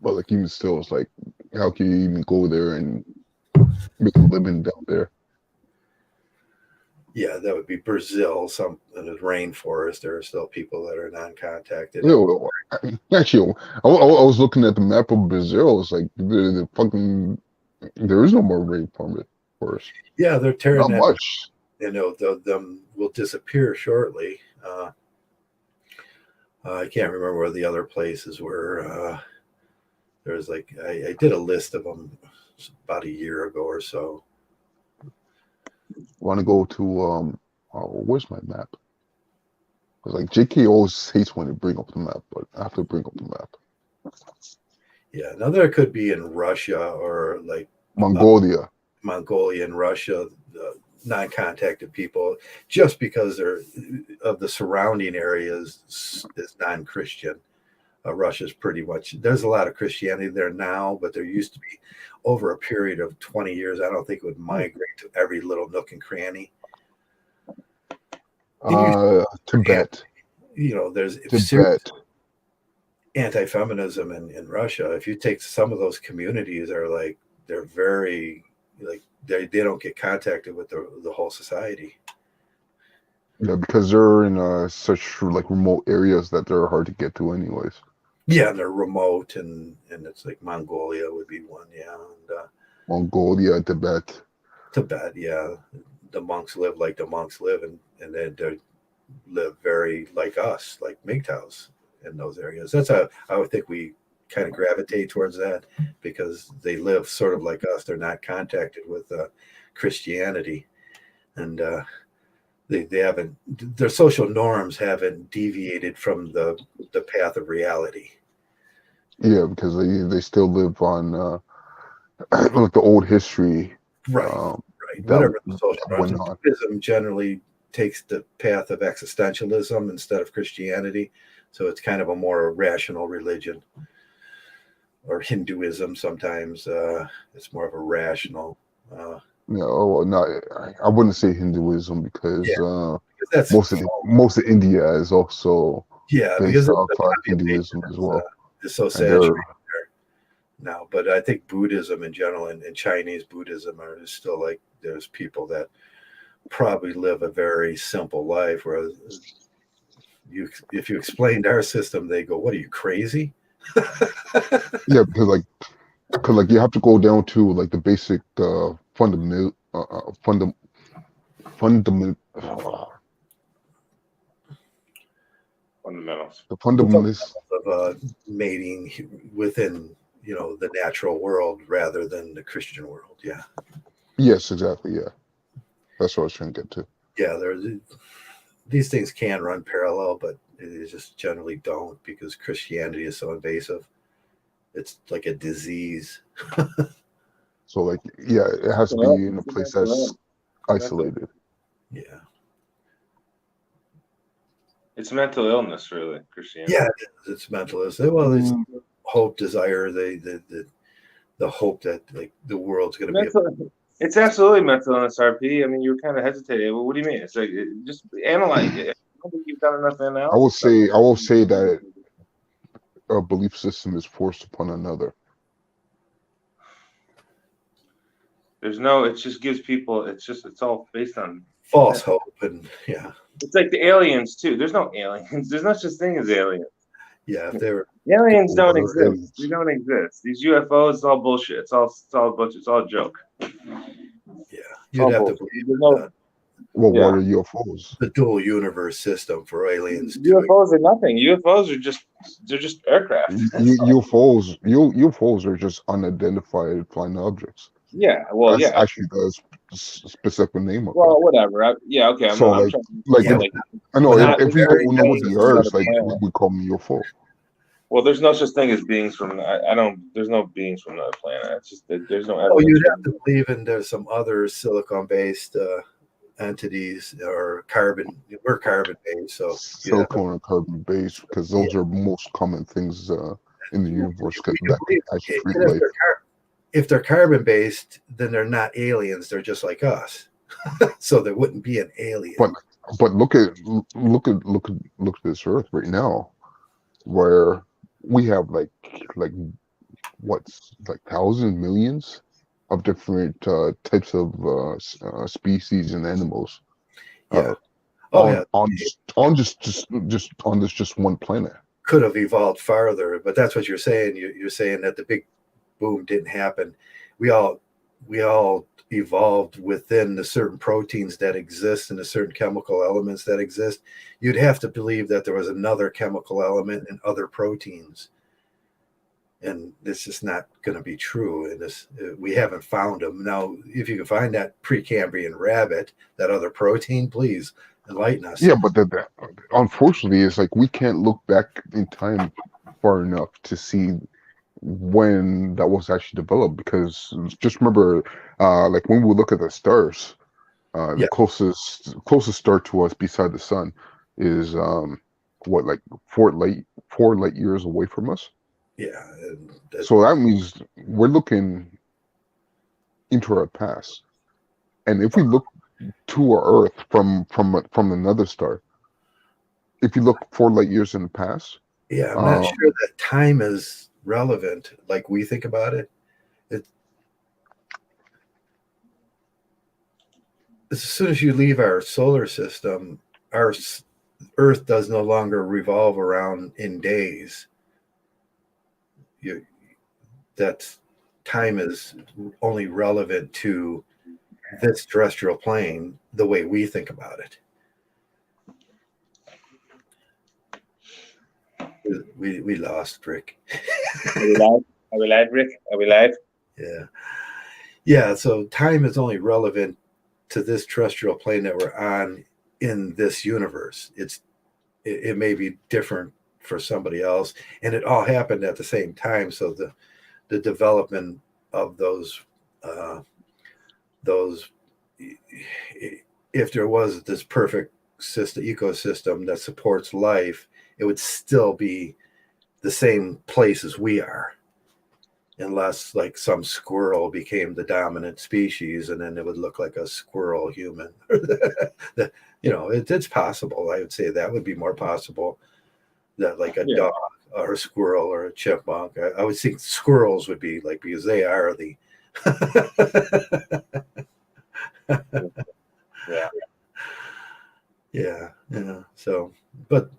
But like even still, it's like, how can you even go there and make a living down there? Yeah, that would be Brazil, some in the rainforest. There are still people that are non-contacted. Actually, I was looking at the map of Brazil. It's like the fucking there is no more rainforest. Yeah, they're tearing that much. Them will disappear shortly. I can't remember where the other places were. There's like I did a list of them about a year ago or so. Want to go to where's my map? Because like JK always hates when they bring up the map, but I have to bring up the map. Yeah, now there could be in Russia or like Mongolia and Russia, non-contacted people, just because they're of the surrounding areas is non-Christian. Russia's pretty much, there's a lot of Christianity there now, but there used to be over a period of 20 years. I don't think it would migrate to every little nook and cranny. Tibet. There's Tibet. Anti-feminism in Russia. If you take some of those communities, they're very they don't get contacted with the whole society. Yeah, because they're in such like remote areas that they're hard to get to anyways. Yeah, and they're remote, and it's like Mongolia would be one. Yeah, and Mongolia, Tibet, yeah. The monks live like the monks live, and they live very like us, like MGTOWs in those areas. That's how I would think we kind of gravitate towards that, because they live sort of like us. They're not contacted with Christianity, and they haven't, their social norms haven't deviated from the path of reality. Yeah, because they still live on like the old history Right, um, right. that Whatever the social norms. went And on. Buddhism generally takes the path of existentialism instead of Christianity, so it's kind of a more rational religion. Or Hinduism sometimes it's more of a rational. Uh, Yeah, oh no, I wouldn't say Hinduism yeah, because because that's most of India is also yeah, because based it's off the Hinduism as population well, is so and they're saturated there now. But I think Buddhism in general and Chinese Buddhism are still like there's people that probably live a very simple life. Whereas if you explained our system, they go, "What are you crazy?" yeah because like you have to go down to like the basic fundament Fundamentals. the The fundamentals. fundamentals of mating within the natural world rather than the Christian world. Yeah, Yes, exactly. Yeah, that's what I was trying to get to. yeah. These things can run parallel, but they just generally don't because Christianity is so invasive. It's like a disease. So like, yeah, it has to Well, be in a it's a place mental that's illness. Mental. isolated. Yeah, It's mental illness, really. Christianity. yeah. It's mentalist. Well, there's Mm, hope, desire, the hope that like the world's going to be. Mental. It's absolutely mental illness, RP. I mean, you were kind of hesitating. Well, what do you mean? It's like just analyze it. I don't think you've done enough analysis on I will say that a belief system is forced upon another. There's no. It just gives people. It's all based on False hope, and yeah, It's like the aliens too. There's no aliens. There's no such thing as aliens. yeah. If they were, Aliens don't Or exist. They don't exist. These UFOs, it's all bullshit. It's all a bunch. It's all a joke. yeah, It's you'd all have to bullshit. believe There's in no. well, what Yeah. are UFOs? the dual universe system for aliens to. UFOs are nothing. UFOs are just aircraft. That's all. UFOs are just unidentified flying objects. Yeah. Well. That's Yeah. actually the specific name of it. Well. Whatever. Yeah. Okay. I'm. So I'm like trying to like say Yeah, if like I know but not if we very don't know what beings the from are, another it's like planet. we call them UFO. Well, there's no such thing as beings from. I don't. There's no beings from another planet. It's just that there's no Oh, evidence you'd for have to believe in there's some other silicon-based entities or carbon. We're carbon-based, so you'd have to. Silicon and carbon based because Yeah, those are most common things in the universe we can that can believe. actually create And life. if they're carbon-based, then they're not aliens. They're just like us. So there wouldn't be an alien. But look at this Earth right now, where we have like what's like thousands, millions of different types of species and animals Yeah. uh, Oh yeah. just on this just one planet. Could have evolved farther, but that's what you're saying. You're saying that the big boom didn't happen. We all evolved within the certain proteins that exist and the certain chemical elements that exist. You'd have to believe that there was another chemical element and other proteins, and this is not going to be true. And this we haven't found them now. If you can find that Precambrian rabbit, that other protein, please enlighten us. Yeah, but unfortunately, it's like we can't look back in time far enough to see when that was actually developed because just remember like when we look at the stars the Yeah. closest star to us beside the sun is what like 4 light years away from us. Yeah. So that means we're looking into our past, and if we look to our Earth from another star, if you look 4 light years in the past, Yeah, I'm not um, sure that time is relevant like we think about it. As soon as you leave our solar system, our Earth does no longer revolve around in days. You, that time is only relevant to this terrestrial plane the way we think about it. We lost Rick. Are we live? Are we live, Rick? Are we live? Yeah. Yeah. So time is only relevant to this terrestrial plane that we're on in this universe. It may be different for somebody else, and it all happened at the same time. So the development of those if there was this perfect ecosystem that supports life, it would still be the same place as we are, unless like some squirrel became the dominant species, and then it would look like a squirrel human. It's possible. I would say that would be more possible, that like a dog or a squirrel or a chipmunk. I would think squirrels would be like, because they are the yeah. So, but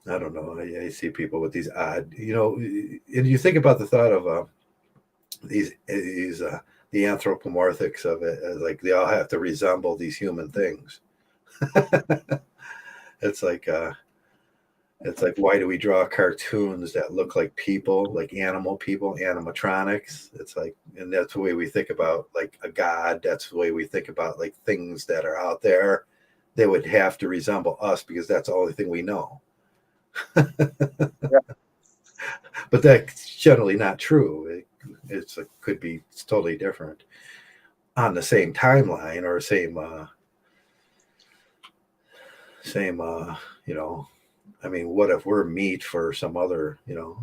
I don't know. I see people with these odd, and you think about the thought of these the anthropomorphics of it, like they all have to resemble these human things. It's like why do we draw cartoons that look like people, like animal people, animatronics? It's like, and that's the way we think about like a god. That's the way we think about like things that are out there. They would have to resemble us because that's the only thing we know. But that's generally not true. It could be totally different on the same timeline or same I mean, what if we're meat for some other, Yeah,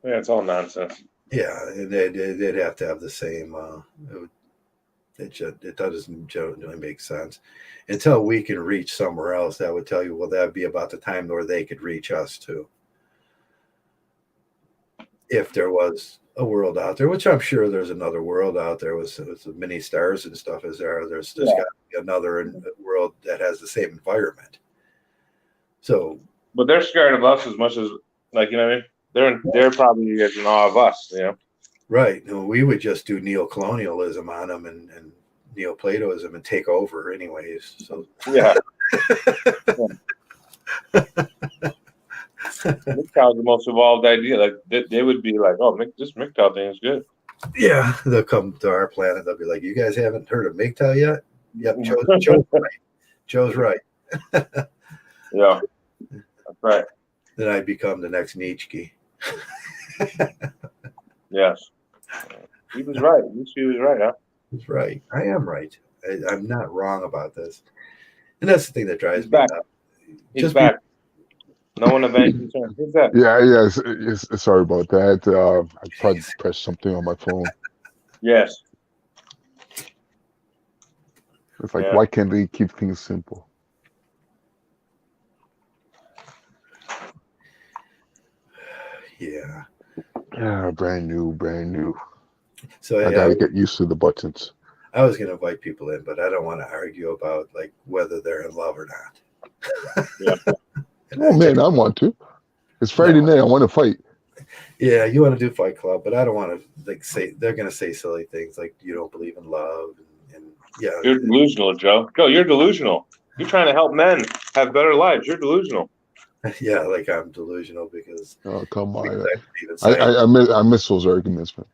it's all nonsense. Yeah, and they'd have to have the same. It doesn't generally make sense until we can reach somewhere else. That would tell you, well, that'd be about the time where they could reach us too. If there was a world out there, which I'm sure there's another world out there with many stars and stuff as there's got to be another world that has the same environment. So, but they're scared of us as much as, like, what I mean? They're probably in awe of us, Right. No, we would just do neocolonialism on them and Neoplatoism and take over anyways. So yeah. MGTOW is the most evolved idea. Like they would be like, "Oh, this MGTOW thing is good." Yeah, they'll come to our planet. They'll be like, "You guys haven't heard of MGTOW yet?" Yep, Joe's right. Yeah, that's right. Then I'd become the next Nietzsche. Yes, he was right. He was right, huh? He's right. I am right. I'm not wrong about this, and that's the thing that drives me back. nuts. He's back. No one of any concern. Who's that? Yeah. Sorry about that. I tried to press something on my phone. Yes. It's like, why can't they keep things simple? Yeah. Yeah, brand new. So I gotta get used to the buttons. I was going to invite people in, but I don't want to argue about like whether they're in love or not. Yeah. Oh man, I want to. It's Friday night. I want to fight. Yeah, you want to do Fight Club, but I don't want to like say they're going to say silly things like you don't believe in love and yeah. You're delusional, Joe. Joe, you're delusional. You're trying to help men have better lives. You're delusional. Yeah, like I'm delusional because. Oh come on! I miss those arguments, man.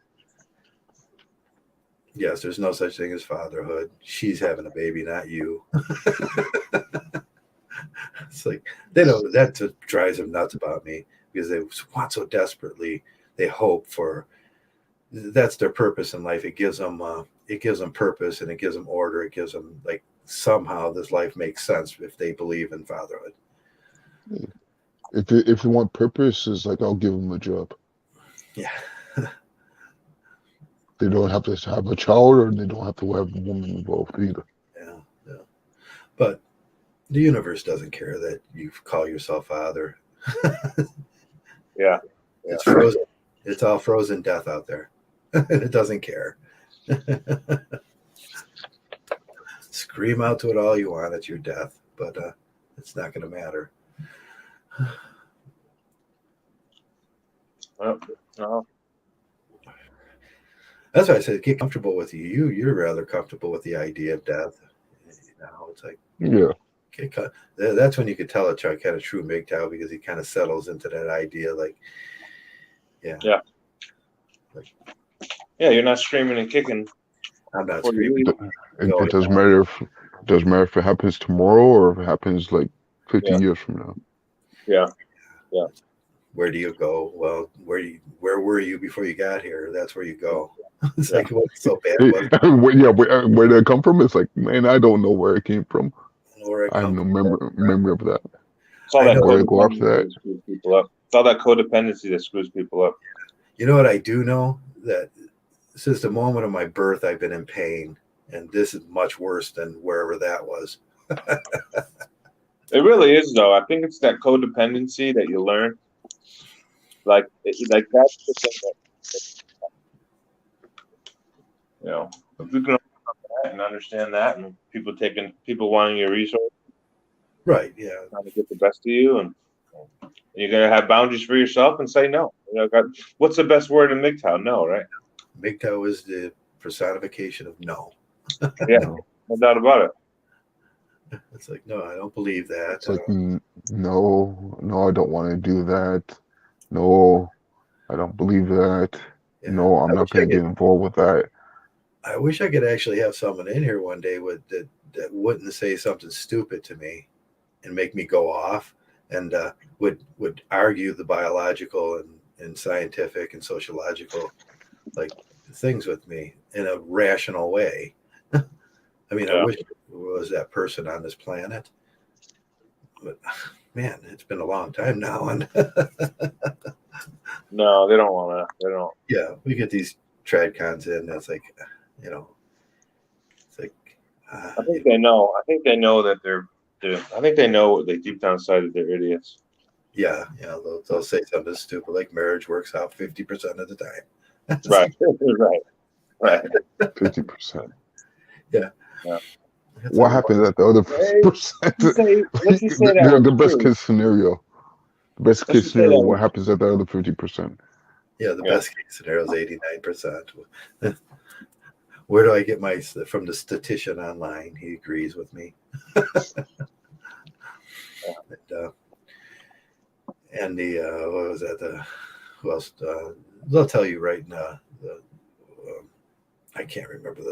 Yes, there's no such thing as fatherhood. She's having a baby, not you. It's like they know that drives them nuts about me because they want so desperately. They hope for that's their purpose in life. It gives them purpose and it gives them order. It gives them like somehow this life makes sense if they believe in fatherhood. If you want purpose, it's like I'll give them a job. Yeah. They don't have to have a child, or they don't have to have a woman involved either. Yeah. But the universe doesn't care that you call yourself father. Yeah. It's frozen. It's all frozen death out there. It doesn't care. Scream out to it all you want. It's your death, but it's not going to matter. Well, That's why I said get comfortable with you. You're rather comfortable with the idea of death. It's like that's when you could tell a kind of true MGTOW because he kind of settles into that idea. Like, yeah, you're not screaming and kicking I'm not Before you screaming. leave. It doesn't matter if it happens tomorrow or if it happens like 50 Yeah. years from now. Yeah. Where do you go? Well, where were you before you got here? That's where you go. It's Yeah. like, what's so bad? Where did it come from? It's like, man, I don't know where it came from. Where I I have come no from. memory of that. It's all I that know. Where to go after codependency that? that screws people up. It's all that codependency that screws people up. You know what I do know? That since the moment of my birth, I've been in pain, and this is much worse than wherever that was. It really is, though. I think it's that codependency that you learn. Like that's the thing that if you can overcome that and understand that, and people wanting your resources, Right? Yeah. trying to get the best of you, and you're gonna have boundaries for yourself and say no. What's the best word in MGTOW? No, right? MGTOW is the personification of no. Yeah, No. no doubt about it. It's like, no, I don't believe that. It's like, no, I don't want to do that. No, I don't believe that. Yeah. No, I'm not going to get involved with that. I wish I could actually have someone in here one day that wouldn't say something stupid to me and make me go off, and would argue the biological and scientific and sociological like things with me in a rational way. I mean, I wish there was that person on this planet, but man, it's been a long time now, and No, they don't want to. They don't. yeah, we get these tradcons in. That's like, it's like. I think they know. I think they know that they're. I think they know, like, deep down inside, that they're idiots. Yeah, they'll say something stupid like marriage works out 50% of the time. Right, right. 50%. Yeah. What happens at the other 50%? Let's just say that The best case scenario. The best case scenario. What happens at the other 50%? Yeah, the best case scenario is 89%. Where do I get my from the statistician online? He agrees with me. And the what was that? Who else? They'll tell you right now. I can't remember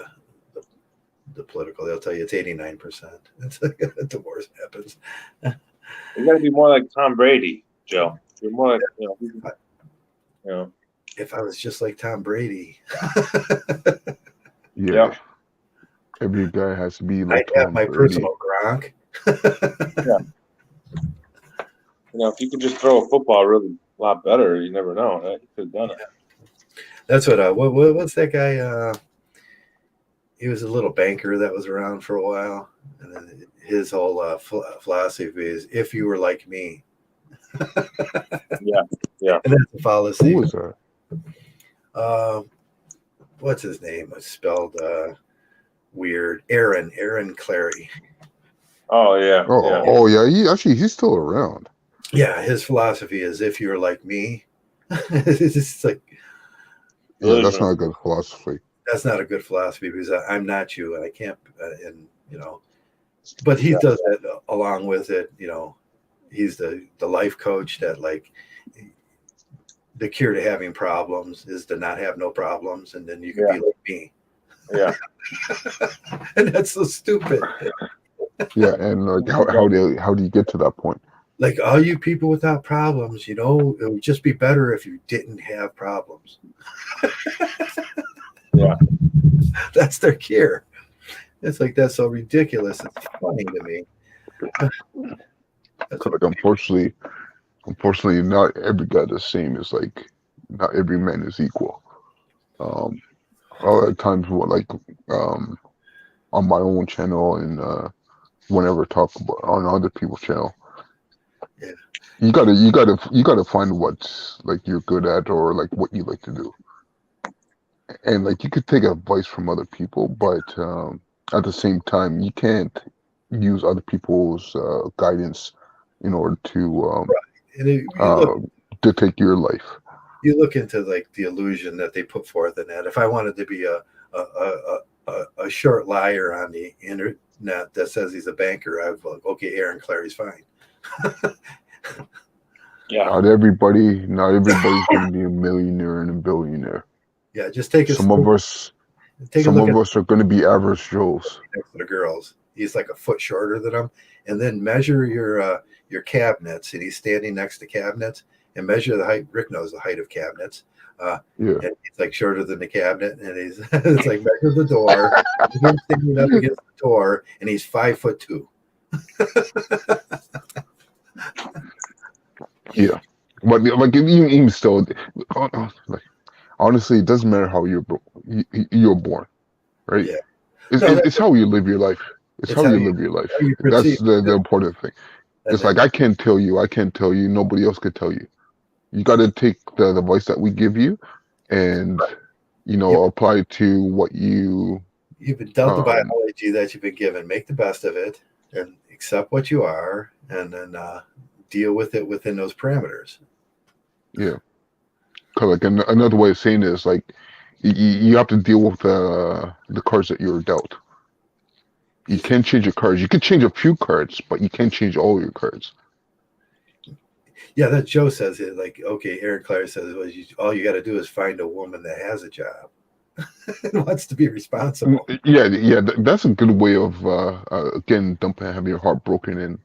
the political. They'll tell you it's 89%. It's like a divorce happens. You got to be more like Tom Brady, Joe. You're more like If I was just like Tom Brady. Yeah. Every guy has to be like I'd have Tom my Brady. personal Gronk. If you could just throw a football really a lot better, you never know. Right? You could have done it. That's what. What's that guy? He was a little banker that was around for a while, and then his whole philosophy is, "If you were like me." Yeah. And that's the fallacy. Who was that? What's his name? It's spelled weird. Aaron Clary. Oh yeah. Oh yeah. He's still around. Yeah, his philosophy is, if you're like me. It's like, yeah, that's not a good philosophy. That's not a good philosophy, because I'm not you, and I can't, But he does that along with it. He's the life coach that, like, the cure to having problems is to not have no problems, and then you can be like me. Yeah. And that's so stupid. Yeah, and like how do you get to that point? Like, all you people without problems, it would just be better if you didn't have problems. Yeah. That's their cure. It's like, that's so ridiculous. It's funny to me. Like, unfortunately, not every guy the same. Is like, not every man is equal. At times, on my own channel and whenever I talk about on other people's channel, you gotta find what's like you're good at, or like what you like to do, and like you could take advice from other people, but at the same time, you can't use other people's guidance in order to dictate your life. You look into, like, the illusion that they put forth in that. If I wanted to be a short liar on the internet that says he's a banker, I'd be like, okay, Aaron Clary's fine. Yeah. Not everybody's going to be a millionaire and a billionaire. Yeah, just take some of us Take a Some look of at us are going to be average Joes. next to the girls. He's like a foot shorter than them. And then measure your cabinets, and he's standing next to cabinets, and measure the height. Rick knows the height of cabinets. Yeah. And he's like shorter than the cabinet, and he's it's like measure the door. He's standing up against the door, and he's 5'2". Yeah, but like even still, like honestly, it doesn't matter how you're born, right? Yeah. It's how you live your life. It's how you live your life. how you That's perceive the important thing. And It's like I can't tell you. Nobody else could tell you. You got to take the advice that we give you, and apply it to what you've been dealt the um biology that you've been given. Make the best of it, and accept what you are, and then deal with it within those parameters. yeah. 'Cause like another way of saying it is like you have to deal with the cards that you're dealt. You can't change your cards. You can change a few cards, but you can't change all your cards. Yeah, that Joe says it like, okay, Aaron Clare says, well, all you got to do is find a woman that has a job and wants to be responsible. Yeah, that's a good way of again having your heart broken and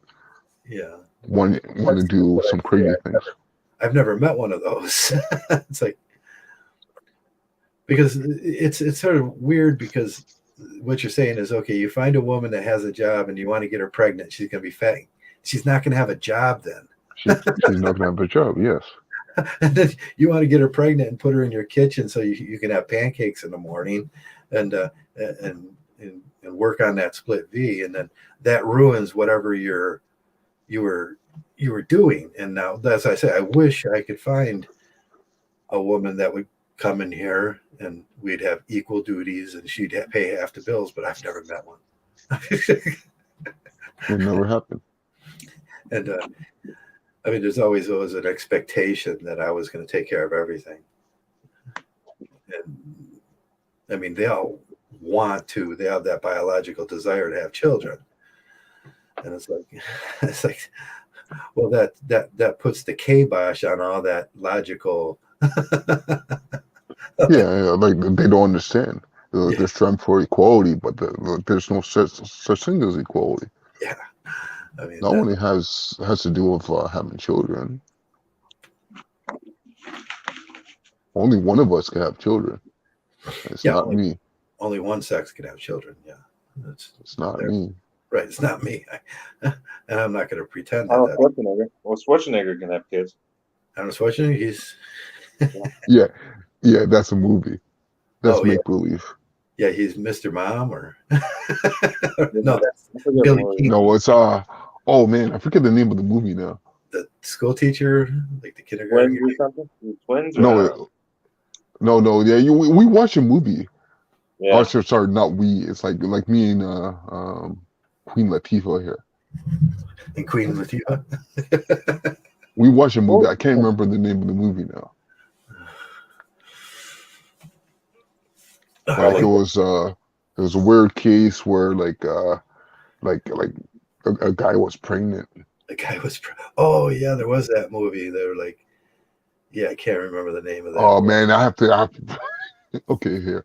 Yeah, want to do some crazy things. I've never met one of those. It's like, because it's sort of weird, because what you're saying is, okay, you find a woman that has a job and you want to get her pregnant. She's going to be fat. She's not going to have a job then. She's not going to have a job, yes. And then you want to get her pregnant and put her in your kitchen so you can have pancakes in the morning and work on that split V. And then that ruins whatever you were doing. And now, as I say, I wish I could find a woman that would come in here and we'd have equal duties and she'd pay half the bills, but I've never met one. It never happened. And I mean, there's always an expectation that I was going to take care of everything. And I mean, they all they have that biological desire to have children. And it's like, well, that puts the kibosh on all that logical. Yeah, like they don't understand. They're striving for equality, but there's no such thing as equality. Yeah, I mean, not only has to do with having children. Only one of us can have children. It's not me. Only one sex can have children. Yeah, it's not me. Right, it's not me. And I'm not going to pretend that. Schwarzenegger. Well, Schwarzenegger can have kids. Arnold Schwarzenegger, he's. Yeah, that's a movie. That's make believe. Yeah, he's Mr. Mom, or no, that's Billy King. No, it's oh man, I forget the name of the movie now. The school teacher, like the kindergarten. Twins or something? Twins? Or no. Yeah, we watch a movie. Yeah. Oh, sorry, not we. It's like me and Queen Latifah here. And Queen Latifah. We watch a movie. I can't remember the name of the movie now. Like it was a weird case where like a guy was pregnant. The guy was oh yeah, there was that movie. They were like, yeah, I can't remember the name of that. Oh man, I have to okay, here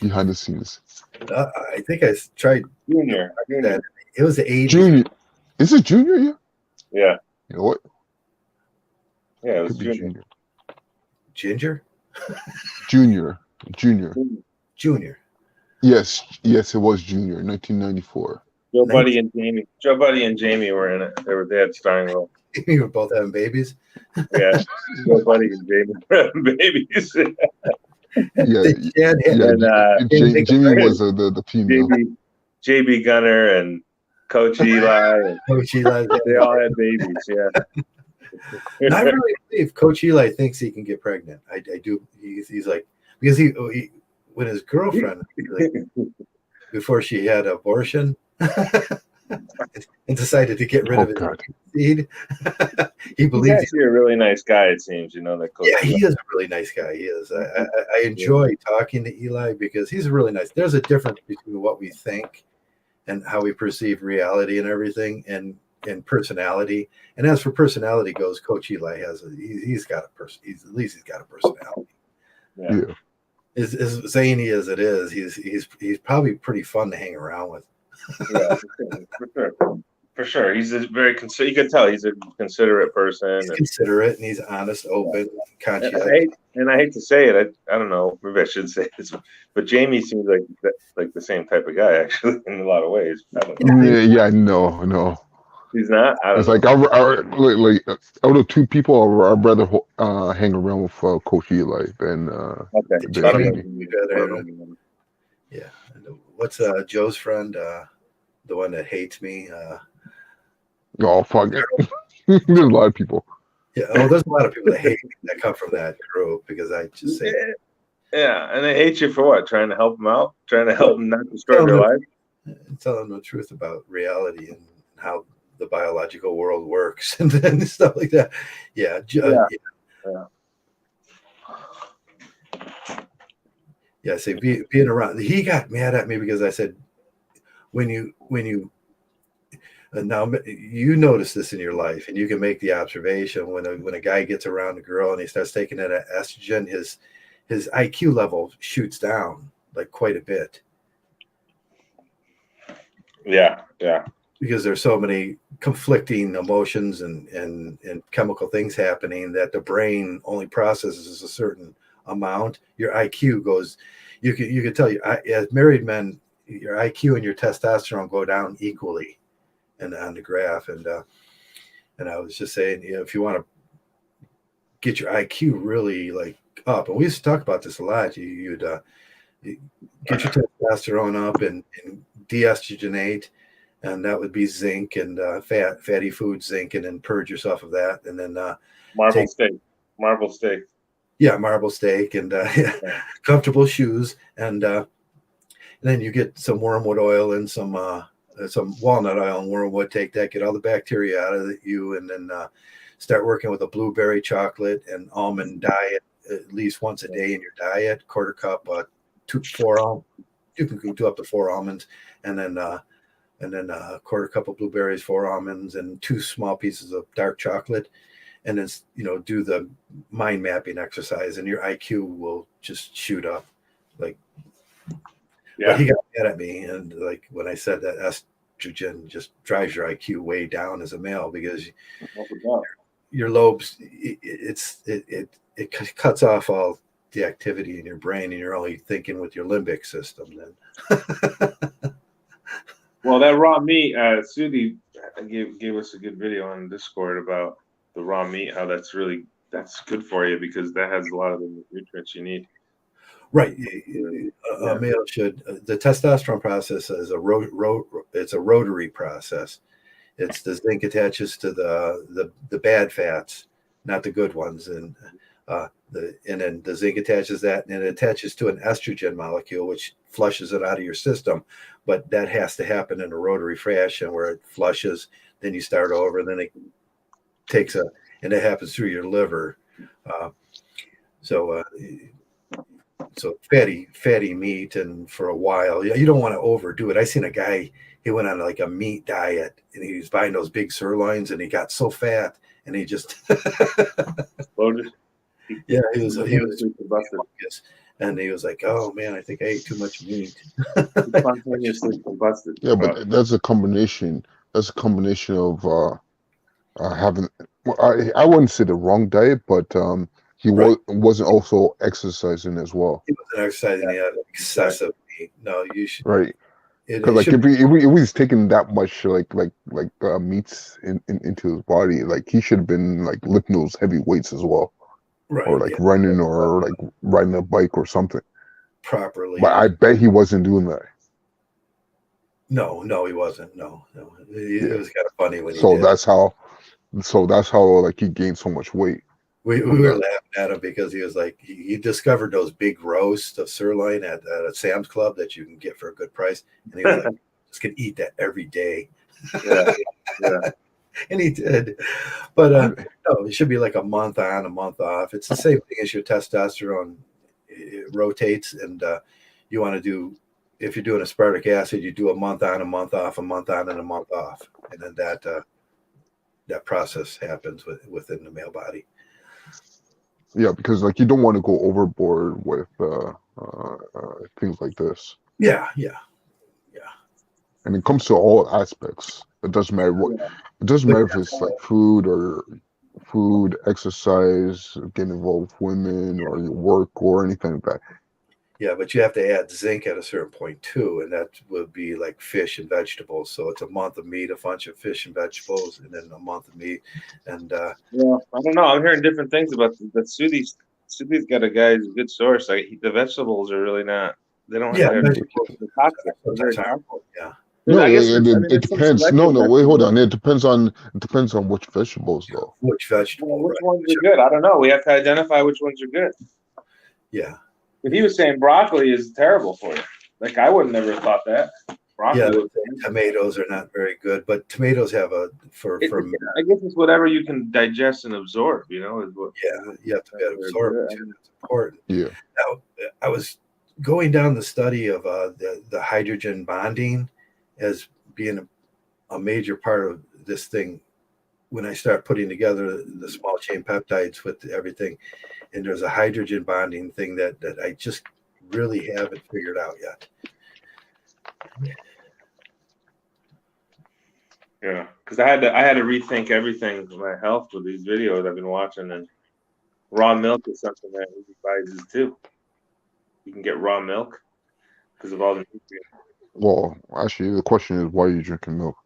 behind the scenes. I think I tried Junior. That. It was the 80s. Junior. Is it Junior? Yeah. You know what? Yeah, it was Junior. Ginger? Junior. Yes, it was Junior, 1994. Joe Buddy and Jamie were in it. They had starring roles. You were both having babies? Yeah. Joe Buddy and Jamie were having babies. Jimmy was the female. JB Gunner and Coach Eli. They all had babies, yeah. And I really believe Coach Eli thinks he can get pregnant. I do. He's like, because he when his girlfriend, like, before she had an abortion and decided to get rid of his seed, he believes he's a really nice guy. It seems, that Coach. Yeah, he is a really nice guy. He is. I enjoy talking to Eli because he's really nice. There's a difference between what we think and how we perceive reality and everything, and personality. And as for personality goes, Coach Eli has he's got a person. He's got a personality. Yeah. as zany as it is, he's probably pretty fun to hang around with. Yeah, for sure. For sure. He's a very you can tell he's a considerate person. He's considerate and he's honest, open, conscious. And I hate to say it, I don't know, maybe I should say this, but Jamie seems like the same type of guy actually in a lot of ways. I don't know. Yeah, no. He's not. I don't It's know. like out of two people, I'd rather hang around with Coach Eli than Okay. than I don't Jamie. know. Yeah. What's Joe's friend? The one that hates me. Oh fuck it. There's a lot of people. Yeah. Oh, there's a lot of people that hate me that come from that group because I just say. Yeah, and they hate you for what? Trying to help them out, trying to help them not destroy their life. Tell them the truth about reality and how the biological world works and stuff like that. Yeah. Yeah. See, being around. He got mad at me because I said, when you now you notice this in your life, and you can make the observation when a guy gets around a girl and he starts taking that estrogen, his IQ level shoots down like quite a bit. Yeah. Because there's so many conflicting emotions and chemical things happening that the brain only processes a certain amount. Your IQ goes. You can tell as married men, your IQ and your testosterone go down equally, and on the graph. And I was just saying, if you want to get your IQ really like up, and we used to talk about this a lot, you'd get your testosterone up and de-estrogenate, and that would be zinc and fatty food zinc, and then purge yourself of that, and then marble steak. Yeah, marble steak and comfortable shoes, and then you get some wormwood oil and some walnut oil and wormwood. Take that, get all the bacteria out of you, and then start working with a blueberry chocolate and almond diet at least once a day in your diet. Quarter cup, 4 almonds. You can do up to 4 almonds, and then a quarter cup of blueberries, 4 almonds, and 2 small pieces of dark chocolate. And then do the mind mapping exercise, and your IQ will just shoot up. Like, yeah. But he got mad at me, and like when I said that estrogen just drives your IQ way down as a male because your lobes, it cuts off all the activity in your brain, and you're only thinking with your limbic system then. Well, that raw meat, Sudhi gave us a good video on Discord about the raw meat, how that's good for you because that has a lot of the nutrients you need. Right. A male should. The testosterone process is it's a rotary process. It's the zinc attaches to the bad fats, not the good ones, and then the zinc attaches that, and it attaches to an estrogen molecule, which flushes it out of your system. But that has to happen in a rotary fashion where it flushes, then you start over, and then it takes and it happens through your liver. So fatty meat, and for a while, you don't want to overdo it. I seen a guy, he went on like a meat diet, and he was buying those big sirloins, and he got so fat, and he just exploded. Yeah, he was combusted, and he was like, "Oh man, I think I ate too much meat." Spontaneously combusted. Yeah, but that's a combination. That's a combination of having. I wouldn't say the wrong diet, but he wasn't also exercising as well. He wasn't exercising. He had excessive meat. No, you should. Right. Because like if he was taking that much meats into his body, like he should have been like lifting those heavy weights as well. Right, or like running or like riding a bike or something properly. But I bet he wasn't doing that. No, he wasn't. No. It was kind of funny when he did. So that's how like he gained so much weight. We were laughing at him because he was like he discovered those big roasts of sirloin at a Sam's Club that you can get for a good price, and he was like, "Just gonna eat that every day." Yeah. And he did, but no, it should be like a month on, a month off. It's the same thing as your testosterone. It rotates, and you want to do, if you're doing aspartic acid, you do a month on, a month off, a month on, and a month off, and then that process happens within the male body. Yeah, because like you don't want to go overboard with things like this. Yeah. And it comes to all aspects. It doesn't matter what. It doesn't But matter if it's like food, exercise, getting involved with women, or your work, or anything like that. yeah, but you have to add zinc at a certain point too, and that would be like fish and vegetables. So it's a month of meat, a bunch of fish and vegetables, and then a month of meat. And Yeah, I don't know. I'm hearing different things about that. Soothi's got a guy's good source. Like the vegetables are really not. They don't. yeah, They're vegetables toxic. They're very sometimes are toxic. harmful. Yeah. No, I guess it, I it, mean, it there's some depends. No, selective no, wait, hold on. vegetables. It depends on which vegetables, though. Which vegetable, Which right? ones are good? I don't know. We have to identify which ones are good. Yeah. But he was saying broccoli is terrible for you. Like I would never have thought that. Yeah, Broccoli was tomatoes are not very good, but tomatoes have a for I guess it's whatever you can digest and absorb, you know, is what yeah, you have to be able to absorb it too. That's important. Yeah. Now, I was going down the study of the hydrogen bonding as being a major part of this thing when I start putting together the small chain peptides with everything. And there's a hydrogen bonding thing that I just really haven't figured out yet. Yeah, because I had to rethink everything for my health with these videos I've been watching, and raw milk is something that advises too. You can get raw milk because of all the nutrients. Well, actually, the question is, why are you drinking milk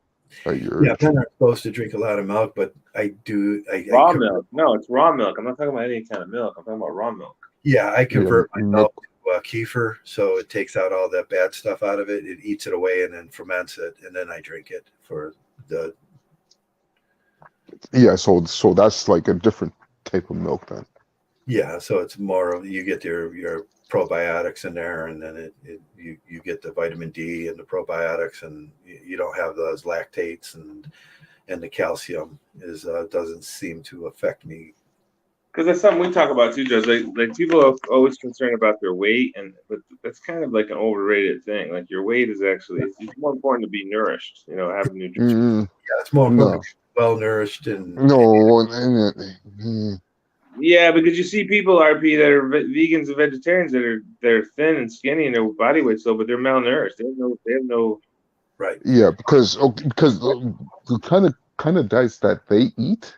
at your Yeah, age? I'm not supposed to drink a lot of milk, but I do. Raw milk? No, it's raw milk. I'm not talking about any kind of milk. I'm talking about raw milk. Yeah, I convert my milk. milk to kefir, so it takes out all that bad stuff out of it. It eats it away and then ferments it, and then I drink it for the. Yeah, so that's like a different type of milk then. Yeah, so it's more of you get your probiotics in there, and then you get the vitamin D and the probiotics, and you don't have those lactates and the calcium is doesn't seem to affect me. Because that's something we talk about too, Joe. Like people are always concerned about their weight, but that's kind of like an overrated thing. Like your weight is actually it's more important to be nourished. You know, have nutrition. Yeah, it's more important No. to be well nourished and Yeah, because you see people RP that are vegans and vegetarians they're thin and skinny and their body weight's low, but they're malnourished. They have no. right. Yeah, because the kind of diets that they eat,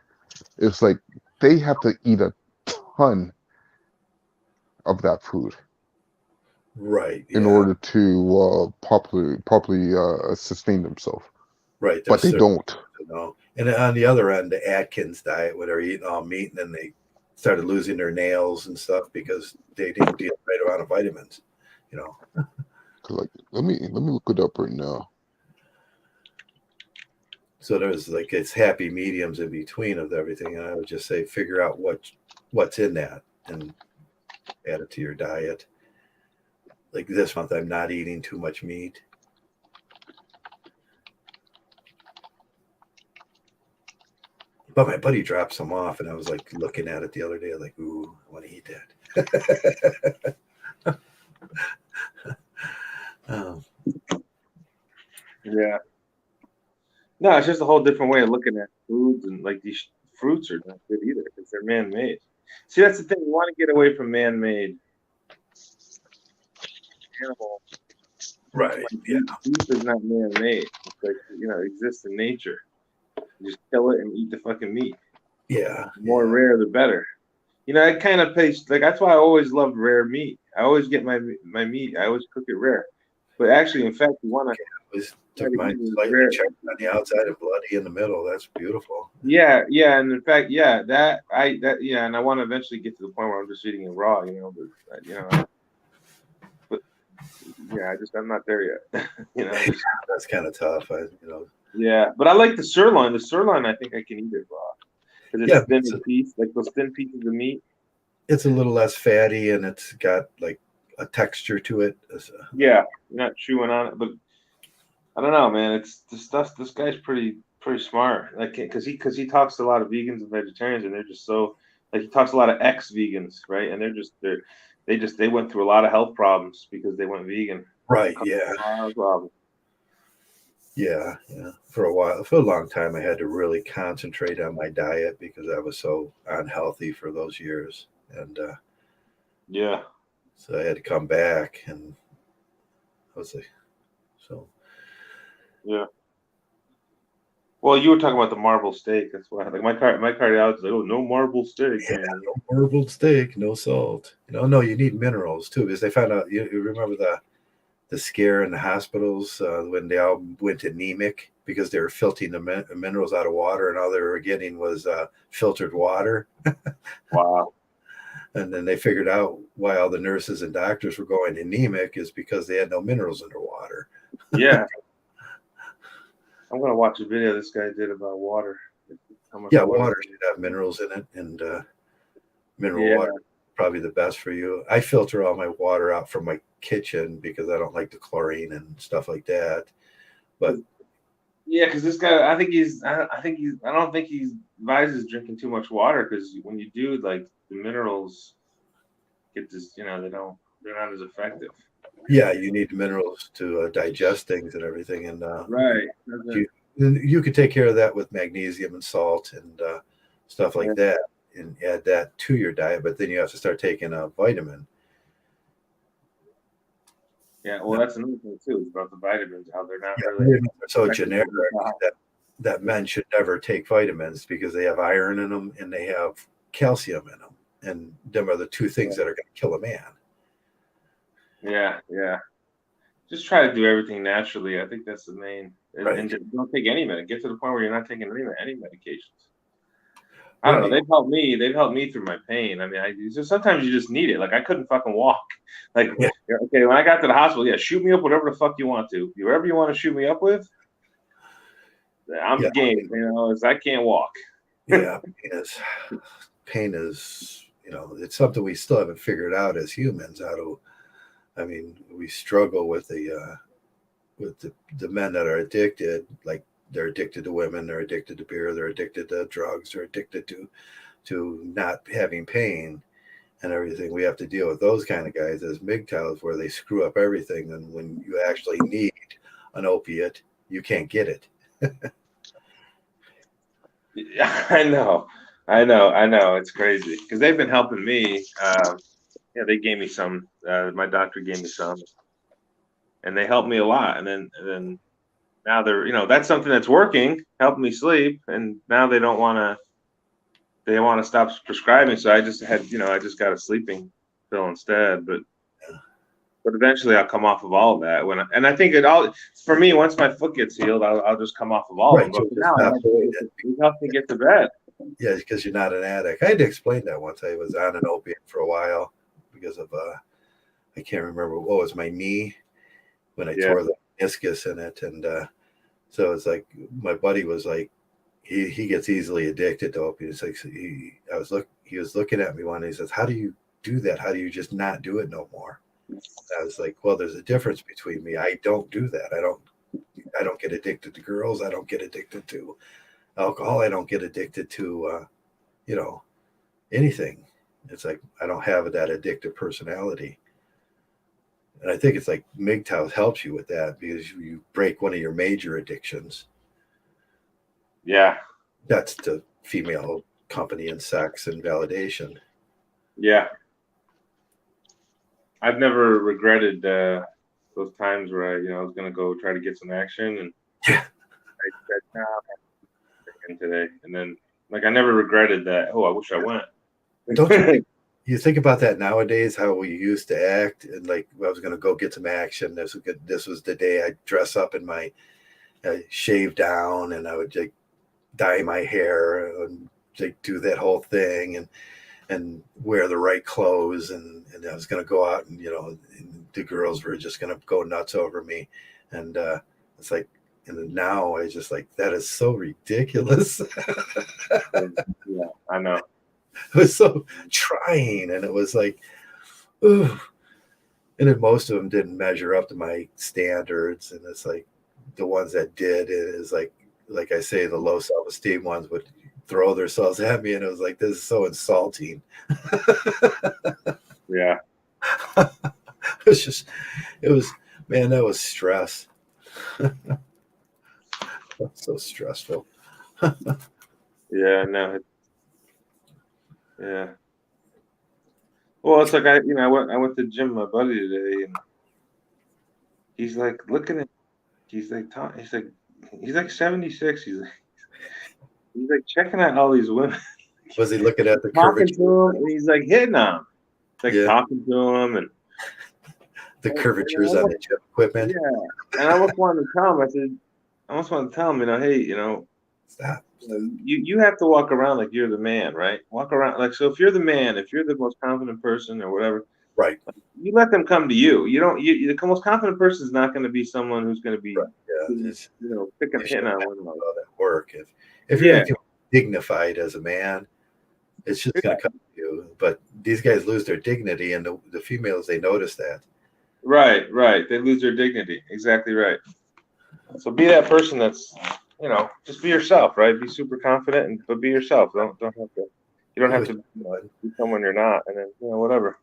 it's like they have to eat a ton of that food Right. in Yeah. order to properly sustain themselves. Right. But they don't. And on the other end, the Atkins diet, where they're eating all meat and then they started losing their nails and stuff because they didn't get the right amount of vitamins. You know. Like let me look it up right now. So there's like it's happy mediums in between of everything, and I would just say figure out what's in that and add it to your diet. Like this month, I'm not eating too much meat. But my buddy dropped some off, and I was like looking at it the other day, like, ooh, I want to eat that. Yeah. No, it's just a whole different way of looking at foods, and like these fruits are not good either because they're man-made. See, that's the thing. You want to get away from man-made animal. Right. Like, yeah. Beef is not man-made. It's like it exists in nature. You just kill it and eat the fucking meat. Yeah. The more rare, the better. I kind of taste like that's why I always loved rare meat. I always get my meat. I always cook it rare. But actually, in fact, you want to. Took mine slightly checked on the outside and bloody in the middle. That's beautiful. Yeah, and in fact, and I want to eventually get to the point where I'm just eating it raw, but I'm not there yet. That's kind of tough. Yeah, but I like the sirloin. The sirloin, I think I can eat it raw because it's thin in piece, like those thin pieces of meat. It's a little less fatty and it's got like a texture to it. Yeah, you're not chewing on it, but. I don't know, man. It's this stuff. This guy's pretty smart. Like, because he talks to a lot of vegans and vegetarians, and they're just so like he talks to a lot of ex-vegans, right? And they went through a lot of health problems because they went vegan. Right. Yeah. Yeah. For a long time, I had to really concentrate on my diet because I was so unhealthy for those years, and yeah. So I had to come back, and I was like, so. Yeah. Well, you were talking about the marble steak. That's why, like, my cardiologist, like, oh, no marble steak, Yeah, man. no marbled steak, no salt. No, you need minerals too, because they found out. You remember the scare in the hospitals when they all went anemic because they were filtering the minerals out of water, and all they were getting was filtered water. Wow. And then they figured out why all the nurses and doctors were going anemic is because they had no minerals in their water. Yeah. I'm gonna watch a video this guy did about water. How much Yeah, water? water should have minerals in it, and mineral Yeah. water is probably the best for you. I filter all my water out from my kitchen because I don't like the chlorine and stuff like that. But Yeah, because this guy, I think he's, I don't think he advises drinking too much water because when you do, like, the minerals get this, they're not as effective. yeah, you need minerals to digest things and everything, and Right. you could take care of that with magnesium and salt and stuff like Yeah. that, and add that to your diet. But then you have to start taking a vitamin. Yeah, well, that's another thing too. It's about the vitamins, how they're not Yeah, really. vitamins are so effective generic on the top. that men should never take vitamins because they have iron in them and they have calcium in them, and them are the two things that are going to kill a man. Yeah, yeah. Just try to do everything naturally. I think that's the main. Right. And don't take any medication. Get to the point where you're not taking any medications. I don't know. Right. They've helped me. They've helped me through my pain. I mean, sometimes you just need it. Like, I couldn't fucking walk. Like, Yeah. okay, when I got to the hospital, yeah, shoot me up whatever the fuck you want to. Whatever you want to shoot me up with, I'm Yeah. game. I can't walk. Yeah, pain is it's something we still haven't figured out as humans how to. I mean, we struggle with the men that are addicted, like they're addicted to women, they're addicted to beer, they're addicted to drugs, they're addicted to not having pain and everything. We have to deal with those kind of guys as MGTOWs where they screw up everything, and when you actually need an opiate, you can't get it. I know. It's crazy because they've been helping me. Yeah, they gave me some. My doctor gave me some, and they helped me a lot. And then now they're, that's something that's working, helping me sleep. And now they don't want to. They want to stop prescribing. So I just got a sleeping pill instead. But eventually I'll come off of all of that. And I think for me, once my foot gets healed, I'll just come off of all of them. But now it helps me get to bed. Yeah, because you're not an addict. I had to explain that once. I was on an opiate for a while because of I can't remember what was my knee when I tore the meniscus in it, and so it's like my buddy was like, he gets easily addicted to opiates. Like he was looking at me one day. He says, "How do you do that? How do you just not do it no more?" And I was like, "Well, there's a difference between me. I don't do that. I don't get addicted to girls. I don't get addicted to alcohol. I don't get addicted to anything. It's like I don't have that addictive personality." And I think it's like MGTOW helps you with that because you break one of your major addictions. Yeah. That's the female company and sex and validation. Yeah. I've never regretted those times where I was going to go try to get some action, and yeah, I said, "Nah, I'm today." And then, like, I never regretted that. Oh, I wish I went. Don't you think about that nowadays? How we used to act, and like I was going to go get some action. This was the day I'd dress up in my shave down, and I would like dye my hair and like do that whole thing, and wear the right clothes, and I was going to go out, and and the girls were just going to go nuts over me, and it's like, and now I just like that is so ridiculous. Yeah, I know. It was so trying, and it was like, ooh, and then most of them didn't measure up to my standards, and it's like the ones that did, it is like I say, the low self-esteem ones would throw themselves at me, and it was like, this is so insulting. Yeah. It was, man, that was stress. So stressful. Yeah, no. Yeah. Well, it's like I went to the gym with my buddy today, and he's like looking at, he's like 76. He's like checking out all these women, Was he looking at the talking curvature? to him, and he's like hitting on them. Like Yeah. talking to him, and The curvatures on the gym equipment. yeah. And I almost wanted to tell him. Hey, Stop. you have to walk around like you're the man, right? Walk around like, so if you're the man, if you're the most confident person or whatever, Right. you let them come to you. You don't. The most confident person is not going to be someone who's going to be, Right. Yeah. hitting on women. All that work. If you're dignified as a man, it's just going to come to you. But these guys lose their dignity, and the females, they notice that. Right. They lose their dignity. Exactly right. So be that person that's, just be yourself, right? Be super confident, but be yourself. You don't have to be someone you're not, and then whatever.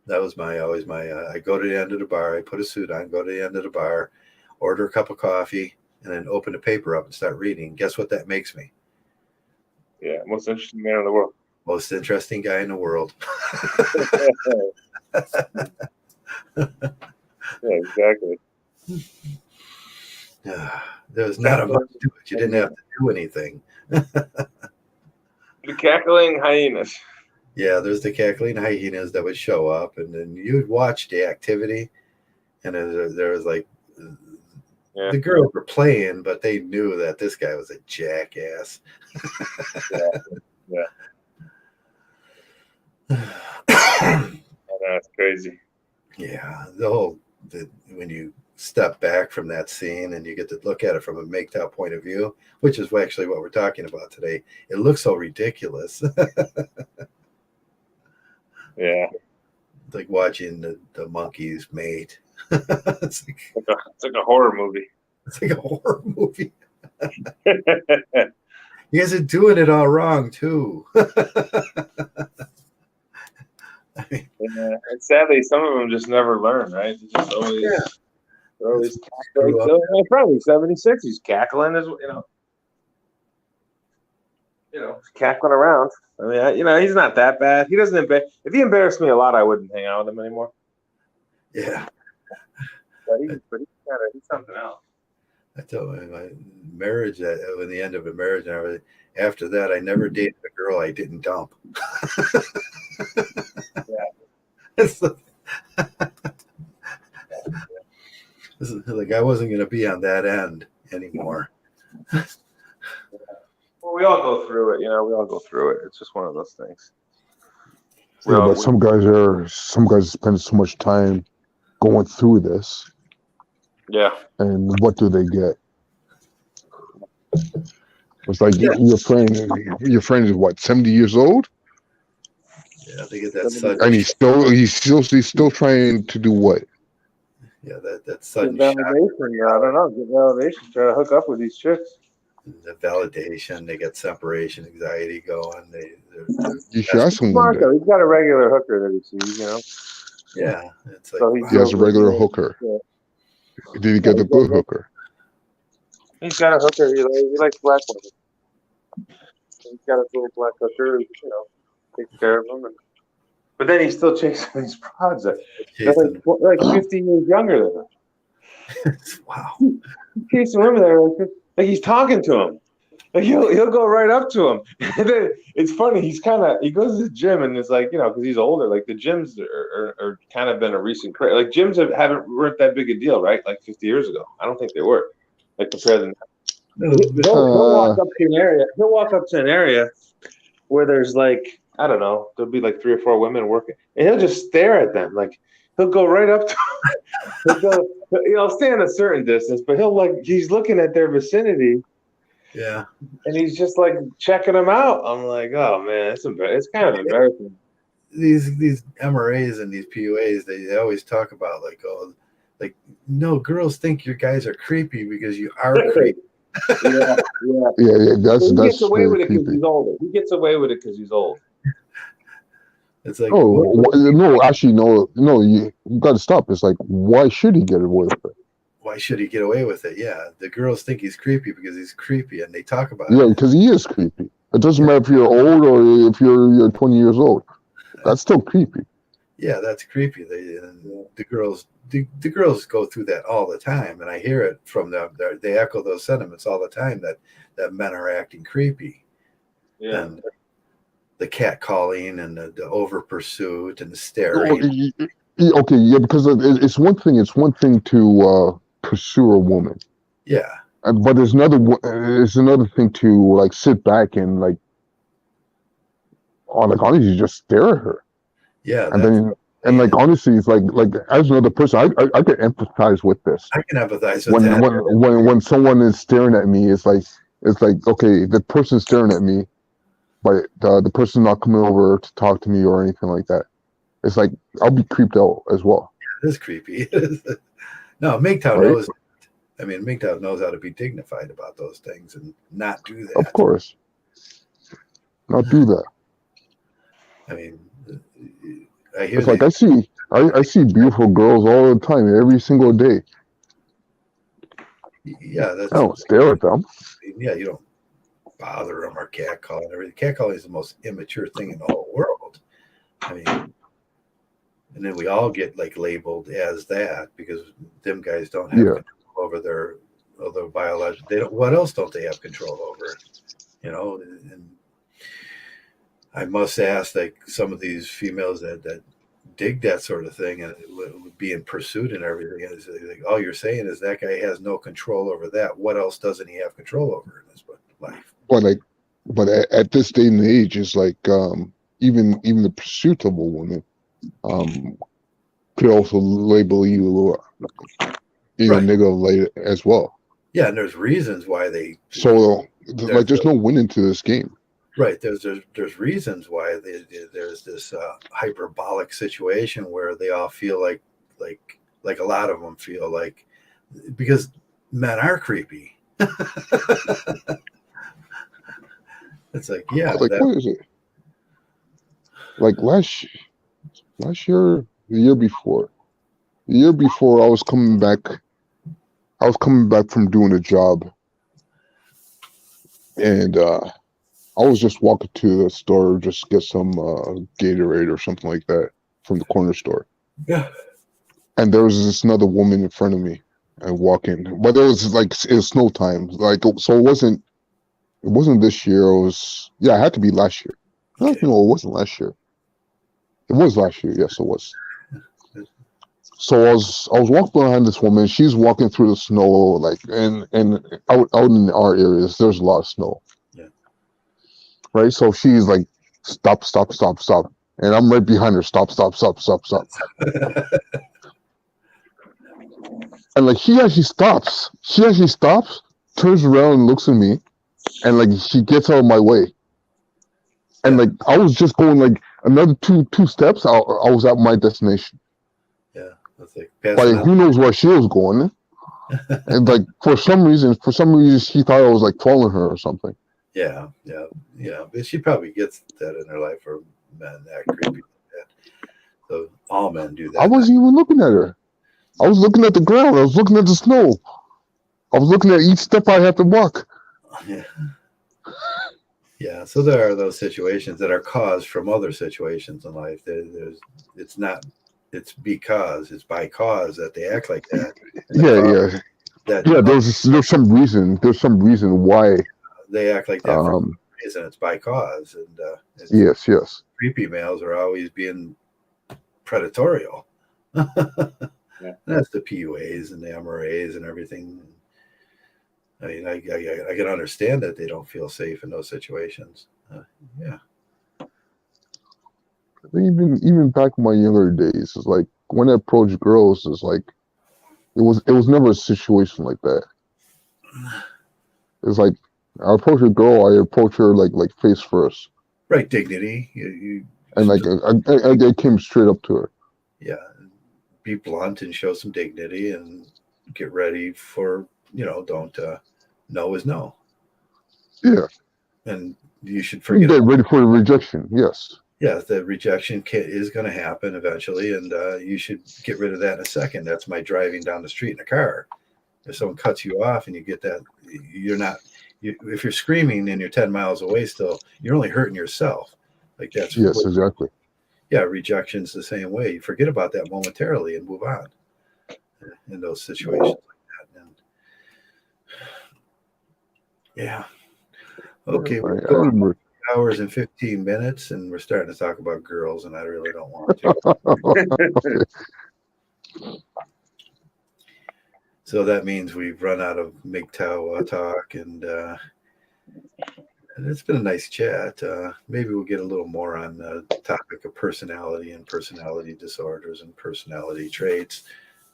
That was always my. I go to the end of the bar. I put a suit on. Go to the end of the bar, order a cup of coffee, and then open the paper up and start reading. Guess what that makes me? Yeah, most interesting man in the world. Most interesting guy in the world. Yeah, exactly. There was not a much to it. You didn't have to do anything. The cackling hyenas. Yeah, there's the cackling hyenas that would show up, and then you'd watch the activity, and there was like the girls were playing, but they knew that this guy was a jackass. Yeah. That's crazy. Yeah, when you step back from that scene and you get to look at it from a MGTOW point of view, which is actually what we're talking about today, it looks so ridiculous. Yeah, it's like watching the monkeys mate. it's like a horror movie. It's like a horror movie. You guys are doing it all wrong too. And sadly, some of them just never learn, right? They just always, they're always cackling. My friend, he's 76. He's cackling, cackling around. I mean, he's not that bad. He doesn't if he embarrassed me a lot, I wouldn't hang out with him anymore. Yeah, but he's something else. I told him my marriage, when the end of a marriage and everything, after that, I never dated a girl I didn't dump. It's like I wasn't going to be on that end anymore. Well, we all go through it, We all go through it. It's just one of those things. Yeah, but some guys spend so much time going through this. Yeah. And what do they get? It's like your friend is what, 70 years old? Yeah, they get that sudden. And he's still trying to do what? Yeah, that sudden validation. I don't know. Get validation. Try to hook up with these chicks. The validation. They get separation anxiety going. You should ask him. He's got a regular hooker that he sees. Yeah, it's like so he has a regular hooker. Yeah. Did he get the good hooker? He's got a hooker. He likes black women. He's got a little black hooker. Takes care of them. But then he's still chasing these prods. They're like 50 years younger than him. Wow. He's chasing women there like he's talking to him. Like he'll go right up to him. And then it's funny. He goes to the gym and it's like, because he's older. Like the gyms are kind of been a recent craze. Like gyms weren't that big a deal, right? Like 50 years ago. I don't think they were. Like compared to now. He'll walk up to an area. He'll walk up to an area where there's like, I don't know, there'll be like 3 or 4 women working, and he'll just stare at them. Like he'll go right up to them. He'll stay in a certain distance, but he's looking at their vicinity. Yeah. And he's just like checking them out. I'm like, oh man, it's kind of embarrassing. These MRAs and these PUAs, they always talk about no, girls think your guys are creepy because you are creepy. Yeah. That's he gets away with it creepy. because he's older. He gets away with it because he's old. It's like, no, actually, no. You got to stop. It's like, why should he get away with it? Why should he get away with it? Yeah, the girls think he's creepy because he's creepy, and they talk about it. Yeah, because he is creepy. It doesn't matter if you're old or if you're 20 years old. That's still creepy. Yeah, that's creepy. The girls go through that all the time, and I hear it from them. They echo those sentiments all the time that men are acting creepy, Yeah. and the cat calling and the over pursuit and the Oh, staring. okay, yeah, because it's one thing. It's one thing to pursue a woman, Yeah, but it's another thing to like sit back and like, oh, like honestly, just stare at her, yeah, and that's then and like honestly, it's like as another person, I can empathize with this. I can empathize with When that. when someone is staring at me, it's like okay, the person's staring at me, but the person's not coming over to talk to me or anything like that. It's like I'll be creeped out as well, It is creepy. No, MGTOW right? knows. I mean, MGTOW knows how to be dignified about those things and not do Of that. course, not do that. I mean, I hear It's like these. I see beautiful girls all the time, every single day. Yeah, I don't stare at them. yeah. You don't bother them or catcall and everything. Catcalling is the most immature thing in the whole world. I mean, and then we all get like labeled as that because them guys don't have Yeah, control over their biological. They don't. What else don't they have control over? You know, and I must ask, like some of these females that dig that sort of thing and would be in pursuit and everything. And it's like, all you're saying is that guy has no control over that. What else doesn't he have control over in his life? but like, but at this day and age, it's like even the pursuit of a woman um could also label you in a Right. negative light as well. Yeah, and there's reasons why they. So like, There's there's no winning to this game. right. There's reasons why there's this hyperbolic situation where they all feel like a lot of them feel like because men are creepy. It's like, yeah, Like, what is it? Like last year, the year before, I was coming back. I was coming back from doing a job, and I was just walking to the store just get some Gatorade or something like that from the corner store. yeah, And there was this another woman in front of me and walking, but it was like it was snow time, like so it wasn't this year. It was yeah, it had to be last year. No, okay. no, it wasn't last year. It was last year. Yes, it was. So I was walking behind this woman. She's walking through the snow, like and out in our areas, there's a lot of snow. Yeah. Right. So she's like, stop, stop, stop, stop, and I'm right behind her. Stop, stop, stop, stop, stop. And like she actually stops. She actually stops, turns around and looks at me, and like she gets out of my way. And Yeah. like I was just going like another two steps, I was at my destination. Yeah, that's like Like passing out. who knows where she was going? And like for some reason, she thought I was like following her or something. Yeah, yeah, yeah. But she probably gets that in her life for men that creepy like that. So all men do I that. wasn't even looking at her. I was looking at the ground. I was looking at the snow. I was looking at each step I had to walk. Yeah. Yeah. So there are those situations that are caused from other situations in life. It's not. It's by cause that they act like that. And the Yeah, cause yeah, that yeah. There's some reason. There's some reason why. they act like that for some reason. It's by cause, and it's Yes, yes. creepy males are always being predatorial. Yeah. That's the PUAs and the MRAs and everything. I mean, I can understand that they don't feel safe in those situations. Yeah, Even back in my younger days, it's like when I approached girls, it's like it was never a situation like that. It's like I approach a girl, I approach her like face first, right. Dignity. You and like I came straight up to her. yeah, be blunt and show some dignity and get ready for don't no is no, Yeah, and you should you forget get about. ready for the rejection. Yes, Yeah, the rejection is going to happen eventually, and you should get rid of that in a second. That's my driving down the street in a car. If someone cuts you off and you get that, you're not. If you're screaming and you're 10 miles away, still, you're only hurting yourself. Like that's yes, exactly. yeah, rejection's the same way. You forget about that momentarily and move on in those situations like that. And yeah. Okay, I we're going remember. hours and 15 minutes, and we're starting to talk about girls, and I really don't want to. So that means we've run out of MGTOW talk, and it's been a nice chat. Maybe we'll get a little more on the topic of personality and personality disorders and personality traits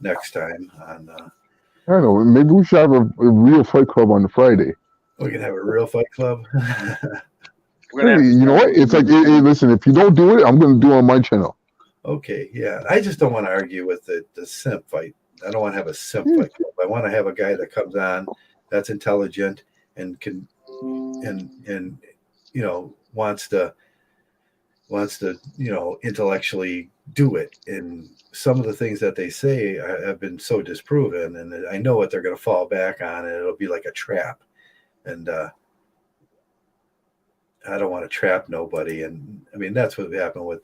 next time. On I don't know. Maybe we should have a real fight club on Friday. we can have a real fight club. We're gonna have to You know what? It's like, hey, listen, if you don't do it, I'm going to do it on my channel. Okay, yeah. I just don't want to argue with the simp fight. I don't want to have a simp fight club. I want to have a guy that comes on that's intelligent and can and you know wants to intellectually do it. And some of the things that they say have been so disproven, and I know what they're going to fall back on, and it'll be like a trap. And I don't want to trap nobody. And I mean that's what happened with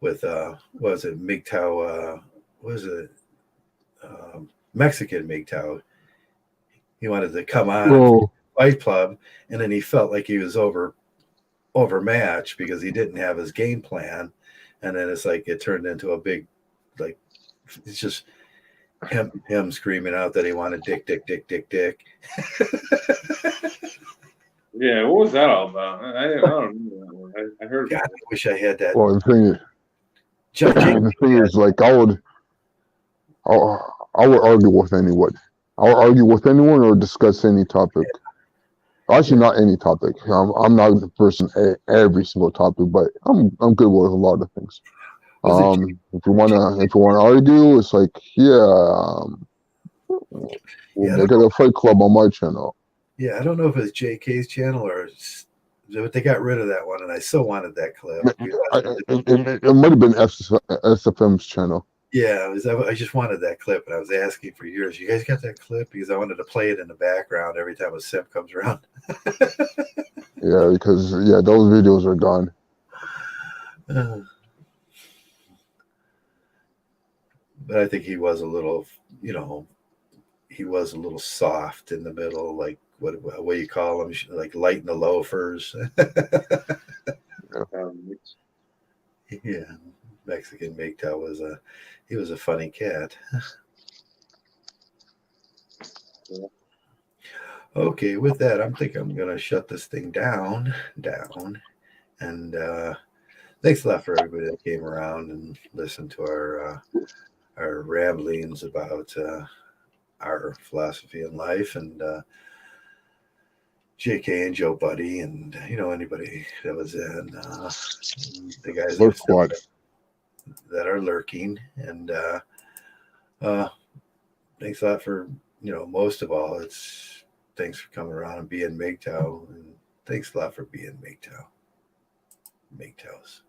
what was it MGTOW? What was it Mexican MGTOW? He wanted to come on Well, Fight Club, and then he felt like he was overmatched because he didn't have his game plan, and then it's like it turned into a big, like, it's just him screaming out that he wanted dick. Yeah, what was that all about? I don't remember that one. I heard. God, I wish I had that. well, Jake, the thing is, like, I would argue with anyone. I'll argue with anyone or discuss any topic. Actually, not any topic. I'm not the person at every single topic, but I'm good with a lot of things. If you wanna argue, it's like, we'll make it a fight club on my channel. yeah, I don't know if it's JK's channel or but they got rid of that one, and I still wanted that clip. It might have been SFM's channel. Yeah, I just wanted that clip, and I was asking for years. You guys got that clip? Because I wanted to play it in the background every time a simp comes around. Yeah, because those videos are gone. But I think he was a little, he was a little soft in the middle, like what do you call him? Like light in the loafers. Yeah, Mexican MGTOW he was a funny cat. Okay, with that, I'm gonna shut this thing down, and thanks a lot for everybody that came around and listened to our ramblings about our philosophy in life, and JK and Joe Buddy, and anybody that was in the guys that are lurking, and thanks a lot for most of all, it's thanks for coming around and being MGTOW, and thanks a lot for being MGTOW. MGTOWs.